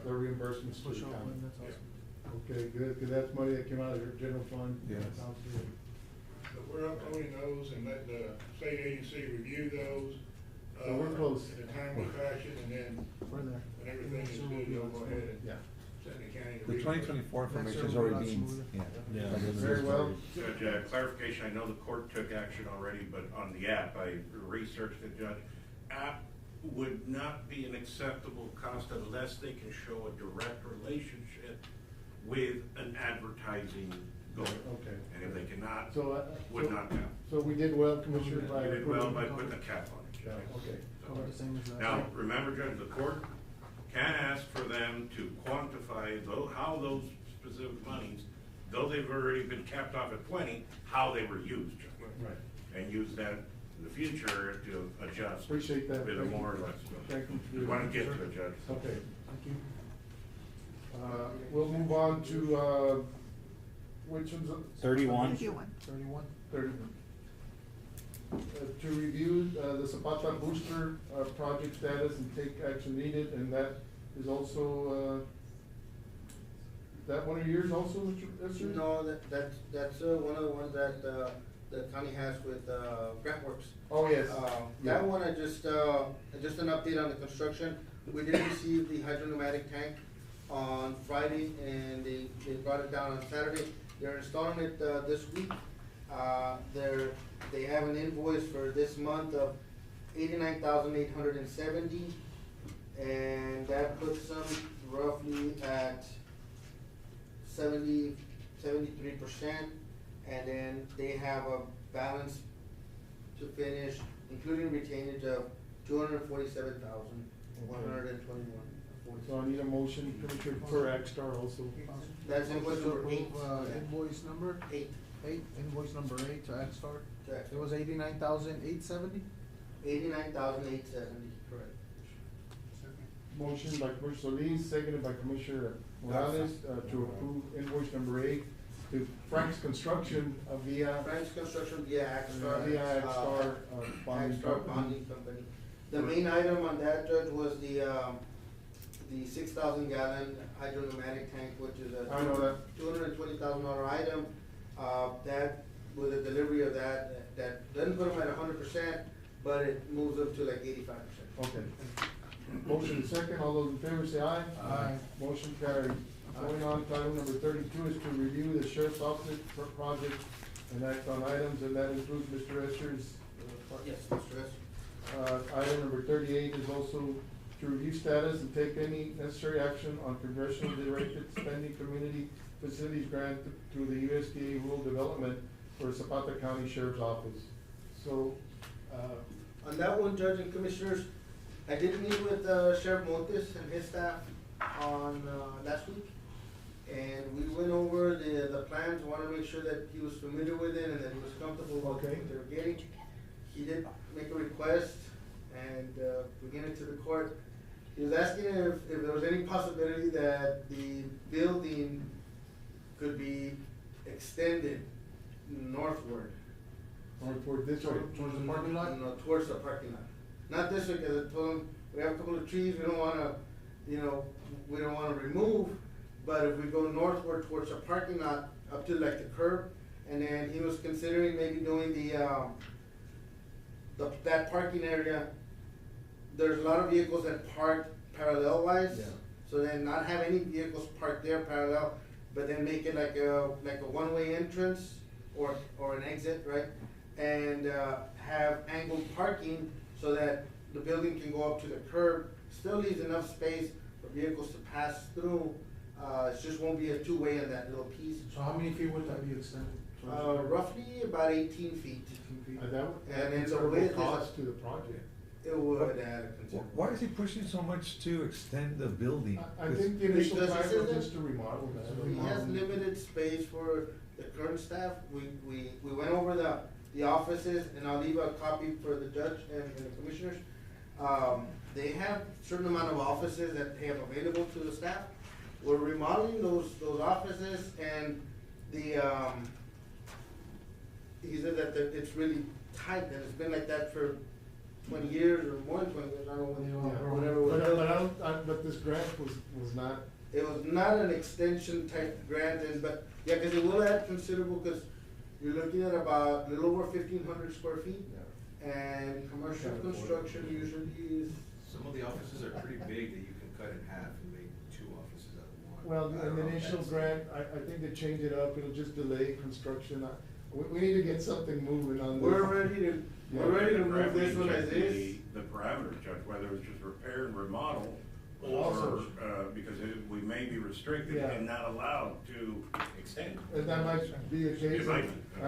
the reimbursements to the county. That's awesome. Okay, good, because that's money that came out of your general fund. Yes. Sounds good. So we're uploading those and letting the state agency review those. So we're close. In a timely fashion, and then We're there. when everything is good, you'll go ahead and Yeah. send the county to. The reimburse. 2024 information is Next year already we'll being, be a lot yeah. smoother. Yeah. Very well. Judge, clarification, I know the court took action already, but on the app, I researched it, Judge. App would not be an acceptable cost unless they can show a direct relationship with an advertising goal. Okay. And if they cannot, So, would not count. So we did well, Commissioner, by. You did well by approving- putting a cap on it, Yeah, Judge. okay. Cover the same as last Now, year. remember, Judge, the court can ask for them to quantify how those specific monies, though they've already been capped off at 20, how they were used, Judge. Right. And use that in the future to adjust. Appreciate that. With a Thank you. more or less. Thank you. We want to get to it, Judge. Okay. Thank you. We'll move on to, which one's? 31. 31. 31. To review the Zapata booster project status and take action needed, and that is also, that one of yours also, Mr. Esser? No, that's one of the ones that, the county has with, GrantWorks. Oh, yes. Yeah. That one, just an update on the construction. We did receive the hydropneumatic tank on Friday, and they brought it down on Saturday. They're installing it, this week. They have an invoice for this month of $89,870, and that puts them roughly at 73%, and then they have a balance to finish, including retainage of $247,121. So I need a motion, Commissioner, for Axstar also. That's invoice number 8. Invoice number? 8. Invoice number 8 to Axstar. Correct. It was 89,870? 89,870, correct. Motion by Commissioner Solis, seconded by Commissioner Morales, to approve invoice number 8 to Frank's Construction via. Frank's Construction via Axstar. Via Axstar Bonding Axstar Company. Bonding Company. The main item on that, Judge, was the 6,000 gallon hydropneumatic tank, which is a I know that. $220,000 item. That, with the delivery of that doesn't put them at 100%, but it moves them to like 85%. Okay. Motion second, all those in favor say aye. Aye. Motion carried. Going on, item number 32 is to review the sheriff's office project and act on items, and that includes Mr. Esser's. Yes, Mr. Esser. Item number 38 is also to review status and take any necessary action on congressional directed spending community facilities grant through the USDA Rural Development for Zapata County Sheriff's Office. So, On that one, Judge and Commissioners, I did meet with Sheriff Montes and his staff on, last week. And we went over the plans, wanna make sure that he was familiar with it and that he was comfortable with what they were getting. He did make a request and, we get it to the court. He was asking if there was any possibility that the building could be extended northward. Northward this way, Towards the parking lot? No, towards the parking lot. Not this way, cause I told him, we have a couple of trees, we don't wanna, we don't wanna remove, but if we go northward towards the parking lot, up to like the curb, and then he was considering maybe doing that parking area, there's a lot of vehicles that park parallel-wise. Yeah. So then not have any vehicles parked there parallel, but then make it like a one-way entrance or an exit, right? And, have angled parking so that the building can go up to the curb, still leaves enough space for vehicles to pass through. It just won't be a two-way in that little piece. So how many feet would that be extended? Roughly about 18 feet. 18 feet. and that And adds then a the width is cost to the project. It would add a considerable. Why is he pushing so much to extend the building? I think the initial Because he plan says was that- just to remodel that. He has limited space for the current staff. We went over the offices, and I'll leave a copy for the judge and the commissioners. They have certain amount of offices that they have available to the staff. We're remodeling those offices, and he said that it's really tight, and it's been like that for 20 years or more than 20 years, I don't know, whatever. But this grant was not. It was not an extension type grant, but, yeah, cause it will add considerable, cause you're looking at about a little over 1,500 square feet. And commercial construction usually is. Some of the offices are pretty big that you can cut in half and make two offices out of one. Well, I don't in the know if initial that's- grant, I think they changed it up, it'll just delay construction. We need to get something moving on this. We're ready to move this one as is. The parameters, Judge, whether it's just repair and remodel, or, Also- because we may be restricted Yeah. and not allowed to extend. And that might be a case It might of, be. and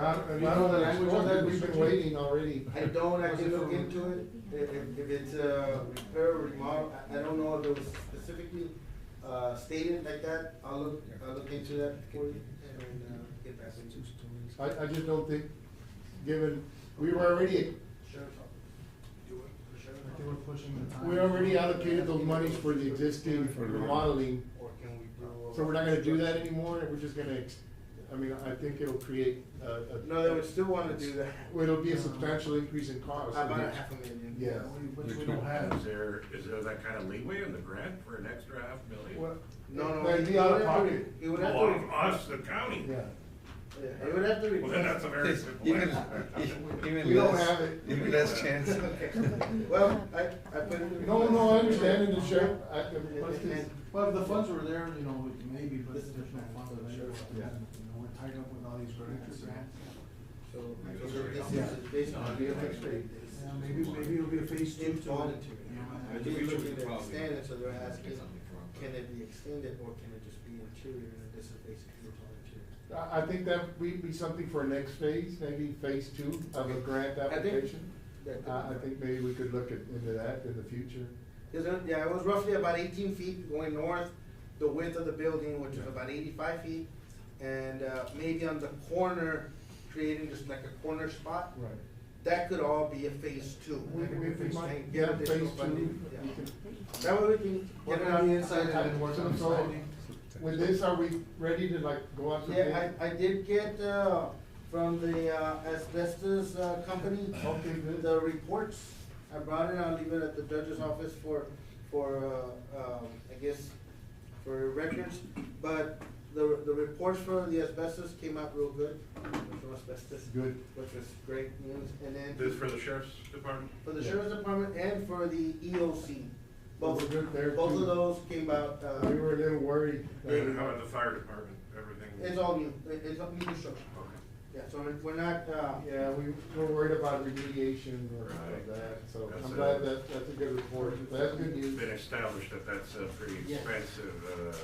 I know the language on that, we've been waiting already. I can look into it, if it's repair or remodel, I don't know if it was specifically, stated like that, I'll look into that for you and, get back to you. I just don't think, given, we were already, They were pushing the time. we already allocated those monies for the existing remodeling. Or can we do? So we're not gonna do that anymore, we're just gonna, I think it'll create No, they would still wanna do that. Well, it'll be a substantial increase in cost. About $500,000. Yeah. Which we don't have. Is there that kind of leeway in the grant for an extra $500,000? Well, No, that'd he be out would of have to, pocket. he would have Well, to. of us, the county. Yeah. He would have to Well, then that's request. a very simple Even, answer. even We don't less, have it. even less chance. Well, I put it. No, I understand, and the sheriff, what's this? Well, if the funds were there, maybe, but This is there's no funds available. Yeah. We're tied up with all these grants. So this is based on the next rate. Yeah, maybe it'll be a phase two. It's voluntary. In the They're future, looking we to probably extend it, so they're asking, get something from- can it be extended or can it just be interior, and this is basically voluntary. I think that would be something for next phase, maybe phase 2 of a grant I think application. that could I be think maybe we could look into that in the future. Yeah, it was roughly about 18 feet going north, the width of the building, which is about 85 feet. And, maybe on the corner, creating just like a corner spot. Right. That could all be a phase 2. We might, And yeah, get additional phase 2. funding. we Yeah. can- That way we can get it on the inside and work on the So, siding. with this, are we ready to like go out to bid? Yeah, I did get, from the, asbestos, company. Okay, good. The reports, I brought it, I'll leave it at the judge's office for, I guess, for records. But the reports for the asbestos came out real good, from asbestos. Good. Which was great news, and then. This for the sheriff's department? For the sheriff's department and for the EOC. Both, We're good there, both too. of those came out, We were a little worried. And how about the fire department, everything? it's all new, it's all new construction. Okay. Yeah, so we're not, Yeah, we're worried about remediation or of that, so That's I'm a- glad that's a good report. That's good It's news. been established that that's a pretty Yeah. expensive,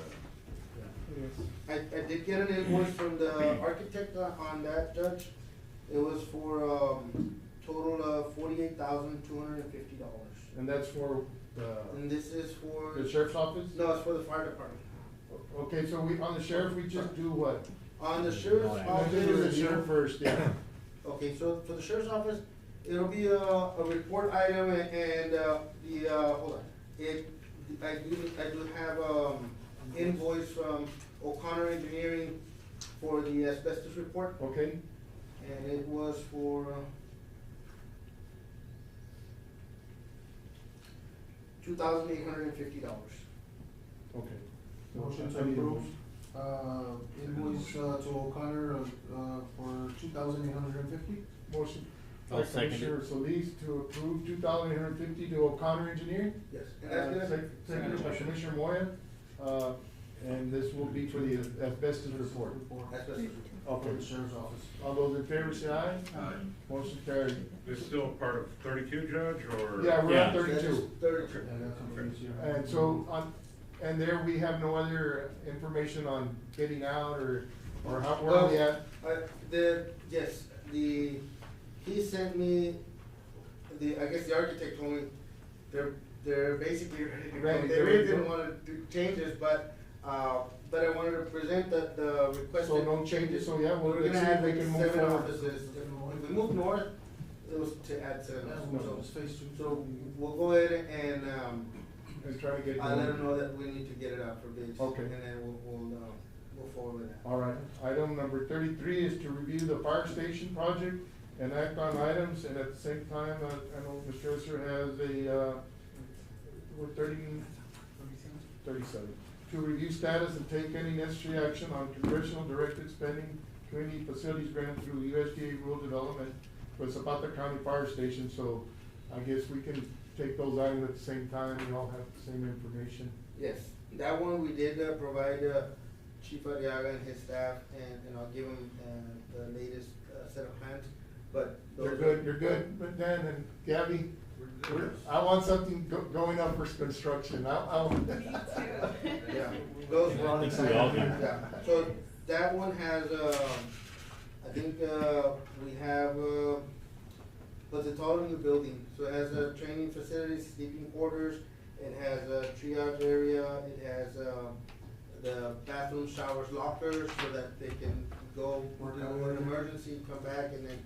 I did get an invoice from the architect on that, Judge. It was for, total of $48,250. And that's for, And this is for. the sheriff's office? No, it's for the fire department. Okay, so on the sheriff, we just do what? On the sheriff's Let's office. do the sheriff first, yeah. Okay, so for the sheriff's office, it'll be a report item and, hold on. I do have, invoice from O'Connor Engineering for the asbestos report. Okay, And it was for, $2,850. okay. Motion to approve, invoice, to O'Connor, for $2,850. Motion I'll by second it. Commissioner Solis to approve $2,850 to O'Connor Engineering. Yes. And that's gonna. Seconded by Commissioner Moya, and this will be for the asbestos report. Asbestos. Okay. For the sheriff's office. All those in favor say aye. Aye. Motion carried. this is still part of 32, Judge, or? Yeah, we're at Yeah. 32. 32. Yeah, that's on the easier. And so and there we have no other information on getting out or how, where are we at? He sent me, I guess the architect told me, they're basically ready to go. Ready, They they're really ready to didn't go. wanna do changes, but I wanted to present the requested. So no changes, so yeah, We're let's gonna see if add we like can move 7 forward. offices. If we move north, it was to add 7. Yeah, So- it's phase 2. So we'll go ahead and, And try to get. I'll let them know that we need to get it out for bids. Okay. And then we'll move forward with that. All right, item number 33 is to review the fire station project and act on items, and at the same time, I know Mr. Esser has we're 37. To review status and take any necessary action on congressional directed spending, community facilities grant through USDA rural development for Zapata County Fire Station, so I guess we can take those items at the same time, we all have the same information. Yes, that one we did provide Chief Arriaga and his staff, and I'll give him the latest set of plans, but. You're good, but Dan and Gabby, I want something going up for construction, Yeah, those were on the I think we all do. Yeah, so that one has, I think, we have, but it's all a new building, so it has training facilities, sleeping quarters, it has a triage area, it has, the bathroom, showers, lockers, so that they can go, do an emergency, come back, and then,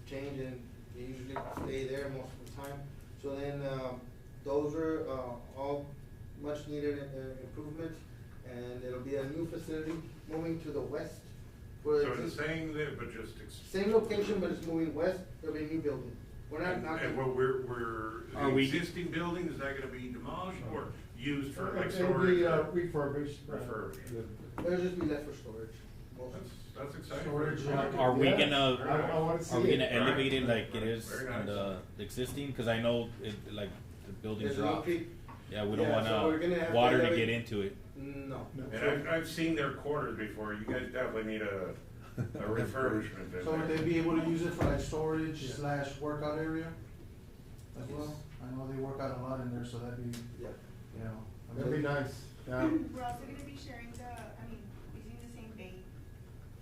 change, and they usually stay there most of the time. So then, those are, all much needed improvements, and it'll be a new facility moving to the west. So it's the same there, but just. Same location, but it's moving west, there'll be a new building. We're not. And what Are the we- existing building, is that gonna be demolished or used for like It'll storage? be refurbished. Refurbished. It'll just be left for storage. That's exciting. Storage, Are we Yeah. gonna, I wanna see are we gonna it. elevate it Right. like it is Very in nice. the existing? Cause I know it, like, the building's There's a little rock. peak. Yeah, we don't Yeah, so we're gonna want have water to to elevate- get into it. No. And I've seen their quarters before, you guys definitely need a refurbishment in So would there. they be able to use it for like storage / workout area as well? I know they work out a lot in there, so that'd be, Yeah. That'd be nice, yeah. We're also gonna be sharing using the same bait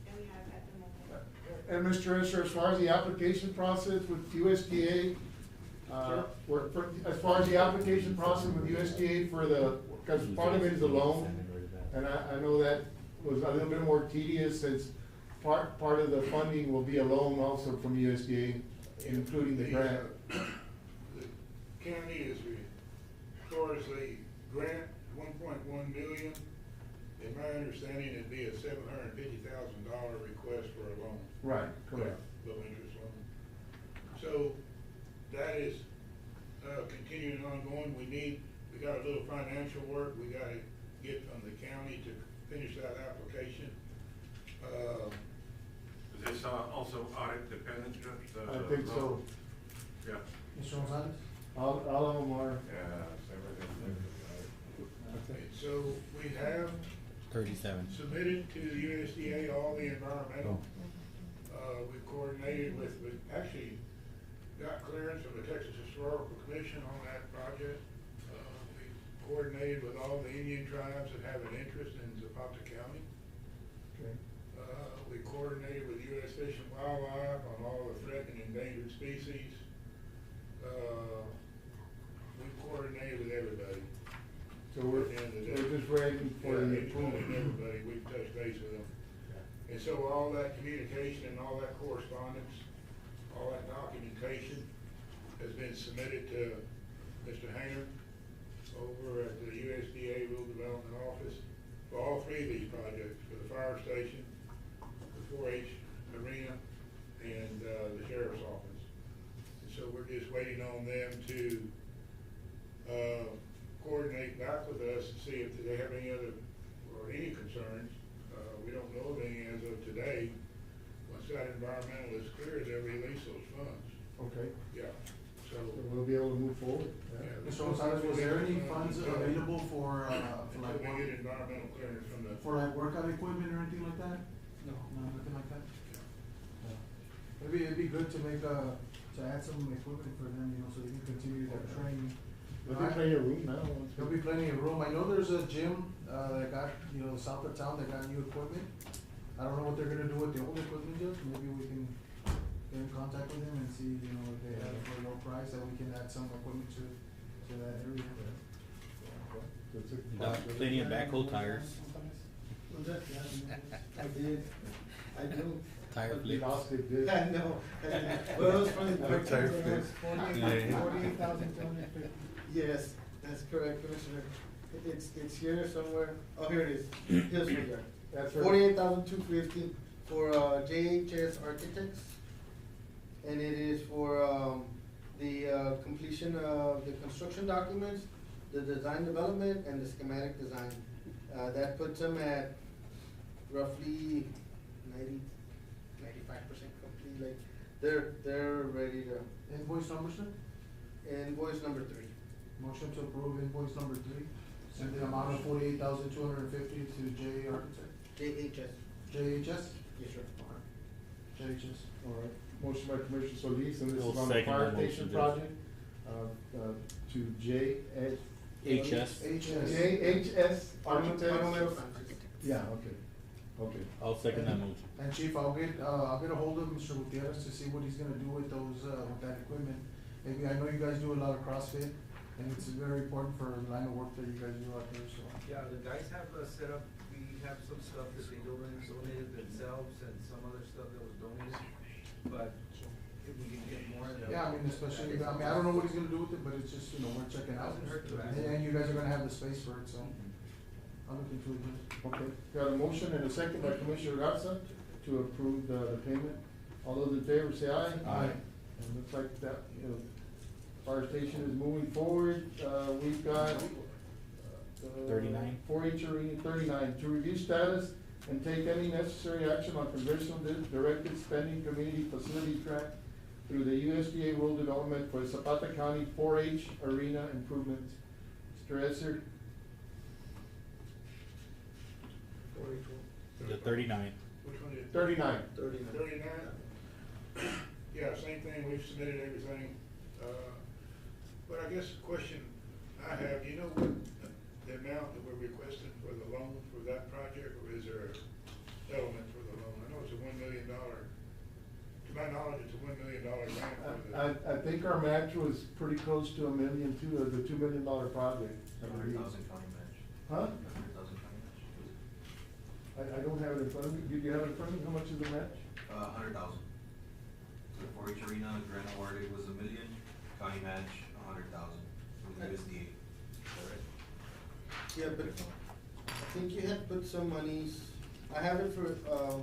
that we have at the moment. And Mr. Esser, as far as the application process with USDA, as far as the application process with USDA for because part of it is a loan, and I know that was a little bit more tedious since part of the funding will be a loan also from USDA, including the grant. The county is, as far as the grant, 1.1 million, in my understanding, it'd be a $750,000 request for a loan. Right, correct. Low interest loan. So that is, continuing ongoing. We got a little financial work we gotta get from the county to finish that application. Is this also audit dependent, Judge? I think so. Yeah. Mr. Gonzalez? All of them are. Yeah, everything. Okay, so we have 37. submitted to the USDA all the environmental We coordinated we actually got clearance from the Texas Historical Commission on that project. We coordinated with all the Indian tribes that have an interest in Zapata County. Okay. We coordinated with U.S. Fish and Wildlife on all the threatened and endangered species. We coordinated with everybody. So we're just waiting for the approval. Everybody, we've touched base with them. And so all that communication and all that correspondence, all that documentation has been submitted to Mr. Hayner over at the USDA Rural Development Office for all three of these projects, for the fire station, the 4-H arena, and the sheriff's office. And so we're just waiting on them to coordinate back with us to see if they have any other or any concerns. We don't know of any as of today. Once that environmental is clear, they'll release those funds. Okay. Yeah. So we'll be able to move forward. Yeah. Mr. Gonzalez, was there any funds available for like we get environmental clearance from the for like workout equipment or anything like that? No, nothing like that. Yeah. Maybe it'd be good to make to add some equipment for them, you know, so they can continue their training. There'll be plenty of room now. There'll be plenty of room. I know there's a gym that got, you know, south of town that got new equipment. I don't know what they're gonna do with the old equipment yet. Maybe we can get in contact with them and see, you know, if they have it for a low price, that we can add some equipment to that area. Plenty of backhoe tires. I did. I do. Tire flips. I know. Well, it was funny. Tire flips. 48,250. Yes, that's correct, Commissioner. It's here somewhere. Oh, here it is. Here's for you. That's right. 48,250 for JHS Architects, and it is for the completion of the construction documents, the design development, and the schematic design. That puts them at roughly 95% complete. Like they're ready to. Invoice number, sir? Invoice number 3. Motion to approve invoice number 3, in the amount of 48,250 to J Architect. JHS. JHS? Yes, sir. JHS. All right. Motion by Commissioner Solis, and this I'll is on the second fire that motion, station Judge. project, to HS. JHS Architects. Monumental. Yeah, okay, okay. I'll second that motion. And Chief, I'll get a hold of Mr. Gutierrez to see what he's gonna do with those, with that equipment. Maybe, I know you guys do a lot of CrossFit, and it's very important for the line of work that you guys do out there, so. Yeah, the guys have set up, we have some stuff that they donated themselves and some other stuff that was donated, but if we can get more of them. Yeah, I mean, especially, I mean, I don't know what he's gonna do with it, but it's just, you know, we're checking out. Doesn't hurt to ask. And you guys are gonna have the space for it, so. I'll look into it. Okay, got a motion and a second by Commissioner Garza to approve the payment. All those in favor say aye. Aye. And looks like that, fire station is moving forward. We've got 39. 4-H Arena 39, to review status and take any necessary action on congressional directed spending community facility track through the USDA Rural Development for Zapata County 4-H Arena improvements. Mr. Esser? The 39. Which one is it? 39. 39? Yeah, same thing, we've submitted everything. But I guess the question I have, do you know what the amount that we're requesting for the loan for that project, or is there a settlement for the loan? I know it's a $1 million, to my knowledge, it's a $1 million grant for the. I think our match was pretty close to $1 million too, the $2 million project. I believe. 100,000 county match. Huh? 100,000 county match. I don't have it in front of me. Do you have it in front of me? How much is the match? 100,000. The 4-H arena grant awarded was $1 million, county match 100,000 from the USDA. Yeah, but I think you had put some monies, I have it for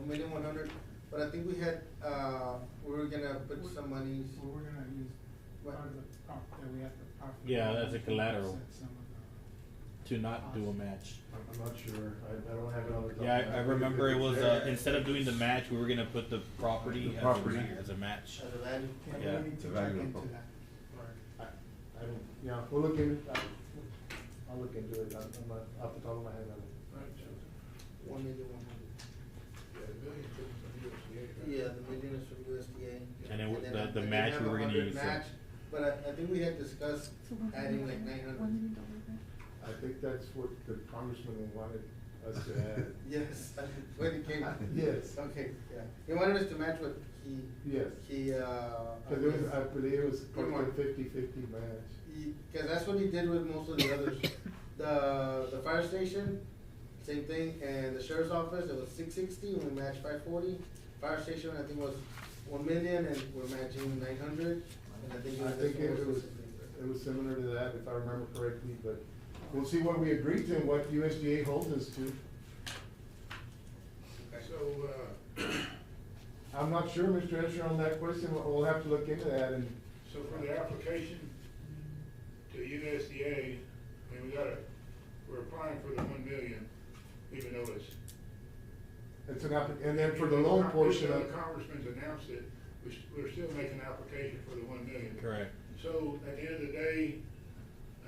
$1,100,000, but I think we had, we were gonna put some monies. Well, we're gonna use part of the prop, that we have to prop. Yeah, that's a collateral. Some of To not do a match. I'm not sure. I don't have it on the top. Yeah, I remember it was, instead of doing the match, we were gonna put the property as a match. As a value. Yeah. We need to The check value of into the that. I don't, yeah, we'll look into it. I'll look into it. I'm not, off the top of my head, I don't. $1,100,000. Yeah, the million is from USDA. And then then the they match have we were gonna 100 use, so- match, but I think we had discussed adding like 900. I think that's what the congressman wanted us to add. Yes, when it came. Yes. Okay, yeah. He wanted us to match what he. Yes. He, Cause it was, I believe it was close to 50-50 match. Cause that's what he did with most of the others. The fire station, same thing, and the sheriff's office, it was 660, and we matched 540. Fire station, I think was 1 million, and we're matching 900, and I think it was similar to that, if I remember correctly, but we'll see what we agreed to and what USDA holds us to. So, I'm not sure, Mr. Escher, on that question, we'll have to look into that and. so for the application to USDA, I mean, we're applying for the 1 million, even though It's an and then for the loan portion the of. congressman's announced it, we're still making an application for the 1 million. Correct. So at the end of the day,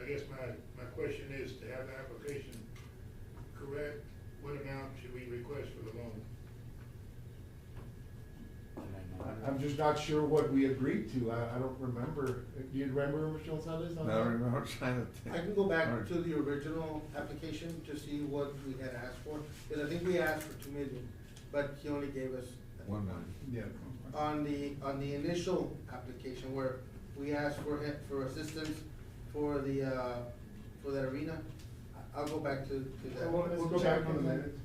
I guess my question is to have the application correct, what amount should we request for the loan? I'm just not sure what we agreed to, I don't remember, do you remember, Mr. Gonzalez? on I that? don't remember, I'm trying to think. I can go back to the original application to see what we had asked for, because I think we asked for 2 million, but he only gave us. 1 million. Yeah. On the initial application where we asked for assistance for that arena, I'll go back to that. We'll go back on the minutes.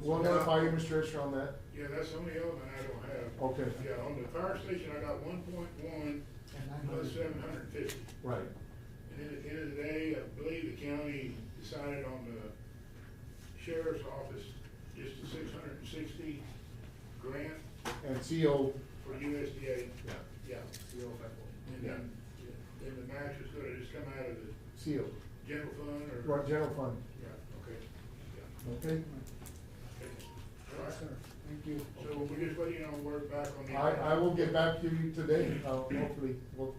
We'll notify you, Mr. Escher, on that. Yeah, that's the only element I don't have. Okay. Yeah, on the fire station, I got 1.1 plus 750. Right. And then at the end of the day, I believe the county decided on the sheriff's office, just a 660 grant. And CO. For USDA. Yeah. Yeah. CO 540. And then the match was gonna just come out of the CO. general fund or? Right, general fund. Yeah, okay. Yeah. Okay. All right. Thank you. So we're just waiting on word back on the. I will get back to you today, hopefully,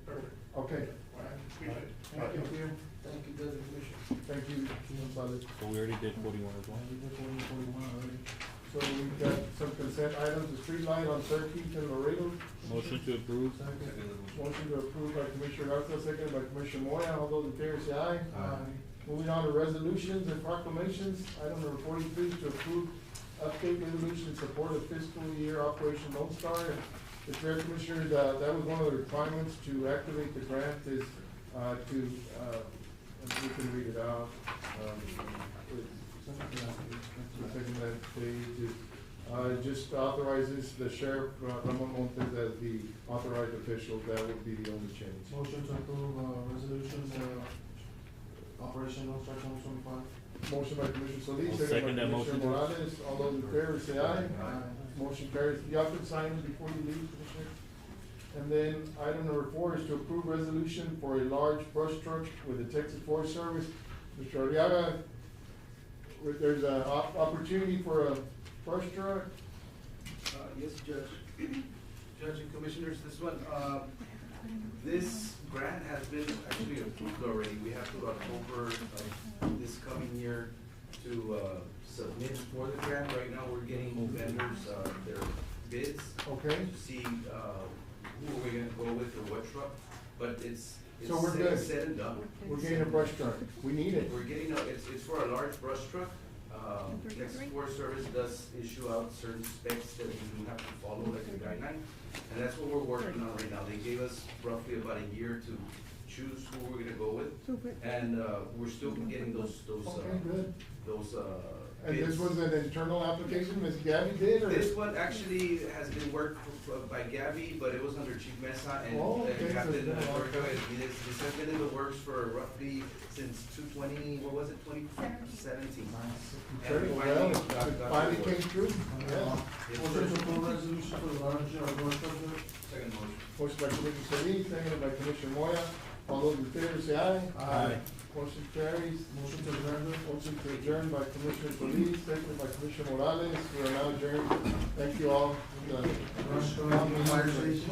Perfect. Okay. All right, appreciate it. Thank you. Thank you, Judge and Commissioner. Thank you, Gonzalez. So we already did 41 as well. We did 41 already. So we've got some consent items, the street light on 13th and Laredo. Motion to approve. Motion to approve by Commissioner Garza, seconded by Commissioner Moya. All those in favor say aye. Aye. Moving on to resolutions and proclamations. Item number 43 to approve update resolution in support of fiscal year Operation Lone Star. The Fair Commissioners, that was one of the requirements to activate the grant is, we can read it out. The second last page is, just authorizes the sheriff, Ramon Montes as the authorized official. That would be the only change. Motion to approve, resolutions, Operation Lone Star 2025. Motion by Commissioner Solis, I'll second second by that Commissioner motion. Morales. All those in favor say aye. Aye. Motion carries. Y'all can sign it before you leave, Commissioner. And then item number 4 is to approve resolution for a large brush truck with the Texas Forest Service. Mr. Arriaga, there's an opportunity for a brush truck. Yes, Judge. Judge and Commissioners, this grant has been actually approved already. We have to October of this coming year to submit for the grant. Right now, we're getting vendors, their bids. Okay. To see who are we gonna go with or what truck, but it's So we're good. said and done. We're getting a brush truck. We need it. We're getting it's for a large brush truck. Texas Forest Service does issue out certain specs that we do have to follow, like a guideline. And that's what we're working on right now. They gave us roughly about a year to choose who we're gonna go with. And, we're still getting those, Okay, good. those, And bids. this was an internal application Ms. Gabby did, or? This one actually has been worked by Gabby, but it was under Chief Mesa and Oh, okay, so Captain it's been a while. Orca. This has been in the works for roughly since 2017. Very well, it finally came through. Yeah. Motion to approve resolution for the large, brush truck. Second motion. Motion by Commissioner Solis, seconded by Commissioner Moya. All those in favor say aye. Aye. Motion carries. Motion to adjourn. Motion to adjourn by Commissioner Solis, seconded by Commissioner Morales. We are now adjourned. Thank you all. Brush truck, fire station.